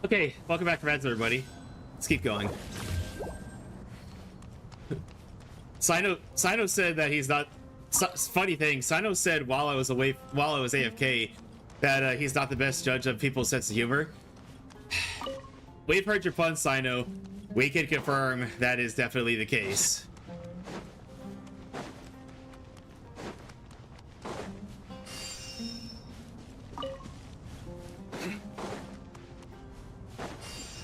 Okay, welcome back to Reds, everybody. Let's keep going. Sino said that he's not. Funny thing, Sino said while I was AFK, that he's not the best judge of people's sense of humor. We've heard your puns, Sino. We can confirm that is definitely the case.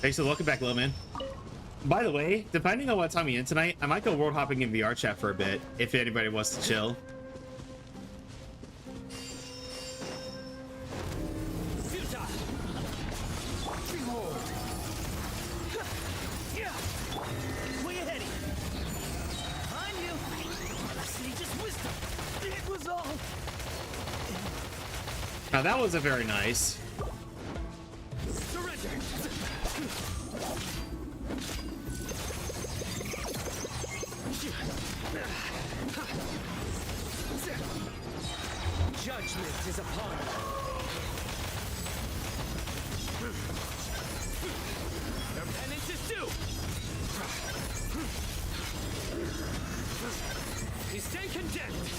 Thanks for the welcome back, little man. By the way, depending on what time you in tonight, I might go world hopping in VR chat for a bit if anybody wants to chill. Now that wasn't very nice. Judgment is upon you. Their penance is due. You stand condemned.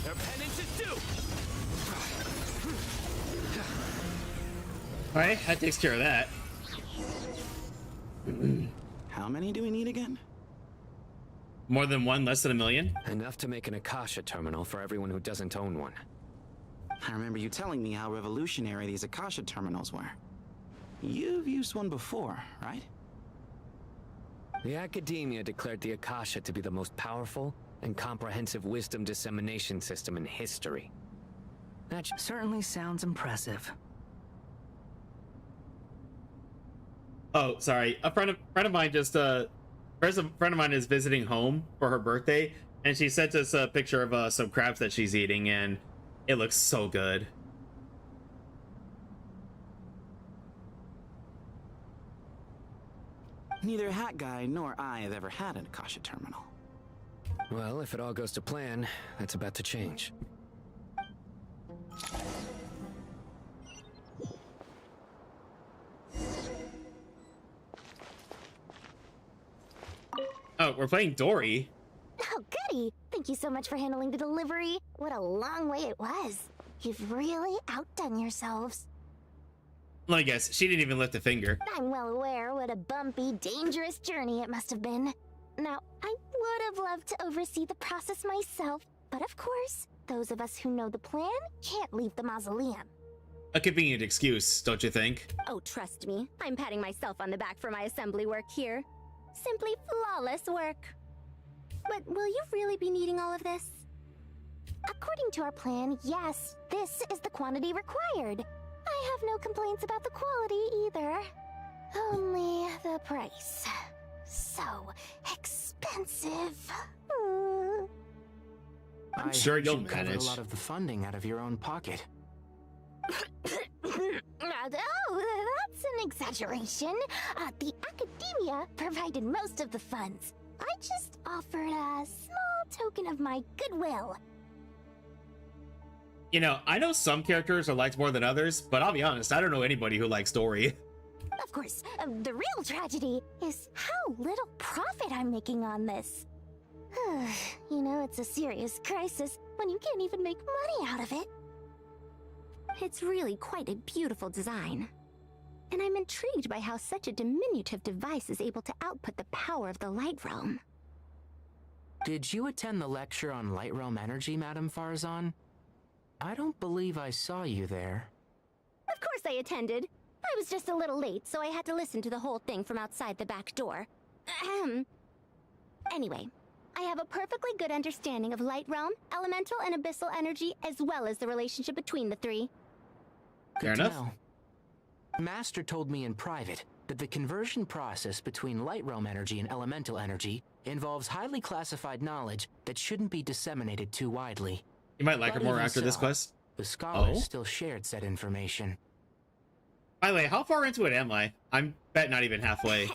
Their penance is due. All right, that takes care of that. How many do we need again? More than one, less than 1 million? Enough to make an Akasha terminal for everyone who doesn't own one. I remember you telling me how revolutionary these Akasha terminals were. You've used one before, right? The Academia declared the Akasha to be the most powerful and comprehensive wisdom dissemination system in history. That certainly sounds impressive. Oh, sorry. A friend of mine just a friend of mine is visiting home for her birthday, and she sent us a picture of some crabs that she's eating, and it looks so good. Neither Hat Guy nor I have ever had an Akasha terminal. Well, if it all goes to plan, that's about to change. Oh, we're playing Dory. Oh, goody! Thank you so much for handling the delivery. What a long way it was. You've really outdone yourselves. Let me guess, she didn't even lift a finger. I'm well aware what a bumpy, dangerous journey it must have been. Now, I would have loved to oversee the process myself, but of course, those of us who know the plan can't leave the mausoleum. A convenient excuse, don't you think? Oh, trust me, I'm patting myself on the back for my assembly work here. Simply flawless work. But will you really be needing all of this? According to our plan, yes, this is the quantity required. I have no complaints about the quality either. Only the price. So expensive. I'm sure you'll covered manage. a lot of the funding out of your own pocket. Oh, that's an exaggeration. The Academia provided most of the funds. I just offered a small token of my goodwill. You know, I know some characters are liked more than others, but I'll be honest, I don't know anybody who likes Dory. Of course, the real tragedy is how little profit I'm making on this. You know, it's a serious crisis when you can't even make money out of it. It's really quite a beautiful design. And I'm intrigued by how such a diminutive device is able to output the power of the Light Realm. Did you attend the lecture on Light Realm energy, Madame Farzan? I don't believe I saw you there. Of course I attended. I was just a little late, so I had to listen to the whole thing from outside the back door. Ahem. Anyway, I have a perfectly good understanding of Light Realm, elemental and abyssal energy, as well as the relationship between the three. Fair Good to enough. know. Master told me in private that the conversion process between Light Realm energy and elemental energy involves highly classified knowledge that shouldn't be disseminated too widely. You might like her But more even after this so, quest. The scholars Oh? still shared said information. By the way, how far into it am I? I'm bet not even halfway.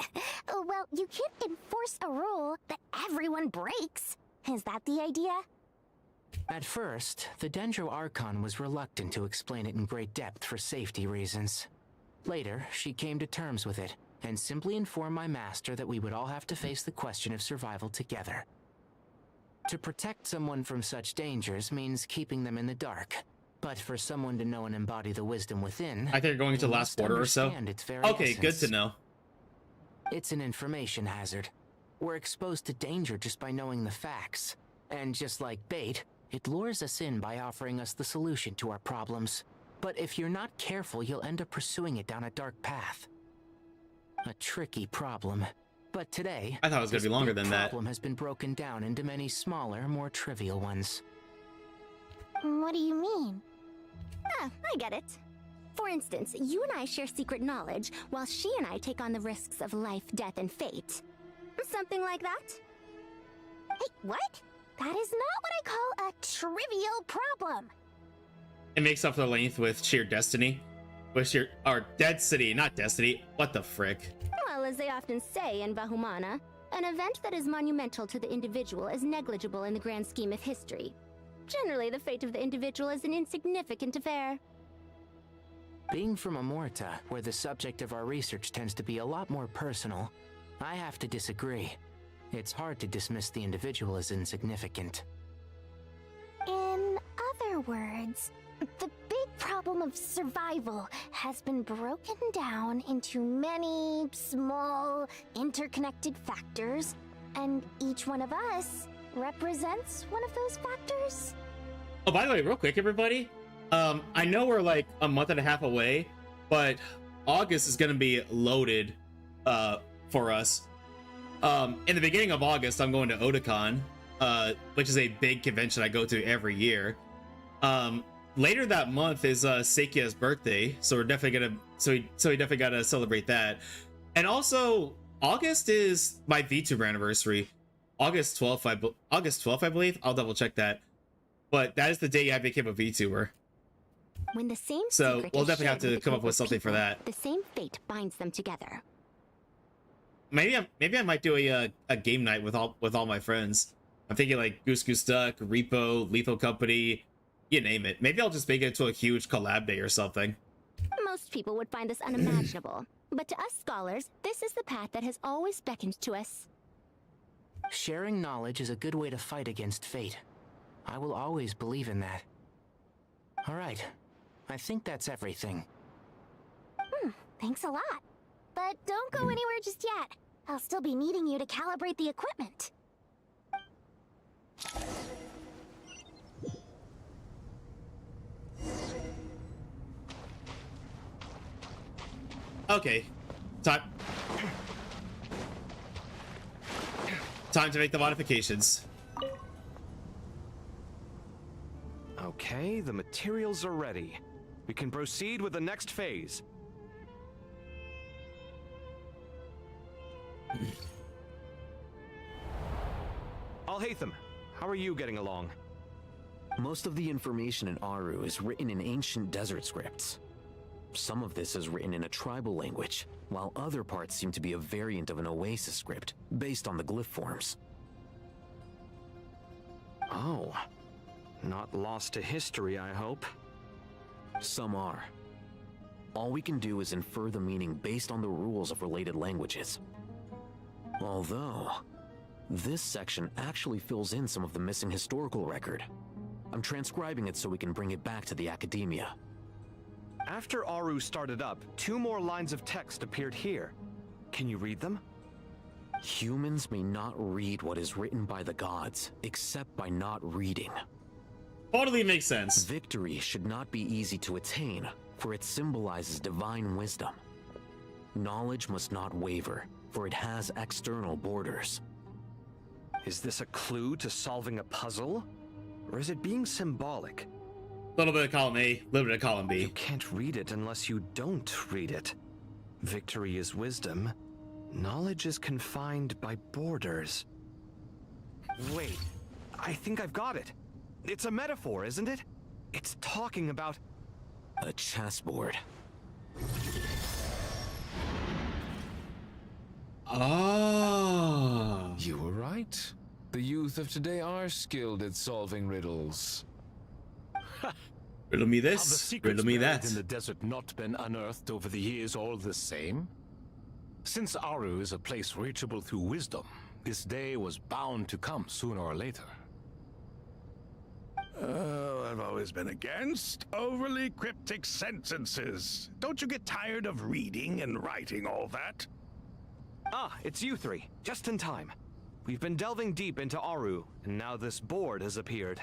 Well, you can't enforce a rule that everyone breaks. Is that the idea? At first, the Dendro Archon was reluctant to explain it in great depth for safety reasons. Later, she came to terms with it, and simply informed my master that we would all have to face the question of survival together. To protect someone from such dangers means keeping them in the dark. But for someone to know and embody the wisdom within, I think you're going to the last quarter or so. Okay, good to know. It's an information hazard. We're exposed to danger just by knowing the facts. And just like bait, it lures us in by offering us the solution to our problems. But if you're not careful, you'll end up pursuing it down a dark path. A tricky problem. But today, I thought it was going to be longer than that. The problem has been broken down into many smaller, more trivial ones. What do you mean? Ah, I get it. For instance, you and I share secret knowledge, while she and I take on the risks of life, death, and fate. Something like that? Hey, what? That is not what I call a trivial problem. It makes up for the length with sheer destiny. Or Dead City, not Destiny. What the frick? Well, as they often say in Bahumana, an event that is monumental to the individual is negligible in the grand scheme of history. Generally, the fate of the individual is an insignificant affair. Being from Amorta, where the subject of our research tends to be a lot more personal, I have to disagree. It's hard to dismiss the individual as insignificant. In other words, the big problem of survival has been broken down into many small, interconnected factors, and each one of us represents one of those factors. Oh, by the way, real quick, everybody. I know we're like a month and a half away, but August is going to be loaded for us. In the beginning of August, I'm going to Otakon, which is a big convention I go to every year. Later that month is Seikia's birthday, so we're definitely gonna so we definitely gotta celebrate that. And also, August is my VTuber anniversary. August 12th, I believe. I'll double check that. But that is the day I became a VTuber. When the same So secret we'll is definitely have shared to come up with something for that. The same fate binds them together. Maybe I might do a game night with all my friends. I'm thinking like Goose Goose Duck, Repo, Lethal Company, you name it. Maybe I'll just make it into a huge collab day or something. Most people would find this unimaginable, but to us scholars, this is the path that has always beckoned to us. Sharing knowledge is a good way to fight against fate. I will always believe in that. All right, I think that's everything. Thanks a lot. But don't go anywhere just yet. I'll still be needing you to calibrate the equipment. Okay, time to make the modifications. Okay, the materials are ready. We can proceed with the next phase. Al-Haytham, how are you getting along? Most of the information in Aru is written in ancient desert scripts. Some of this is written in a tribal language, while other parts seem to be a variant of an Oasis script, based on the glyph forms. Oh. Not lost to history, I hope. Some are. All we can do is infer the meaning based on the rules of related languages. Although, this section actually fills in some of the missing historical record. I'm transcribing it so we can bring it back to the academia. After Aru started up, 2 more lines of text appeared here. Can you read them? Humans may not read what is written by the gods, except by not reading. Totally makes sense. Victory should not be easy to attain, for it symbolizes divine wisdom. Knowledge must not waver, for it has external borders. Is this a clue to solving a puzzle? Or is it being symbolic? A little bit of column A, a little bit of column B. You can't read it unless you don't read it. Victory is wisdom. Knowledge is confined by borders. Wait, I think I've got it. It's a metaphor, isn't it? It's talking about... a chessboard. Oh. You were right. The youth of today are skilled at solving riddles. Riddle me Have the this, secrets riddle me buried that. in the desert not been unearthed over the years all the same? Since Aru is a place reachable through wisdom, this day was bound to come sooner or later. I've always been against overly cryptic sentences. Don't you get tired of reading and writing all that? Ah, it's you three. Just in time. We've been delving deep into Aru, and now this board has appeared.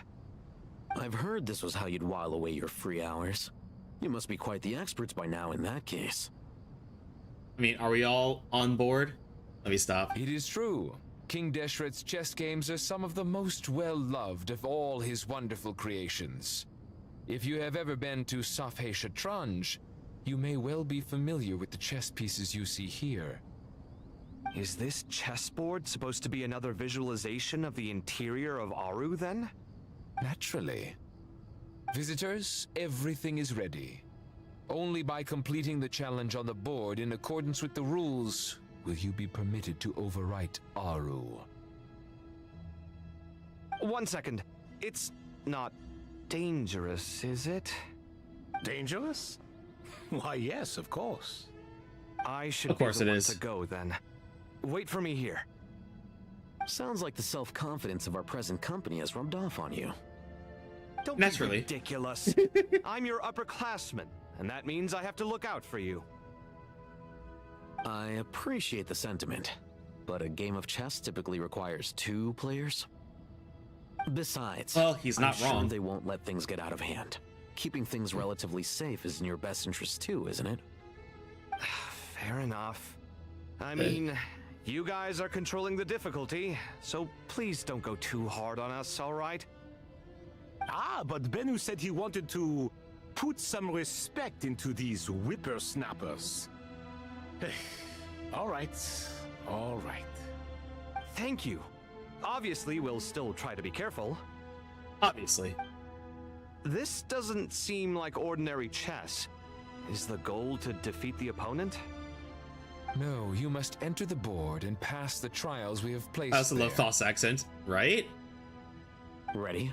I've heard this was how you'd while away your free hours. You must be quite the experts by now in that case. I mean, are we all on board? Let me stop. It is true. King Deshret's chess games are some of the most well-loved of all his wonderful creations. If you have ever been to Safhe Shatranj, you may well be familiar with the chess pieces you see here. Is this chessboard supposed to be another visualization of the interior of Aru, then? Naturally. Visitors, everything is ready. Only by completing the challenge on the board in accordance with the rules will you be permitted to overwrite Aru. 1 second. It's not dangerous, is it? Dangerous? Why, yes, of course. I should Of course be the it one is. to go, then. Wait for me here. Sounds like the self-confidence of our present company has rubbed off on you. Don't Naturally. be ridiculous. I'm your upperclassman, and that means I have to look out for you. I appreciate the sentiment, but a game of chess typically requires 2 players. Besides, Well, he's not I'm sure wrong. they won't let things get out of hand. Keeping things relatively safe is in your best interest too, isn't it? Fair enough. I mean, you guys are controlling the difficulty, so please don't go too hard on us, all right? Ah, but Bennu said he wanted to put some respect into these whippersnappers. All right, all right. Thank you. Obviously, we'll still try to be careful. Obviously. This doesn't seem like ordinary chess. Is the goal to defeat the opponent? No, you must enter the board and pass the trials we have placed I also love there. Thoth's accent, right? Ready?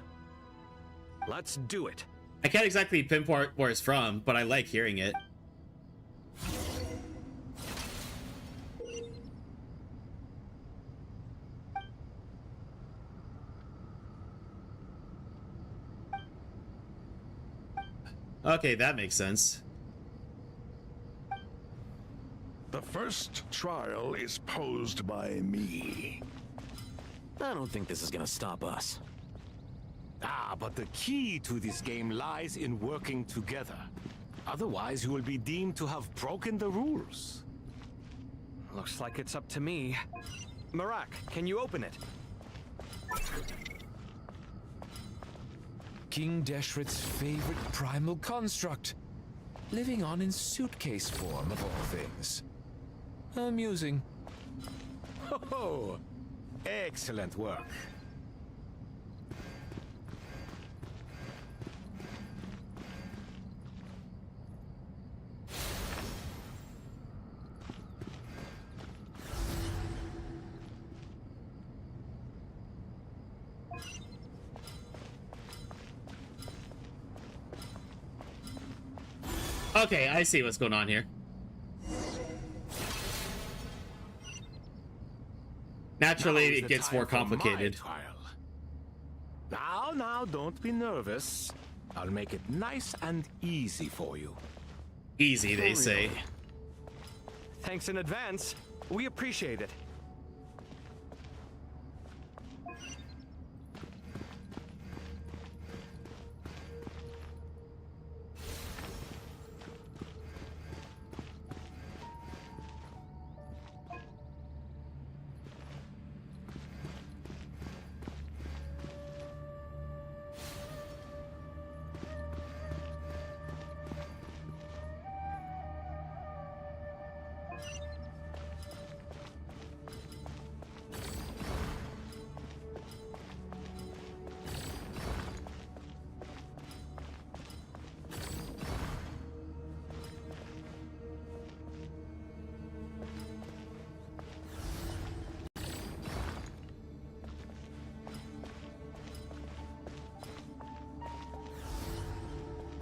Let's do it. I can't exactly pinpoint where it's from, but I like hearing it. Okay, that makes sense. The first trial is posed by me. I don't think this is gonna stop us. Ah, but the key to this game lies in working together. Otherwise, you will be deemed to have broken the rules. Looks like it's up to me. Marak, can you open it? King Deshret's favorite primal construct, living on in suitcase form of all things. Amusing. Ho-ho! Excellent work. Okay, I see what's going on here. Naturally, Now is it the gets time more for my complicated. trial. Now, don't be nervous. I'll make it nice and easy for you. Easy, they say. Thanks in advance. We appreciate it.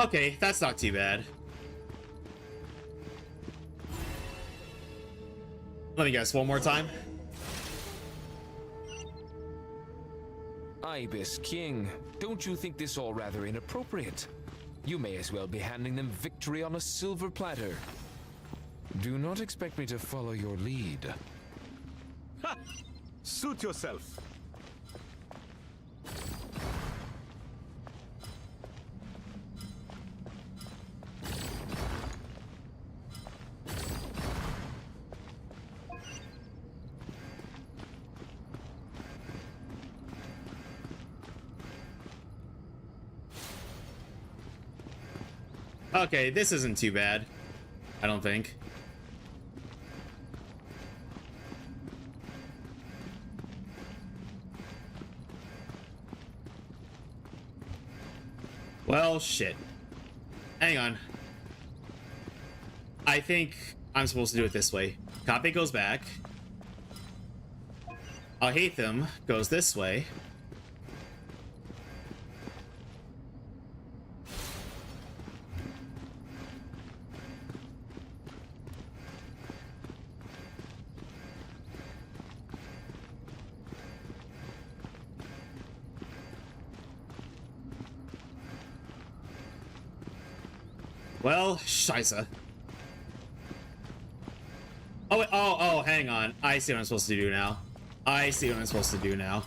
Okay, that's not too bad. Let me guess one more time. Ibis King, don't you think this all rather inappropriate? You may as well be handing them victory on a silver platter. Do not expect me to follow your lead. Ha! Suit yourself. Okay, this isn't too bad. I don't think. Well, shit. Hang on. I think I'm supposed to do it this way. Copy goes back. I'll hate them goes this way. Well, scheisse. Oh, wait, oh, hang on. I see what I'm supposed to do now. I see what I'm supposed to do now.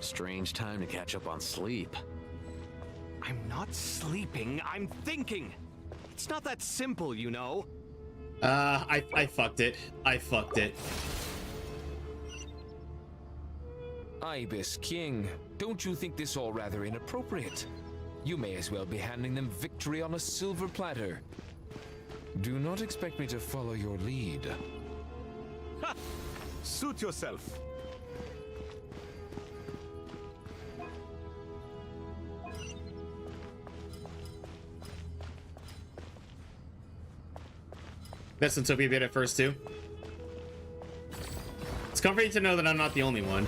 Strange time to catch up on sleep. I'm not sleeping, I'm thinking. It's not that simple, you know. I fucked it. I fucked it. Ibis King, don't you think this all rather inappropriate? You may as well be handing them victory on a silver platter. Do not expect me to follow your lead. Ha! Suit yourself. This one took me a bit at first too. It's comforting to know that I'm not the only one.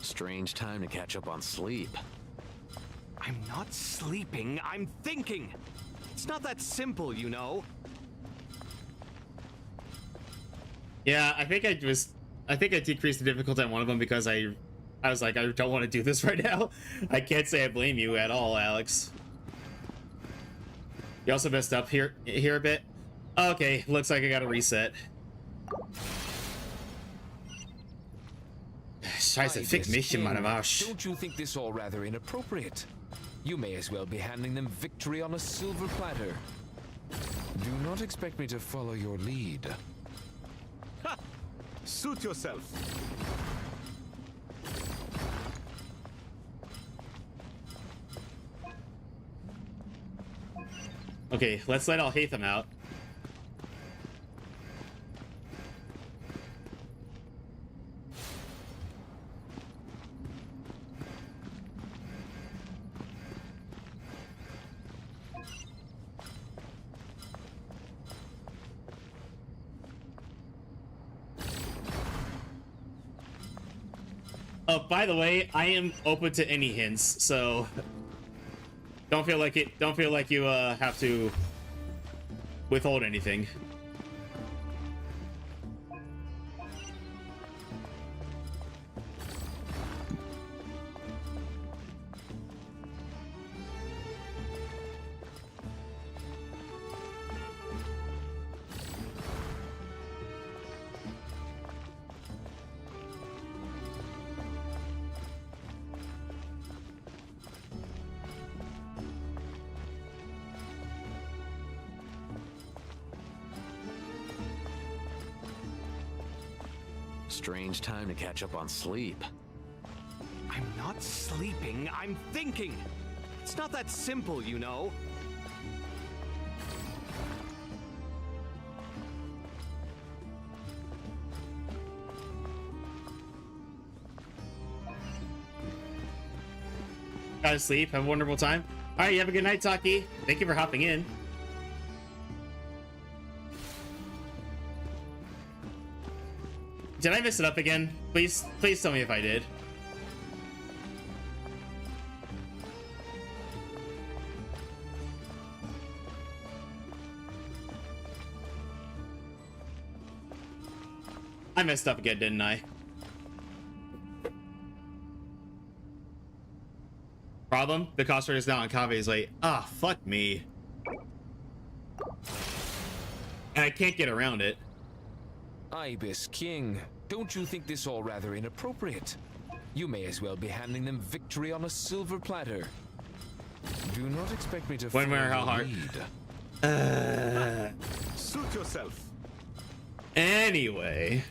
Strange time to catch up on sleep. I'm not sleeping, I'm thinking. It's not that simple, you know. Yeah, I think I decreased the difficulty on one of them because I was like, I don't want to do this right now. I can't say I blame you at all, Alex. You also messed up here a bit. Okay, looks like I gotta reset. Scheiße, fick mich in meinem Arsch. Don't you think this all rather inappropriate? You may as well be handing them victory on a silver platter. Do not expect me to follow your lead. Ha! Suit yourself. Okay, let's let Al-Haytham out. Oh, by the way, I am open to any hints, so don't feel like you have to withhold anything. Strange time to catch up on sleep. I'm not sleeping, I'm thinking. It's not that simple, you know. Gotta sleep. Have a wonderful time. All right, you have a good night, Taki. Thank you for hopping in. Did I mess it up again? Please tell me if I did. I messed up again, didn't I? Problem? The cost rate is now on Kave's like, ah, fuck me. And I can't get around it. Ibis King, don't you think this all rather inappropriate? You may as well be handing them victory on a silver platter. Do not expect me to when, where, how hard? Suit yourself. Anyway.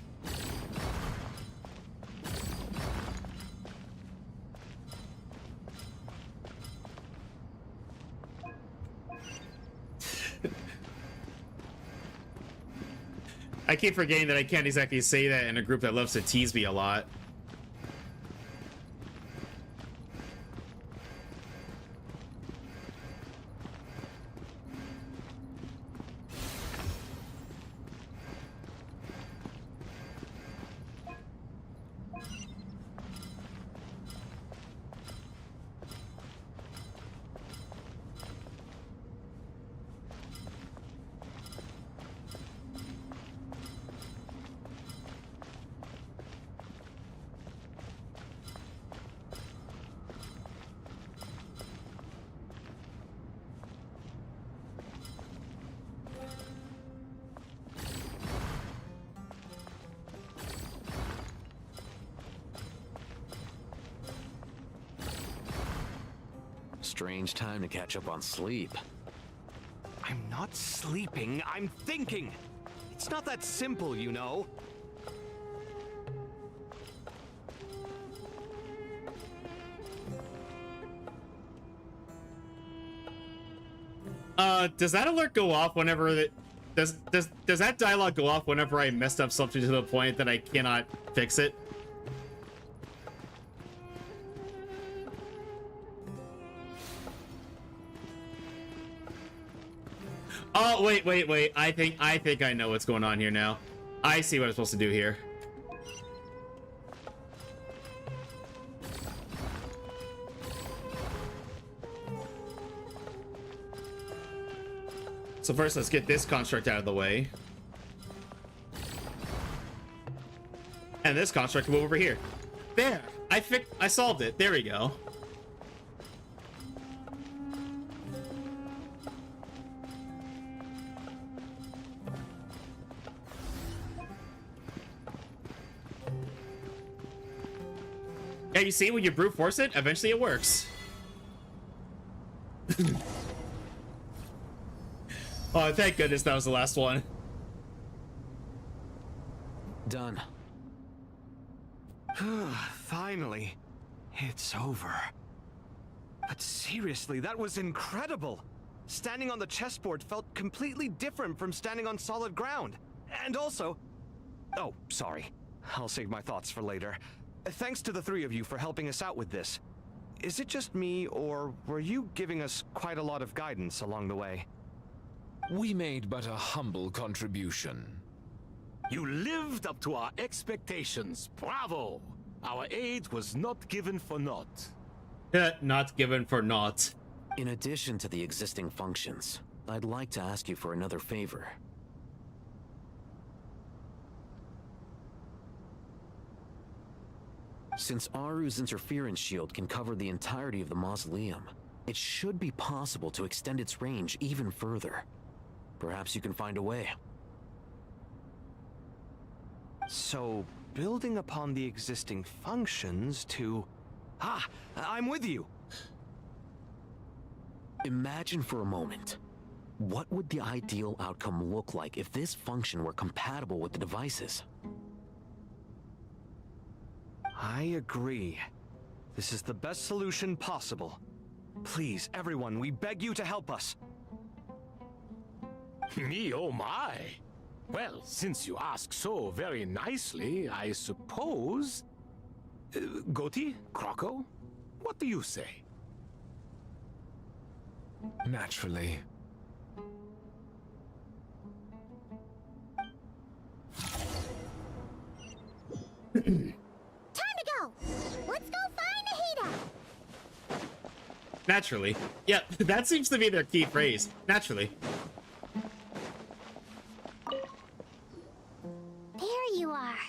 I keep forgetting that I can't exactly say that in a group that loves to tease me a lot. Strange time to catch up on sleep. I'm not sleeping, I'm thinking. It's not that simple, you know. Does that alert go off whenever that does that dialogue go off whenever I messed up something to the point that I cannot fix it? Oh, wait. I think I know what's going on here now. I see what I'm supposed to do here. So first, let's get this construct out of the way. And this construct can move over here. There! I solved it. There we go. Yeah, you see, when you brute force it, eventually it works. Oh, thank goodness that was the last one. Done. Finally, it's over. But seriously, that was incredible. Standing on the chessboard felt completely different from standing on solid ground. And also... Oh, sorry. I'll save my thoughts for later. Thanks to the three of you for helping us out with this. Is it just me, or were you giving us quite a lot of guidance along the way? We made but a humble contribution. You lived up to our expectations. Bravo! Our aid was not given for naught. Not given for naught. In addition to the existing functions, I'd like to ask you for another favor. Since Aru's interference shield can cover the entirety of the mausoleum, it should be possible to extend its range even further. Perhaps you can find a way. So, building upon the existing functions to... Ah, I'm with you! Imagine for a moment. What would the ideal outcome look like if this function were compatible with the devices? I agree. This is the best solution possible. Please, everyone, we beg you to help us. Me, oh my. Well, since you ask so very nicely, I suppose... Goti? Croco? What do you say? Naturally. Time to go! Let's go find Nahida! Naturally. Yep, that seems to be their key phrase. Naturally. There you are.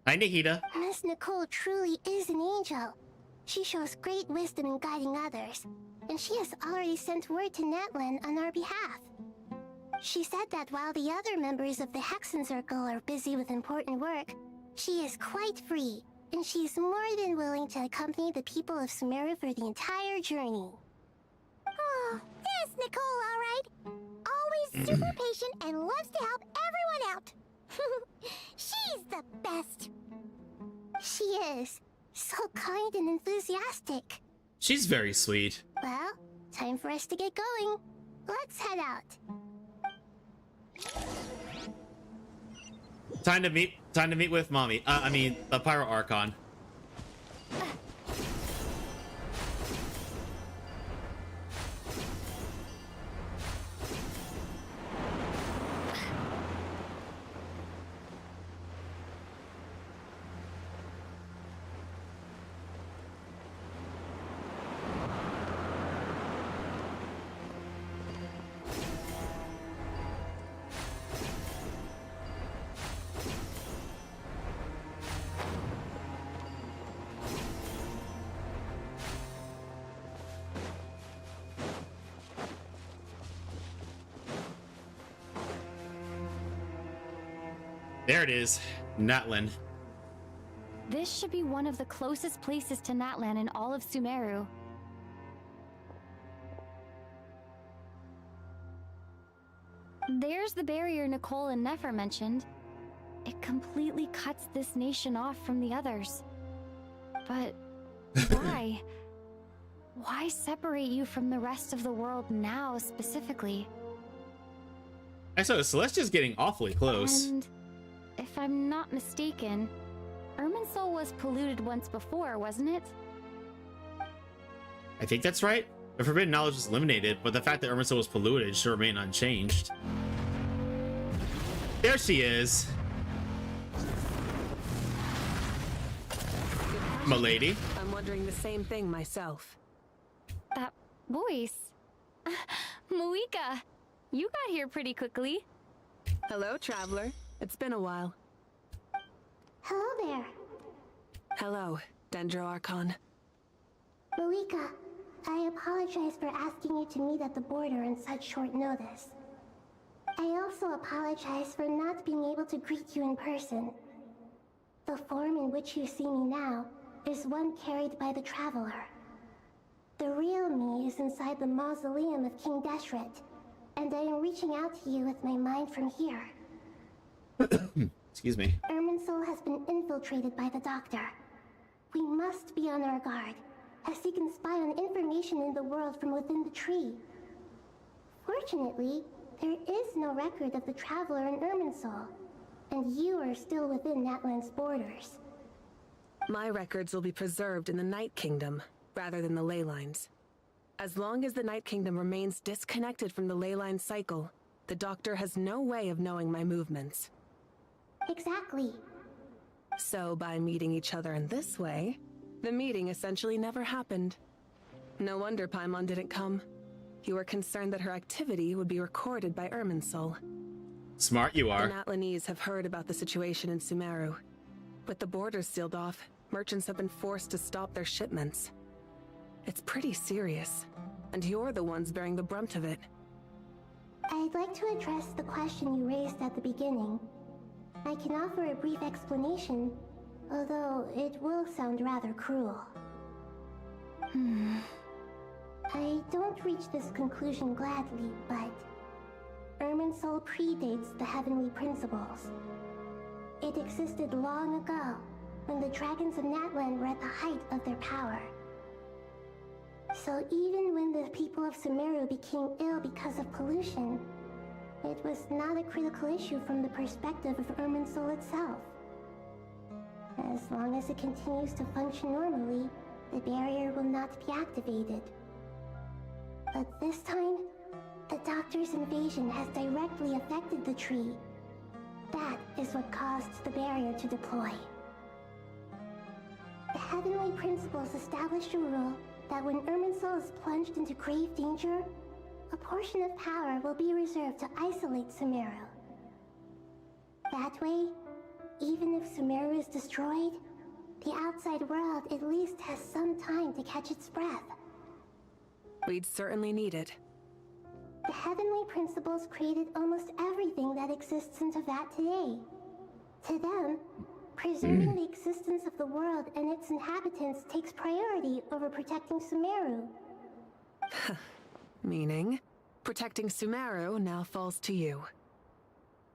Hi, Nahida. Miss Nicole truly is an angel. She shows great wisdom in guiding others, and she has already sent word to Natlan on our behalf. She said that while the other members of the Hexen Circle are busy with important work, she is quite free, and she's more than willing to accompany the people of Sumeru for the entire journey. Oh, there's Nicole, all right. Always super patient and loves to help everyone out. She's the best. She is. So kind and enthusiastic. She's very sweet. Well, time for us to get going. Let's head out. Time to meet with mommy. I mean, the Pyro Archon. There it is, Natlan. This should be one of the closest places to Natlan in all of Sumeru. There's the barrier Nicole and Nefer mentioned. It completely cuts this nation off from the others. But why? Why separate you from the rest of the world now, specifically? I saw Celestia's getting awfully close. And if I'm not mistaken, Irminsul was polluted once before, wasn't it? I think that's right. The forbidden knowledge was eliminated, but the fact that Irminsul was polluted should remain unchanged. There she is. M'lady. I'm wondering the same thing myself. That voice. Malika, you got here pretty quickly. Hello, traveler. It's been a while. Hello there. Hello, Dendro Archon. Malika, I apologize for asking you to meet at the border on such short notice. I also apologize for not being able to greet you in person. The form in which you see me now is one carried by the Traveler. The real me is inside the mausoleum of King Deshret, and I am reaching out to you with my mind from here. Excuse me. Irminsul has been infiltrated by the Doctor. We must be on our guard, as he can spy on information in the world from within the tree. Fortunately, there is no record of the Traveler in Irminsul, and you are still within Natlan's borders. My records will be preserved in the Night Kingdom, rather than the ley lines. As long as the Night Kingdom remains disconnected from the ley line cycle, the Doctor has no way of knowing my movements. Exactly. So by meeting each other in this way, the meeting essentially never happened. No wonder Paimon didn't come. You were concerned that her activity would be recorded by Irminsul. Smart you are. The Natlanese have heard about the situation in Sumeru. With the borders sealed off, merchants have been forced to stop their shipments. It's pretty serious, and you're the ones bearing the brunt of it. I'd like to address the question you raised at the beginning. I can offer a brief explanation, although it will sound rather cruel. I don't reach this conclusion gladly, but Irminsul predates the heavenly principles. It existed long ago, when the dragons of Natlan were at the height of their power. So even when the people of Sumeru became ill because of pollution, it was not a critical issue from the perspective of Irminsul itself. As long as it continues to function normally, the barrier will not be activated. But this time, the Doctor's invasion has directly affected the tree. That is what caused the barrier to deploy. The Heavenly Principles established a rule that when Irminsul is plunged into grave danger, a portion of power will be reserved to isolate Sumeru. That way, even if Sumeru is destroyed, the outside world at least has some time to catch its breath. We'd certainly need it. The Heavenly Principles created almost everything that exists in Teyvat today. To them, preserving the existence of the world and its inhabitants takes priority over protecting Sumeru. Meaning, protecting Sumeru now falls to you.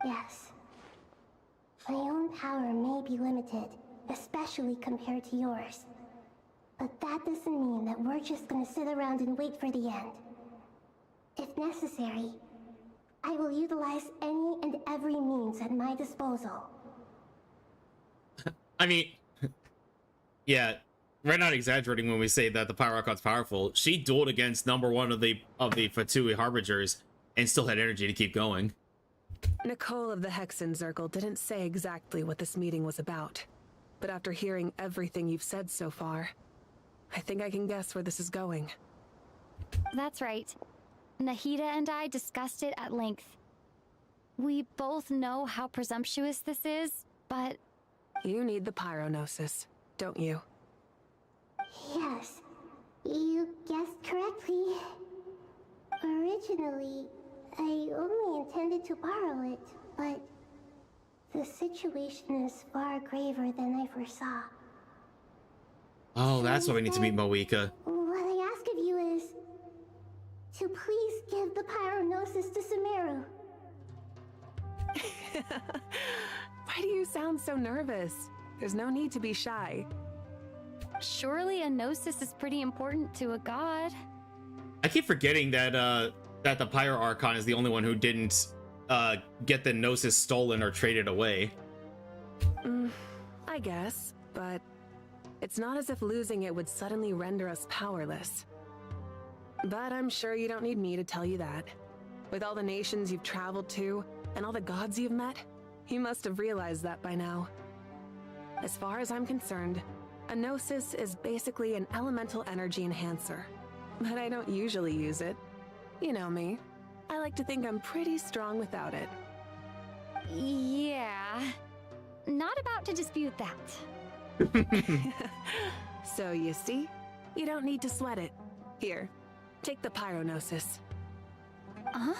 Yes. My own power may be limited, especially compared to yours. But that doesn't mean that we're just gonna sit around and wait for the end. If necessary, I will utilize any and every means at my disposal. I mean, yeah, we're not exaggerating when we say that the Pyro Archon's powerful. She dueled against #1 of the Fatui Harbingers and still had energy to keep going. Nicole of the Hexen Circle didn't say exactly what this meeting was about, but after hearing everything you've said so far, I think I can guess where this is going. That's right. Nahida and I discussed it at length. We both know how presumptuous this is, but... You need the Pyronosis, don't you? Yes, you guessed correctly. Originally, I only intended to borrow it, but the situation is far graver than I foresaw. Oh, that's why we need to meet Moeka. What I ask of you is to please give the Pyronosis to Sumeru. Why do you sound so nervous? There's no need to be shy. Surely a Gnosis is pretty important to a god. I keep forgetting that that the Pyro Archon is the only one who didn't get the Gnosis stolen or traded away. I guess, but it's not as if losing it would suddenly render us powerless. But I'm sure you don't need me to tell you that. With all the nations you've traveled to, and all the gods you've met, you must have realized that by now. As far as I'm concerned, a Gnosis is basically an elemental energy enhancer. But I don't usually use it. You know me. I like to think I'm pretty strong without it. Yeah. Not about to dispute that. So you see, you don't need to sweat it. Here, take the Pyronosis. Huh?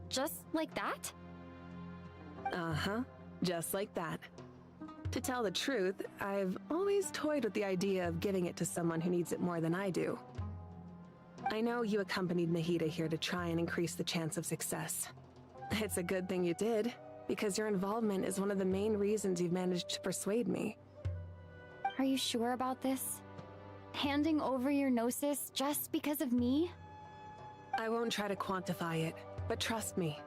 Just like that? Uh-huh, just like that. To tell the truth, I've always toyed with the idea of giving it to someone who needs it more than I do. I know you accompanied Nahida here to try and increase the chance of success. It's a good thing you did, because your involvement is one of the main reasons you've managed to persuade me. Are you sure about this? Handing over your Gnosis just because of me? I won't try to quantify it, but trust me,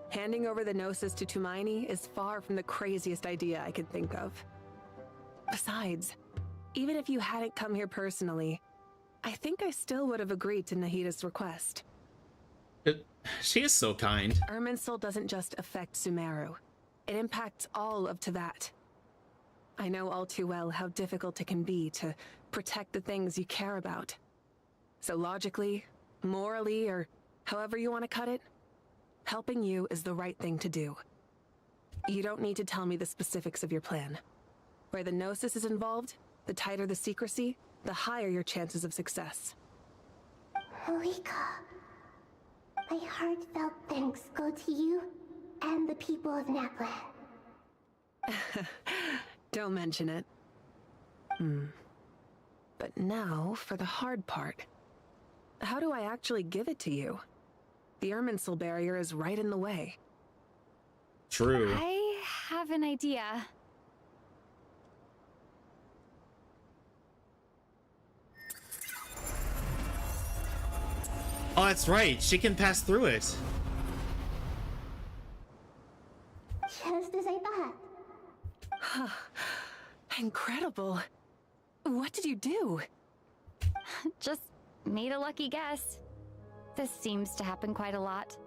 handing over the Gnosis to Tumaini is far from the craziest idea I could think of. Besides, even if you hadn't come here personally, I think I still would have agreed to Nahida's request. She is so kind. Irminsul doesn't just affect Sumeru. It impacts all of Teyvat. I know all too well how difficult it can be to protect the things you care about. So logically, morally, or however you want to cut it, helping you is the right thing to do. You don't need to tell me the specifics of your plan. Where the Gnosis is involved, the tighter the secrecy, the higher your chances of success. Moeka, my heartfelt thanks go to you and the people of Natlan. Don't mention it. But now for the hard part. How do I actually give it to you? The Irminsul barrier is right in the way. True. I have an idea. Oh, that's right. She can pass through it. Just as I thought. Incredible. What did you do? Just made a lucky guess. This seems to happen quite a lot.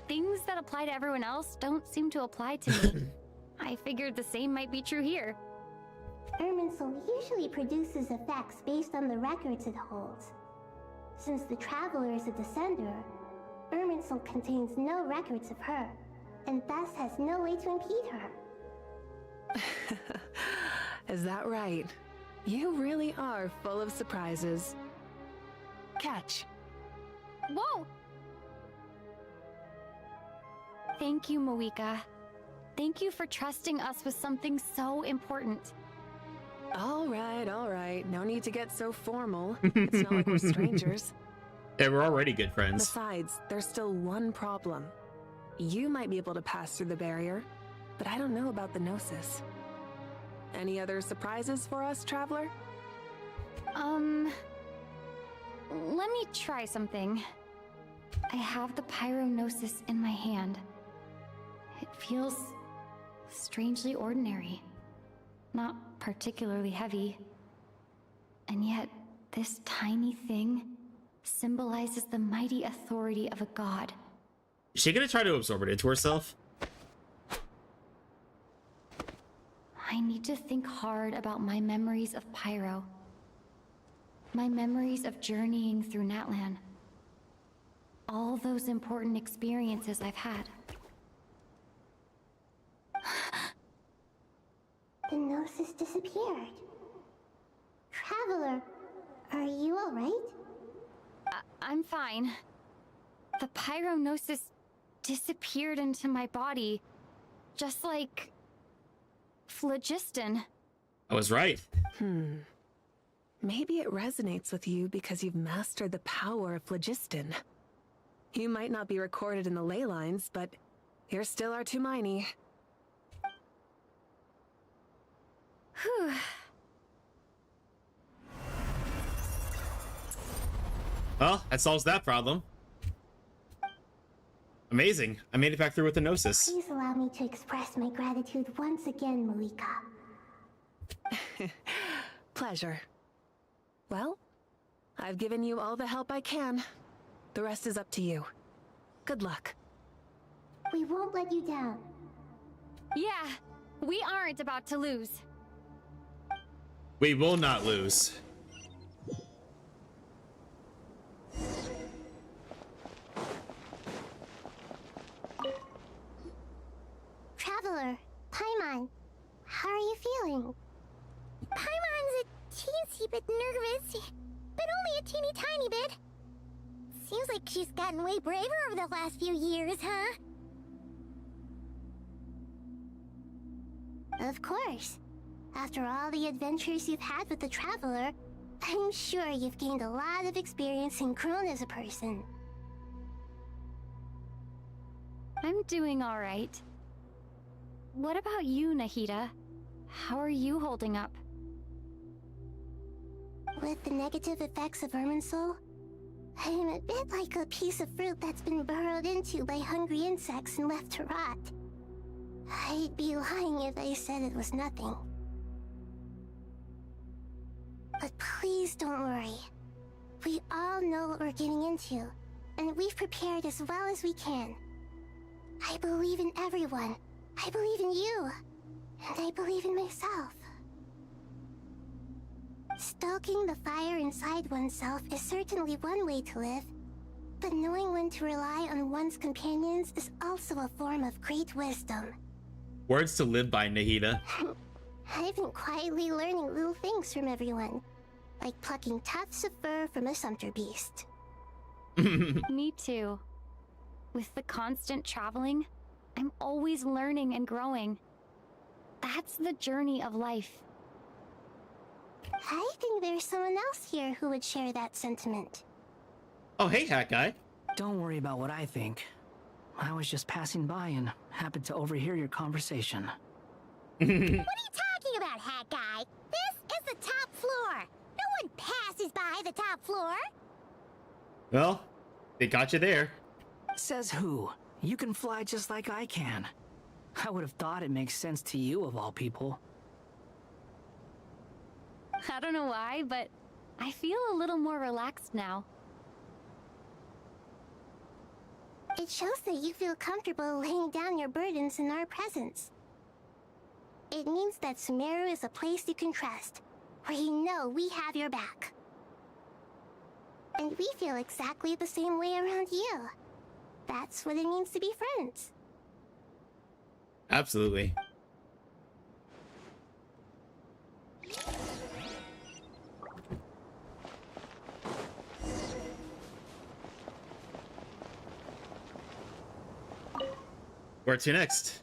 Things that apply to everyone else don't seem to apply to me. I figured the same might be true here. Irminsul usually produces effects based on the records it holds. Since the Traveler is a descender, Irminsul contains no records of her, and thus has no way to impede her. Is that right? You really are full of surprises. Catch. Whoa! Thank you, Moika. Thank you for trusting us with something so important. All right. No need to get so formal. It's not like we're strangers. Yeah, we're already good friends. Besides, there's still one problem. You might be able to pass through the barrier, but I don't know about the Gnosis. Any other surprises for us, Traveler? Let me try something. I have the Pyrognosis in my hand. It feels strangely ordinary. Not particularly heavy. And yet, this tiny thing symbolizes the mighty authority of a god. Is she gonna try to absorb it into herself? I need to think hard about my memories of Pyro. My memories of journeying through Natlan. All those important experiences I've had. The Gnosis disappeared. Traveler, are you alright? I'm fine. The Pyrognosis disappeared into my body, just like phlogiston. I was right. Maybe it resonates with you because you've mastered the power of phlogiston. You might not be recorded in the ley lines, but you're still our Tumaini. Whew. Well, that solves that problem. Amazing. I made it back through with the Gnosis. Please allow me to express my gratitude once again, Moika. Pleasure. Well, I've given you all the help I can. The rest is up to you. Good luck. We won't let you down. Yeah, we aren't about to lose. We will not lose. Traveler, Paimon, how are you feeling? Paimon's a teensy bit nervous, but only a teeny tiny bit. Seems like she's gotten way braver over the last few years, huh? Of course. After all the adventures you've had with the Traveler, I'm sure you've gained a lot of experience and grown as a person. I'm doing all right. What about you, Nahida? How are you holding up? With the negative effects of Irminsul, I'm a bit like a piece of fruit that's been burrowed into by hungry insects and left to rot. I'd be lying if I said it was nothing. But please don't worry. We all know what we're getting into, and we've prepared as well as we can. I believe in everyone. I believe in you. And I believe in myself. Stoking the fire inside oneself is certainly one way to live, but knowing when to rely on one's companions is also a form of great wisdom. Words to live by, Nahida. I've been quietly learning little things from everyone, like plucking tufts of fur from a sumpter beast. Me too. With the constant traveling, I'm always learning and growing. That's the journey of life. I think there's someone else here who would share that sentiment. Oh, hey, Hat Guy. Don't worry about what I think. I was just passing by and happened to overhear your conversation. What are you talking about, Hat Guy? This is the top floor. No one passes by the top floor. Well, They got you there. Says who? You can fly just like I can. I would have thought it makes sense to you of all people. I don't know why, but I feel a little more relaxed now. It shows that you feel comfortable laying down your burdens in our presence. It means that Sumeru is a place you can trust, where you know we have your back. And we feel exactly the same way around you. That's what it means to be friends. Absolutely. Where to next?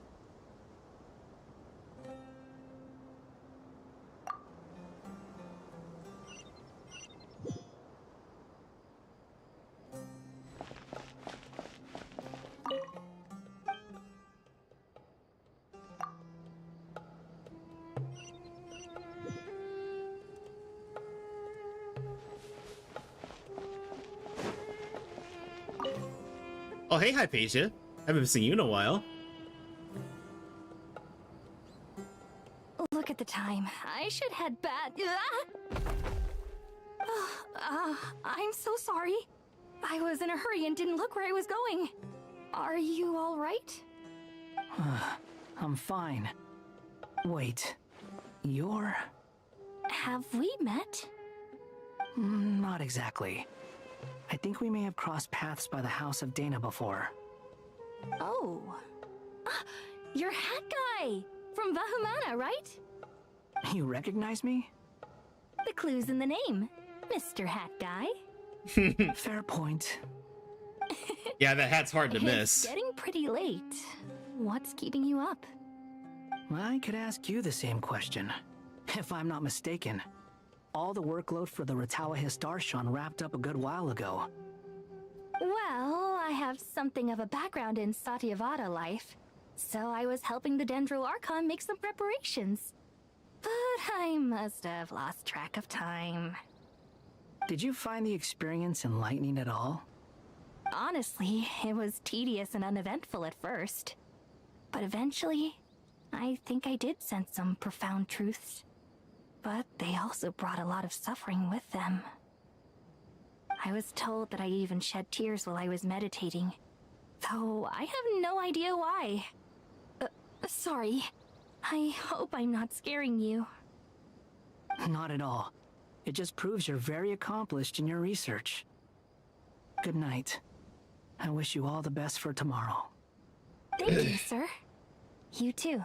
Oh, hey, Hypatia. Haven't seen you in a while. Look at the time. I should head back. I'm so sorry. I was in a hurry and didn't look where I was going. Are you all right? I'm fine. Wait, you're... Have we met? Not exactly. I think we may have crossed paths by the house of Dana before. Oh. You're Hat Guy! From Vahumana, right? You recognize me? The clue's in the name, Mr. Hat Guy. Fair point. Yeah, that hat's hard to miss. It's getting pretty late. What's keeping you up? I could ask you the same question. If I'm not mistaken, all the workload for the Ratawa Archon wrapped up a good while ago. Well, I have something of a background in Satyavada life, so I was helping the Dendro Archon make some preparations. But I must have lost track of time. Did you find the experience enlightening at all? Honestly, it was tedious and uneventful at first. But eventually, I think I did sense some profound truths. But they also brought a lot of suffering with them. I was told that I even shed tears while I was meditating, though I have no idea why. Sorry. I hope I'm not scaring you. Not at all. It just proves you're very accomplished in your research. Good night. I wish you all the best for tomorrow. Thank you, sir. You too.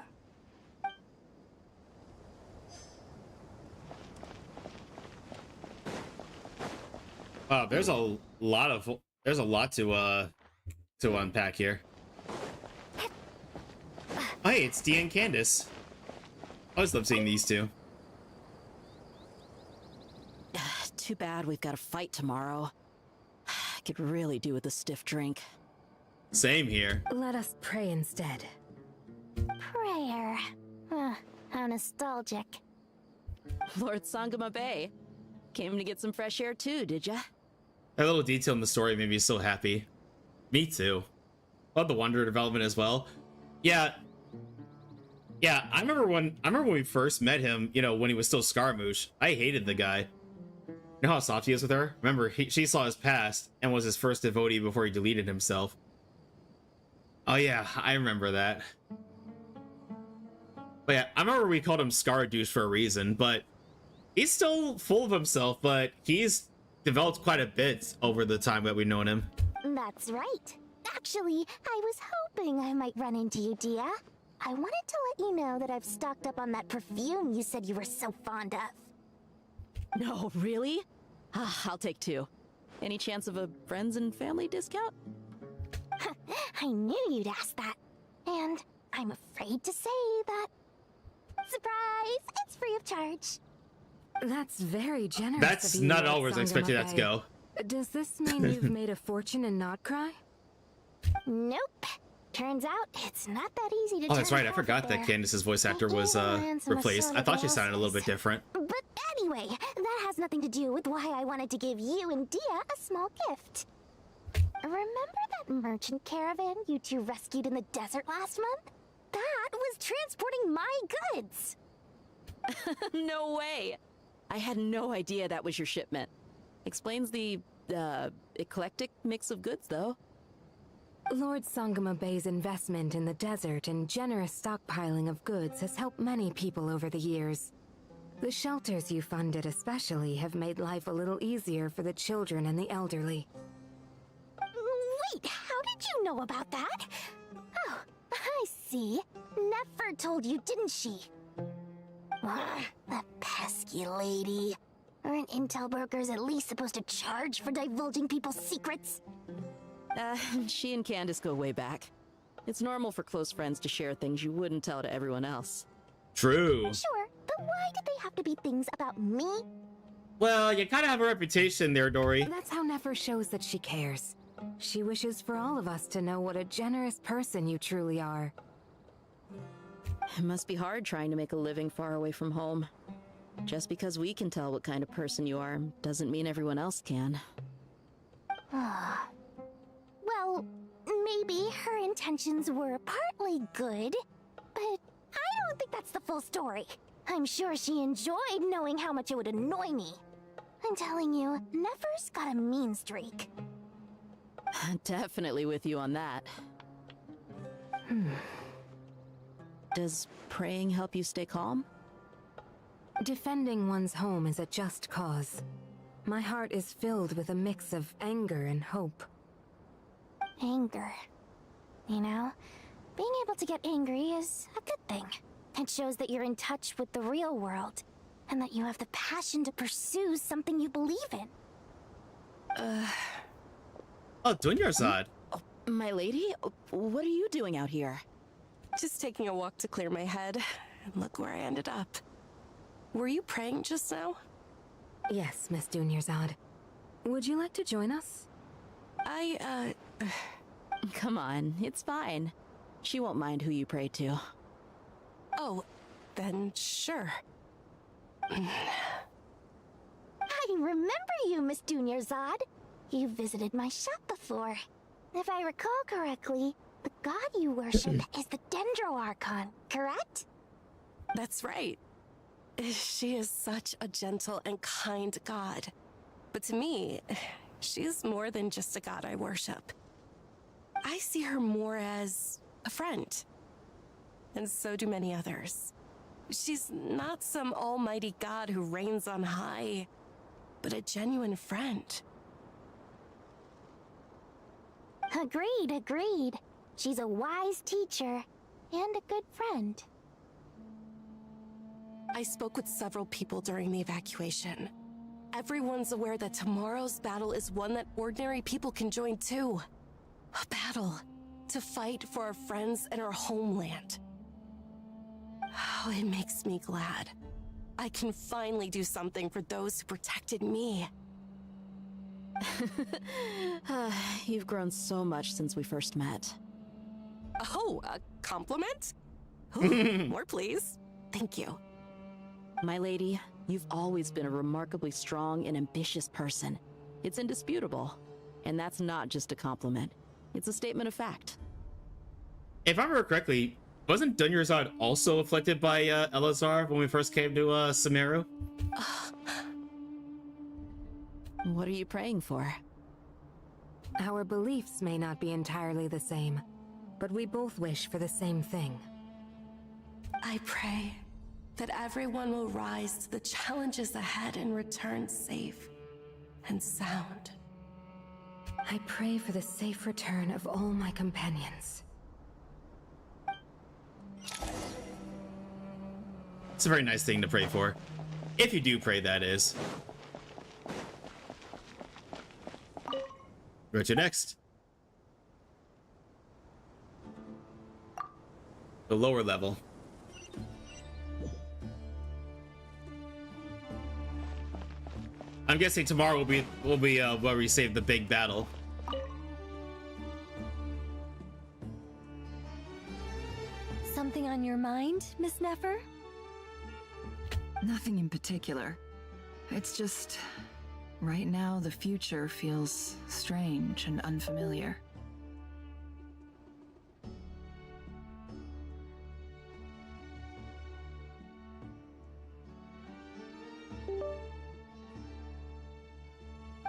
Wow, there's a lot to unpack here. Oh, hey, it's Dee and Candace. I always love seeing these two. Too bad we've got a fight tomorrow. I could really do with a stiff drink. Same here. Let us pray instead. Prayer. How nostalgic. Lord Sangama Bay. Came to get some fresh air too, did ya? That little detail in the story made me so happy. Me too. Love the Wanderer development as well. Yeah, I remember when we first met him, you know, when he was still Scaramouche. I hated the guy. You know how soft he is with her? Remember, she saw his past and was his first devotee before he deleted himself. Oh yeah, I remember that. But yeah, I remember we called him Scaradouche for a reason, but he's still full of himself, but he's developed quite a bit over the time that we've known him. That's right. Actually, I was hoping I might run into you, Dia. I wanted to let you know that I've stocked up on that perfume you said you were so fond of. No, really? I'll take 2. Any chance of a friends and family discount? I knew you'd ask that. And I'm afraid to say that... Surprise! It's free of charge. That's very generous. That's of you, not Lord always expected that to go. Does this mean you've made a fortune in Not Cry? Nope. Turns out it's not that easy to Oh, that's turn right. I a forgot profit that there. Candace's voice actor was replaced. I thought she sounded a little bit different. But anyway, that has nothing to do with why I wanted to give you and Dia a small gift. remember that merchant caravan you two rescued in the desert last month? That was transporting my goods! No way! I had no idea that was your shipment. Explains the, eclectic mix of goods, though. Lord Sangama Bay's investment in the desert and generous stockpiling of goods has helped many people over the years. The shelters you funded especially have made life a little easier for the children and the elderly. Wait, how did you know about that? Oh, I see. Nefer told you, didn't she? That pesky lady. Aren't intel brokers at least supposed to charge for divulging people's secrets? She and Candace go way back. It's normal for close friends to share things you wouldn't tell to everyone else. True. Sure, but why did they have to be things about me? Well, you kind of have a reputation there, Dory. That's how Nefer shows that she cares. She wishes for all of us to know what a generous person you truly are. It must be hard trying to make a living far away from home. Just because we can tell what kind of person you are doesn't mean everyone else can. Well, maybe her intentions were partly good, but I don't think that's the full story. I'm sure she enjoyed knowing how much it would annoy me. I'm telling you, Nefer's got a mean streak. Definitely with you on that. Does praying help you stay calm? Defending one's home is a just cause. My heart is filled with a mix of anger and hope. Anger. You know, being able to get angry is a good thing. It shows that you're in touch with the real world, and that you have the passion to pursue something you believe in. Oh, Dunyarzad. My lady? What are you doing out here? Just taking a walk to clear my head, and look where I ended up. Were you praying just now? Yes, Miss Dunyarzad. Would you like to join us? Come on, it's fine. She won't mind who you pray to. Oh, then sure. I remember you, Miss Dunyarzad. You visited my shop before. If I recall correctly, the god you worship is the Dendro Archon, correct? That's right. She is such a gentle and kind god. But to me, she is more than just a god I worship. I see her more as a friend. And so do many others. She's not some almighty god who reigns on high, but a genuine friend. Agreed. She's a wise teacher and a good friend. I spoke with several people during the evacuation. Everyone's aware that tomorrow's battle is one that ordinary people can join too. A battle to fight for our friends and our homeland. Oh, it makes me glad. I can finally do something for those who protected me. You've grown so much since we first met. Oh, a compliment? Ooh, more please. Thank you. My lady, you've always been a remarkably strong and ambitious person. It's indisputable. And that's not just a compliment. It's a statement of fact. If I remember correctly, wasn't Dunyarzad also afflicted by Elazar when we first came to Sumeru? What are you praying for? Our beliefs may not be entirely the same, but we both wish for the same thing. I pray that everyone will rise to the challenges ahead and return safe and sound. I pray for the safe return of all my companions. It's a very nice thing to pray for. If you do pray, that is. What's your next? The lower level. I'm guessing tomorrow will be where we save the big battle. Something on your mind, Miss Nefer? Nothing in particular. It's just Right now, the future feels strange and unfamiliar.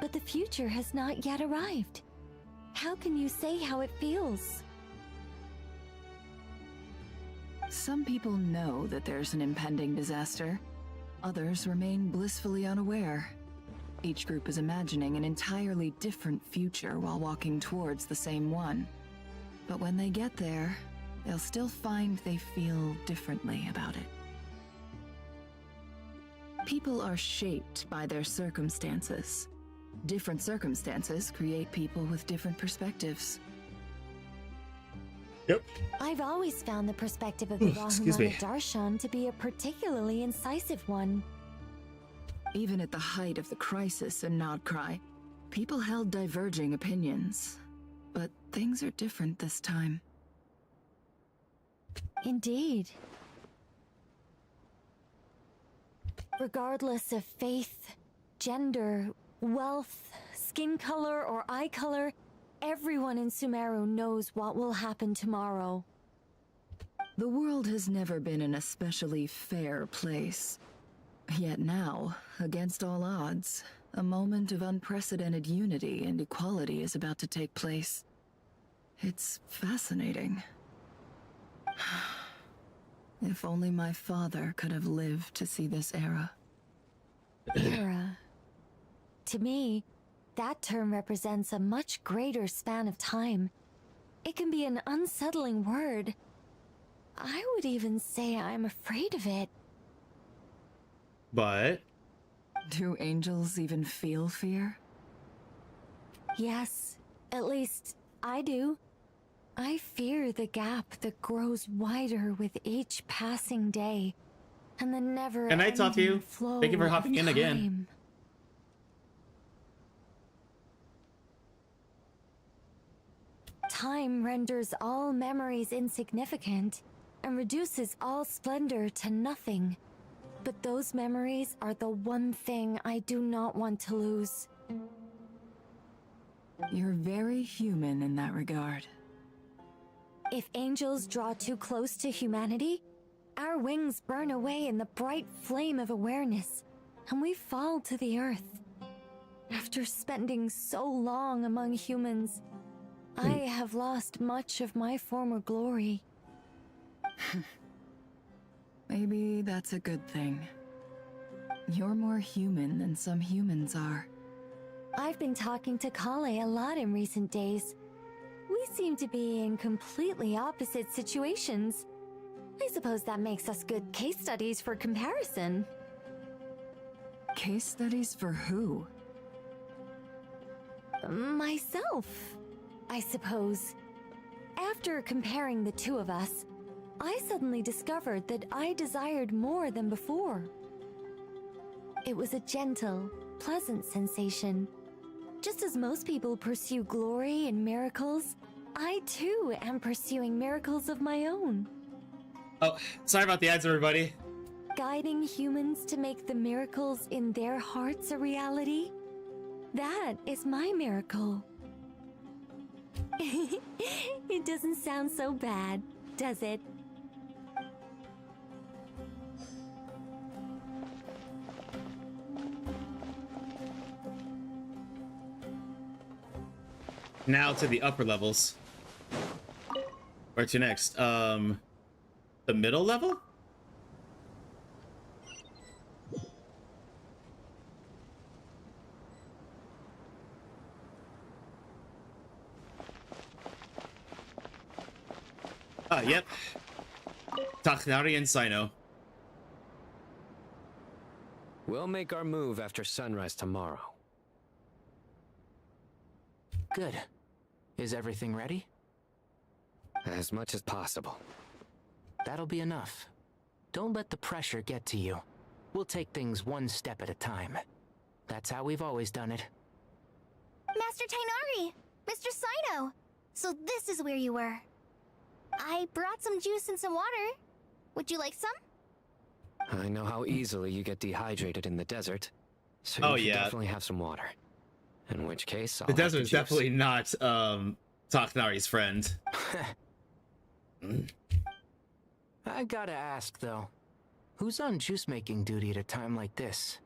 But the future has not yet arrived. How can you say how it feels? Some people know that there's an impending disaster. Others remain blissfully unaware. Each group is imagining an entirely different future while walking towards the same one. But when they get there, they'll still find they feel differently about it. People are shaped by their circumstances. Different circumstances create people with different perspectives. Yep. I've always found the perspective of the Rahumana Darshan to be a particularly incisive one. Even at the height of the crisis in Nodcry, people held diverging opinions. But things are different this time. Indeed. Regardless of faith, gender, wealth, skin color, or eye color, everyone in Sumeru knows what will happen tomorrow. The world has never been an especially fair place. Yet now, against all odds, a moment of unprecedented unity and equality is about to take place. It's fascinating. If only my father could have lived to see this era. Era. To me, that term represents a much greater span of time. It can be an unsettling word. I would even say I'm afraid of it. But... do angels even feel fear? Yes, at least I do. I fear the gap that grows wider with each passing day, and the never-ending Good night, Fatui. flow Thank you for of hopping in again. time. Time renders all memories insignificant and reduces all splendor to nothing. But those memories are the one thing I do not want to lose. You're very human in that regard. If angels draw too close to humanity, our wings burn away in the bright flame of awareness, and we fall to the earth. After spending so long among humans, I have lost much of my former glory. Maybe that's a good thing. You're more human than some humans are. I've been talking to Kale a lot in recent days. We seem to be in completely opposite situations. I suppose that makes us good case studies for comparison. Case studies for who? Myself, I suppose. After comparing the two of us, I suddenly discovered that I desired more than before. It was a gentle, pleasant sensation. Just as most people pursue glory and miracles, I too am pursuing miracles of my own. Oh, sorry about the ads, everybody. Guiding humans to make the miracles in their hearts a reality? That is my miracle. It doesn't sound so bad, does it? Now to the upper levels. Where to next? The middle level? Ah, yep. Takhnari and Sino. We'll make our move after sunrise tomorrow. Good. Is everything ready? As much as possible. That'll be enough. Don't let the pressure get to you. We'll take things one step at a time. That's how we've always done it. Master Tainari! Mr. Sino! So this is where you were. I brought some juice and some water. Would you like some? I know how easily you get dehydrated in the desert. So Oh, you should yeah. definitely have some water. In which case, I'll The have to desert is juice. definitely not Takanari's friend. I gotta ask, though. Who's on juice-making duty at a time like this?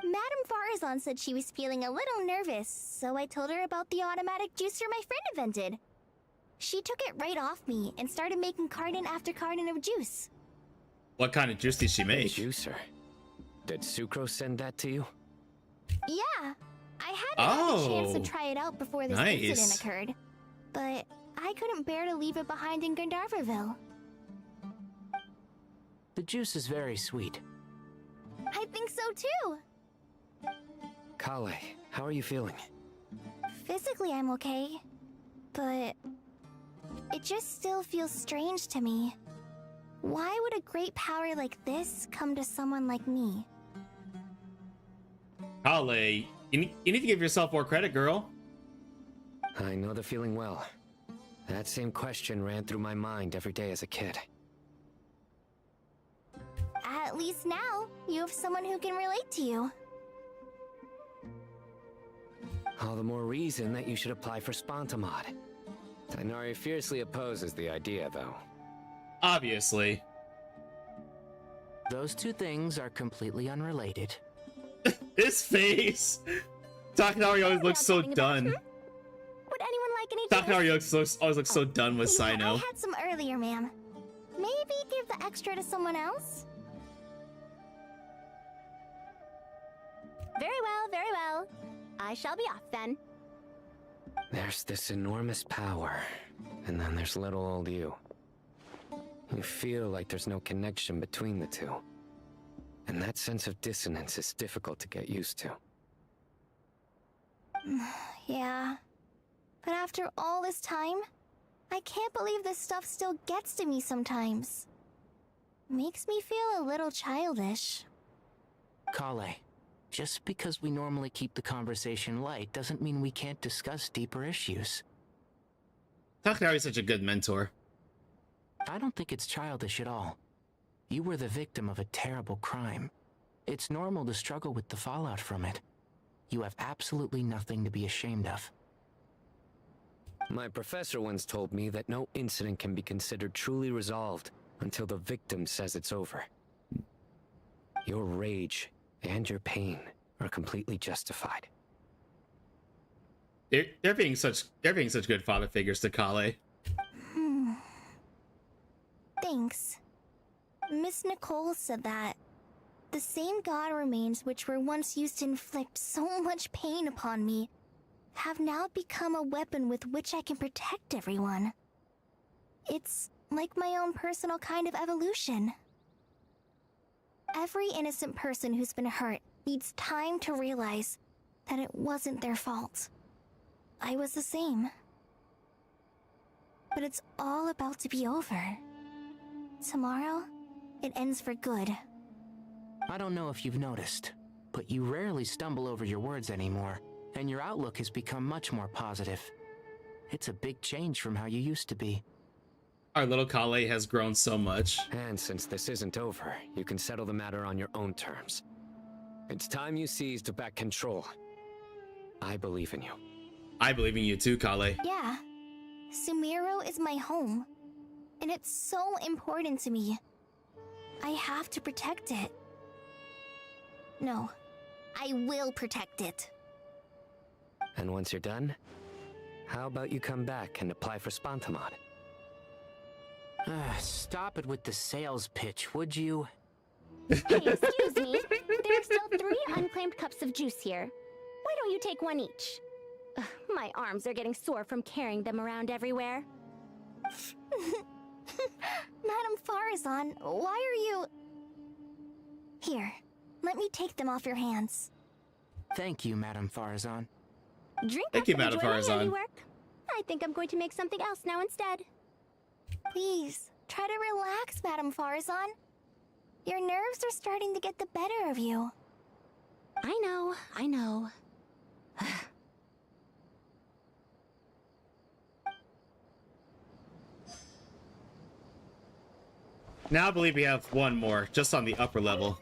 Madame Farazan said she was feeling a little nervous, so I told her about the automatic juicer my friend invented. She took it right off me and started making carton after carton of juice. What kind of juice did she make? Juicer. Did Sucro send that to you? Yeah, I hadn't had the chance to Oh, try it out before this nice. incident occurred, but I couldn't bear to leave it behind in Gandharvaville. The juice is very sweet. I think so too. Kale, how are you feeling? Physically, I'm okay, but it just still feels strange to me. Why would a great power like this come to someone like me? Kale, you need to give yourself more credit, girl. I know the feeling well. That same question ran through my mind every day as a kid. At least now, you have someone who can relate to you. All the more reason that you should apply for Spontamod. Tighnari fiercely opposes the idea, though. Obviously. Those two things are completely unrelated. His face! Takanari always looks so done. Would anyone like any Takanari always looks so done with Yeah, Sino. I had some earlier, ma'am. Maybe give the extra to someone else? Very well, very well. I shall be off then. There's this enormous power, and then there's little old you. You feel like there's no connection between the two. And that sense of dissonance is difficult to get used to. Yeah. But after all this time, I can't believe this stuff still gets to me sometimes. Makes me feel a little childish. Kale, just because we normally keep the conversation light doesn't mean we can't discuss deeper issues. Takanari's such a good mentor. I don't think it's childish at all. You were the victim of a terrible crime. It's normal to struggle with the fallout from it. You have absolutely nothing to be ashamed of. My professor once told me that no incident can be considered truly resolved until the victim says it's over. Your rage and your pain are completely justified. They're being such good father figures to Kale. Thanks. Miss Nicole said that the same god remains which were once used to inflict so much pain upon me have now become a weapon with which I can protect everyone. It's like my own personal kind of evolution. Every innocent person who's been hurt needs time to realize that it wasn't their fault. I was the same. But it's all about to be over. Tomorrow, it ends for good. I don't know if you've noticed, but you rarely stumble over your words anymore, and your outlook has become much more positive. It's a big change from how you used to be. Our little Kale has grown so much. And since this isn't over, you can settle the matter on your own terms. It's time you seized back control. I believe in you. I believe in you too, Kale. Yeah. Sumeru is my home. And it's so important to me. I have to protect it. No. I will protect it. And once you're done, how about you come back and apply for Spontamod? Stop it with the sales pitch, would you? Hey, excuse me. There are still 3 unclaimed cups of juice here. Why don't you take one each? Ugh, my arms are getting sore from carrying them around everywhere. Madame Farazan, why are you... Here, let me take them off your hands. Thank you, Madame Farazan. Drink Thank up you, and Madame enjoy my Farazan. handiwork. I think I'm going to make something else now instead. Please, try to relax, Madame Farazan. Your nerves are starting to get the better of you. I know, I know. Now I believe we have one more, just on the upper level.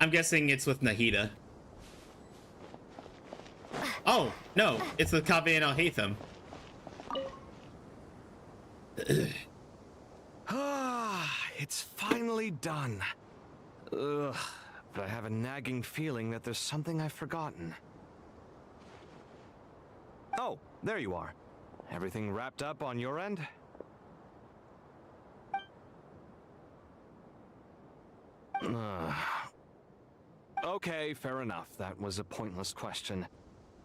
I'm guessing it's with Nahida. Oh, no, it's with Kaveh and Al-Haytham. It's finally done. Ugh, but I have a nagging feeling that there's something I've forgotten. Oh, there you are. Everything wrapped up on your end? Okay, fair enough. That was a pointless question.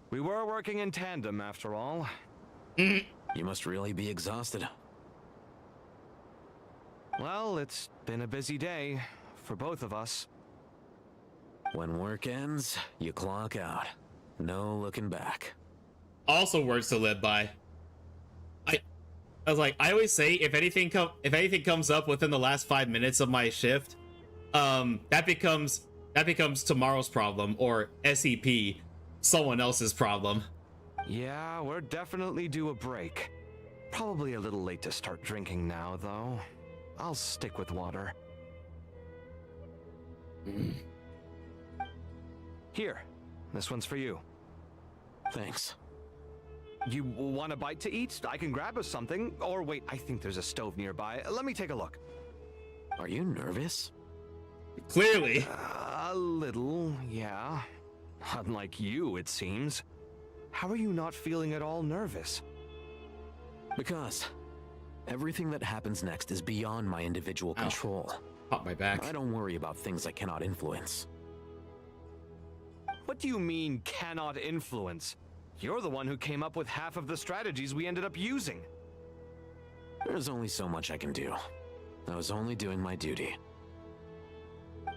We were working in tandem, after all. You must really be exhausted. Well, it's been a busy day for both of us. When work ends, you clock out. No looking back. Also words to live by. I was like, I always say if anything comes up within the last 5 minutes of my shift, that becomes tomorrow's problem, or SEP, someone else's problem. Yeah, we're definitely due a break. Probably a little late to start drinking now, though. I'll stick with water. Here, this one's for you. Thanks. You want a bite to eat? I can grab us something. Or wait, I think there's a stove nearby. Let me take a look. Are you nervous? Clearly. A little, yeah. Unlike you, it seems. How are you not feeling at all nervous? Because everything that happens next is beyond my individual control. Pop my back. I don't worry about things I cannot influence. What do you mean, cannot influence? You're the one who came up with half of the strategies we ended up using. There's only so much I can do. I was only doing my duty.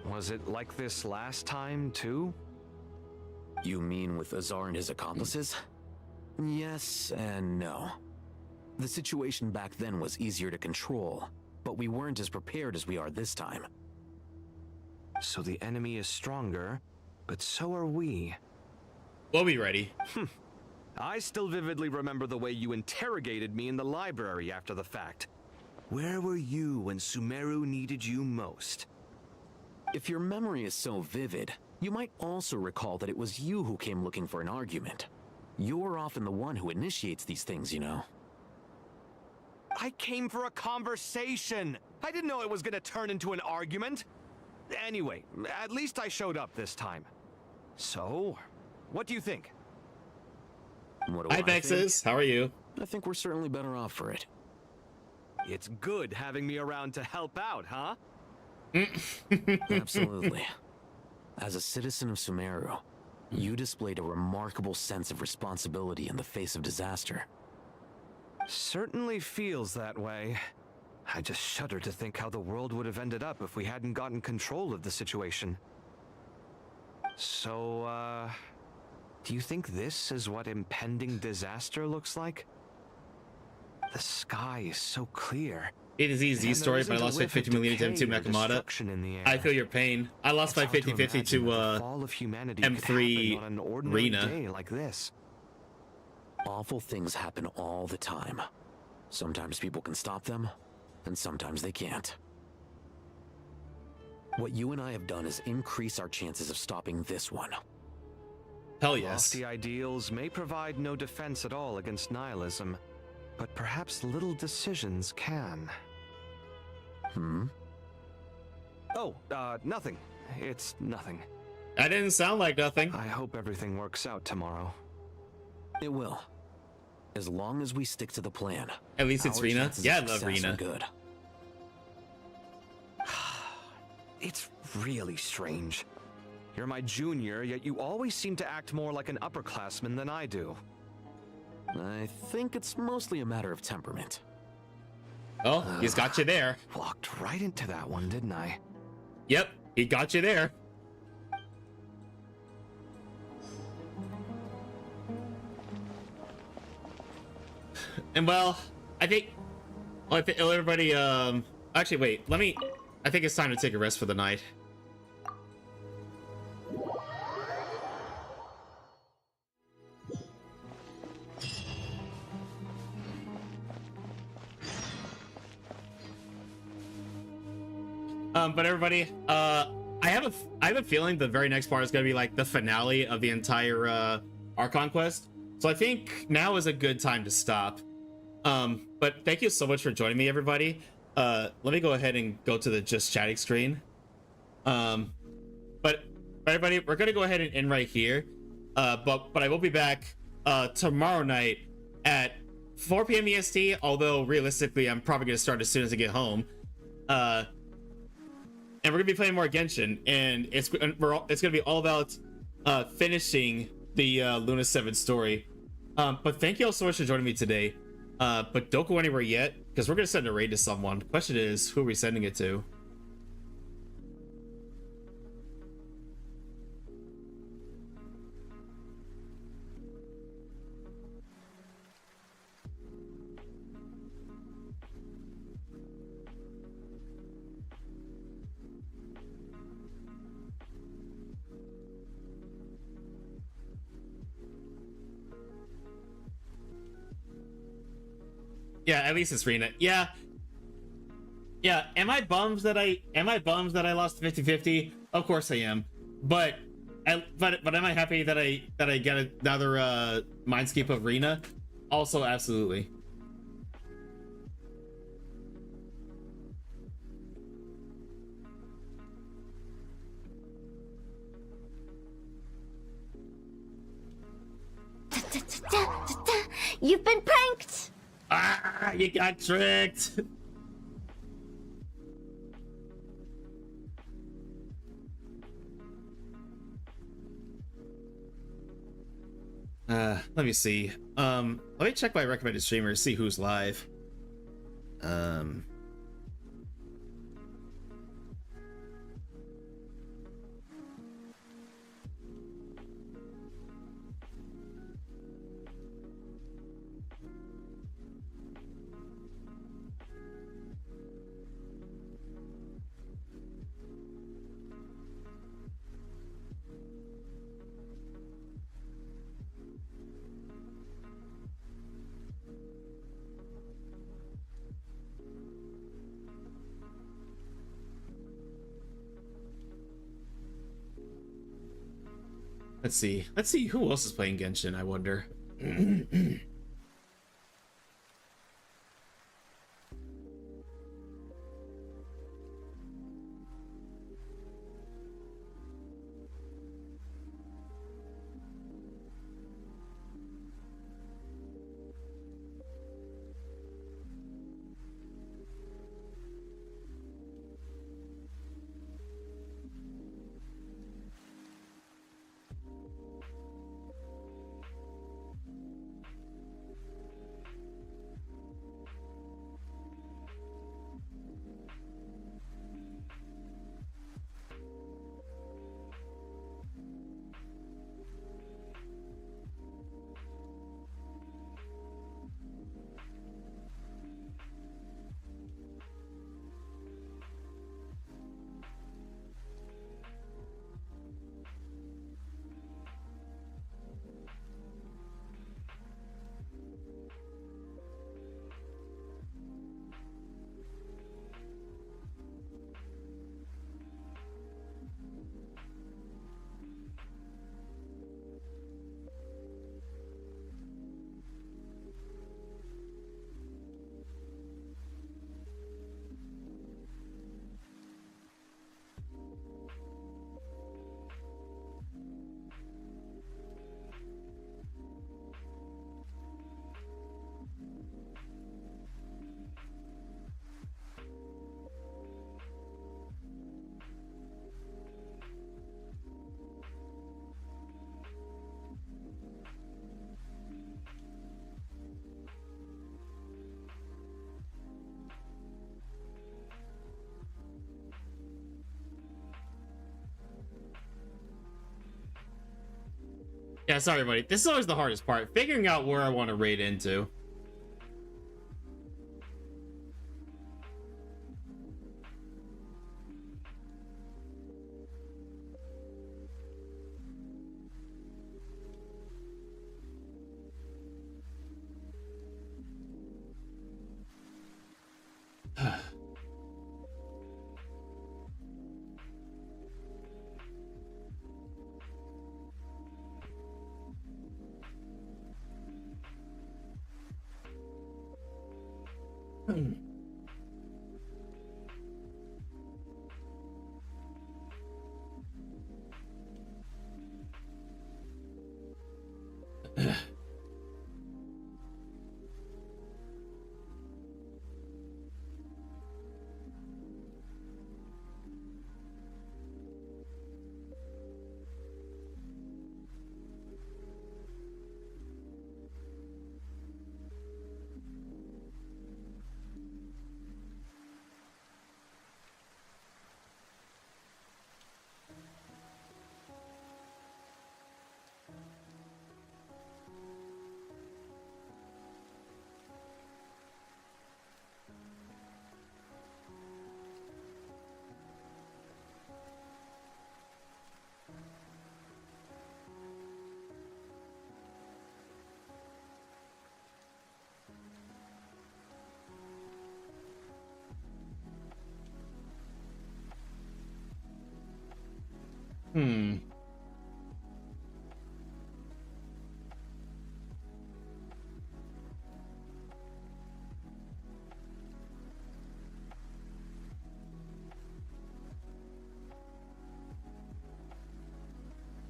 Was it like this last time, too? You mean with Azar and his accomplices? Yes and no. The situation back then was easier to control, but we weren't as prepared as we are this time. So the enemy is stronger, but so are we. We'll be ready. I still vividly remember the way you interrogated me in the library after the fact. Where were you when Sumeru needed you most? If your memory is so vivid, you might also recall that it was you who came looking for an argument. You're often the one who initiates these things, you know. I came for a conversation! I didn't know it was gonna turn into an argument! Anyway, at least I showed up this time. So, what do you think? What do Hi, I Vexes. think? How are you? I think we're certainly better off for it. It's good having me around to help out, huh? Absolutely. As a citizen of Sumeru, you displayed a remarkable sense of responsibility in the face of disaster. Certainly feels that way. I just shudder to think how the world would have ended up if we hadn't gotten control of the situation. So, do you think this is what impending disaster looks like? The sky is so clear. It is easy story, but I lost my 50 million to M2 Makamata. I feel your pain. I lost my 50-50 to M3 Rena. Like this. Awful things happen all the time. Sometimes people can stop them, and sometimes they can't. What you and I have done is increase our chances of stopping this one. Hell yes. Lofty ideals may provide no defense at all against nihilism, but perhaps little decisions can. Oh, nothing. It's nothing. That didn't sound like nothing. I hope everything works out tomorrow. It will. As long as we stick to the plan. At least it's Rena. Yeah, I love Rena. Good. It's really strange. You're my junior, yet you always seem to act more like an upperclassman than I do. I think it's mostly a matter of temperament. Oh, he's got you there. Walked right into that one, didn't I? Yep, he got you there. And well, I think everybody, actually wait, I think it's time to take a rest for the night. But everybody, I have a feeling the very next part is gonna be like the finale of the entire Archon quest. So I think now is a good time to stop. But thank you so much for joining me, everybody. Let me go ahead and go to the just chatting screen. But everybody, we're gonna go ahead and end right here. But I will be back tomorrow night at 4 p.m. EST. Although realistically, I'm probably gonna start as soon as I get home. And we're gonna be playing more Genshin, and it's gonna be all about finishing the Luna 7 story. But thank you all so much for joining me today. But don't go anywhere yet, because we're gonna send a raid to someone. The question is, who are we sending it to? Yeah, at least it's Rena. Yeah. Am I bummed that I lost 50-50? Of course I am. But am I happy that I get another Mindscape of Rena? Also, absolutely. You've been pranked! Ah, you got tricked. Let me see. Let me check my recommended streamers, see who's live. Let's see who else is playing Genshin, I wonder. Yeah, sorry, buddy. This is always the hardest part, figuring out where I want to raid into.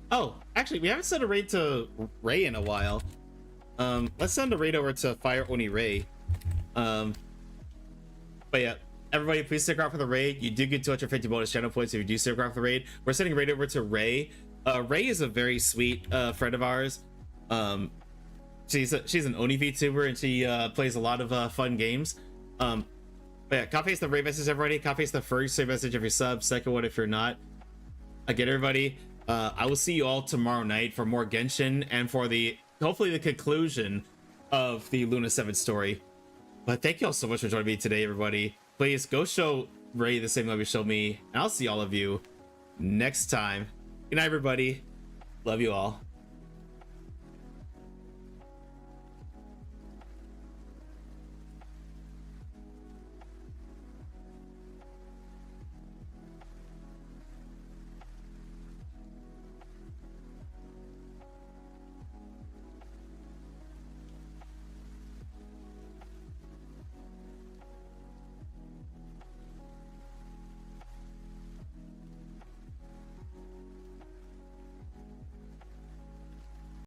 Oh, actually, we haven't sent a raid to Ray in a while. Let's send a raid over to Fire Oni Ray. But yeah, everybody, please stick around for the raid. You do get 250 bonus channel points if you do stick around for the raid. We're sending a raid over to Ray. Ray is a very sweet friend of ours. She's an Oni VTuber and she plays a lot of fun games. But yeah, copy paste the raid message, everybody. Copy paste the first raid message if you're sub, second one if you're not. Again, everybody, I will see you all tomorrow night for more Genshin and for the hopefully the conclusion of the Luna 7 story. But thank you all so much for joining me today, everybody. Please go show Ray the same love you showed me, and I'll see all of you next time. Good night, everybody. Love you all.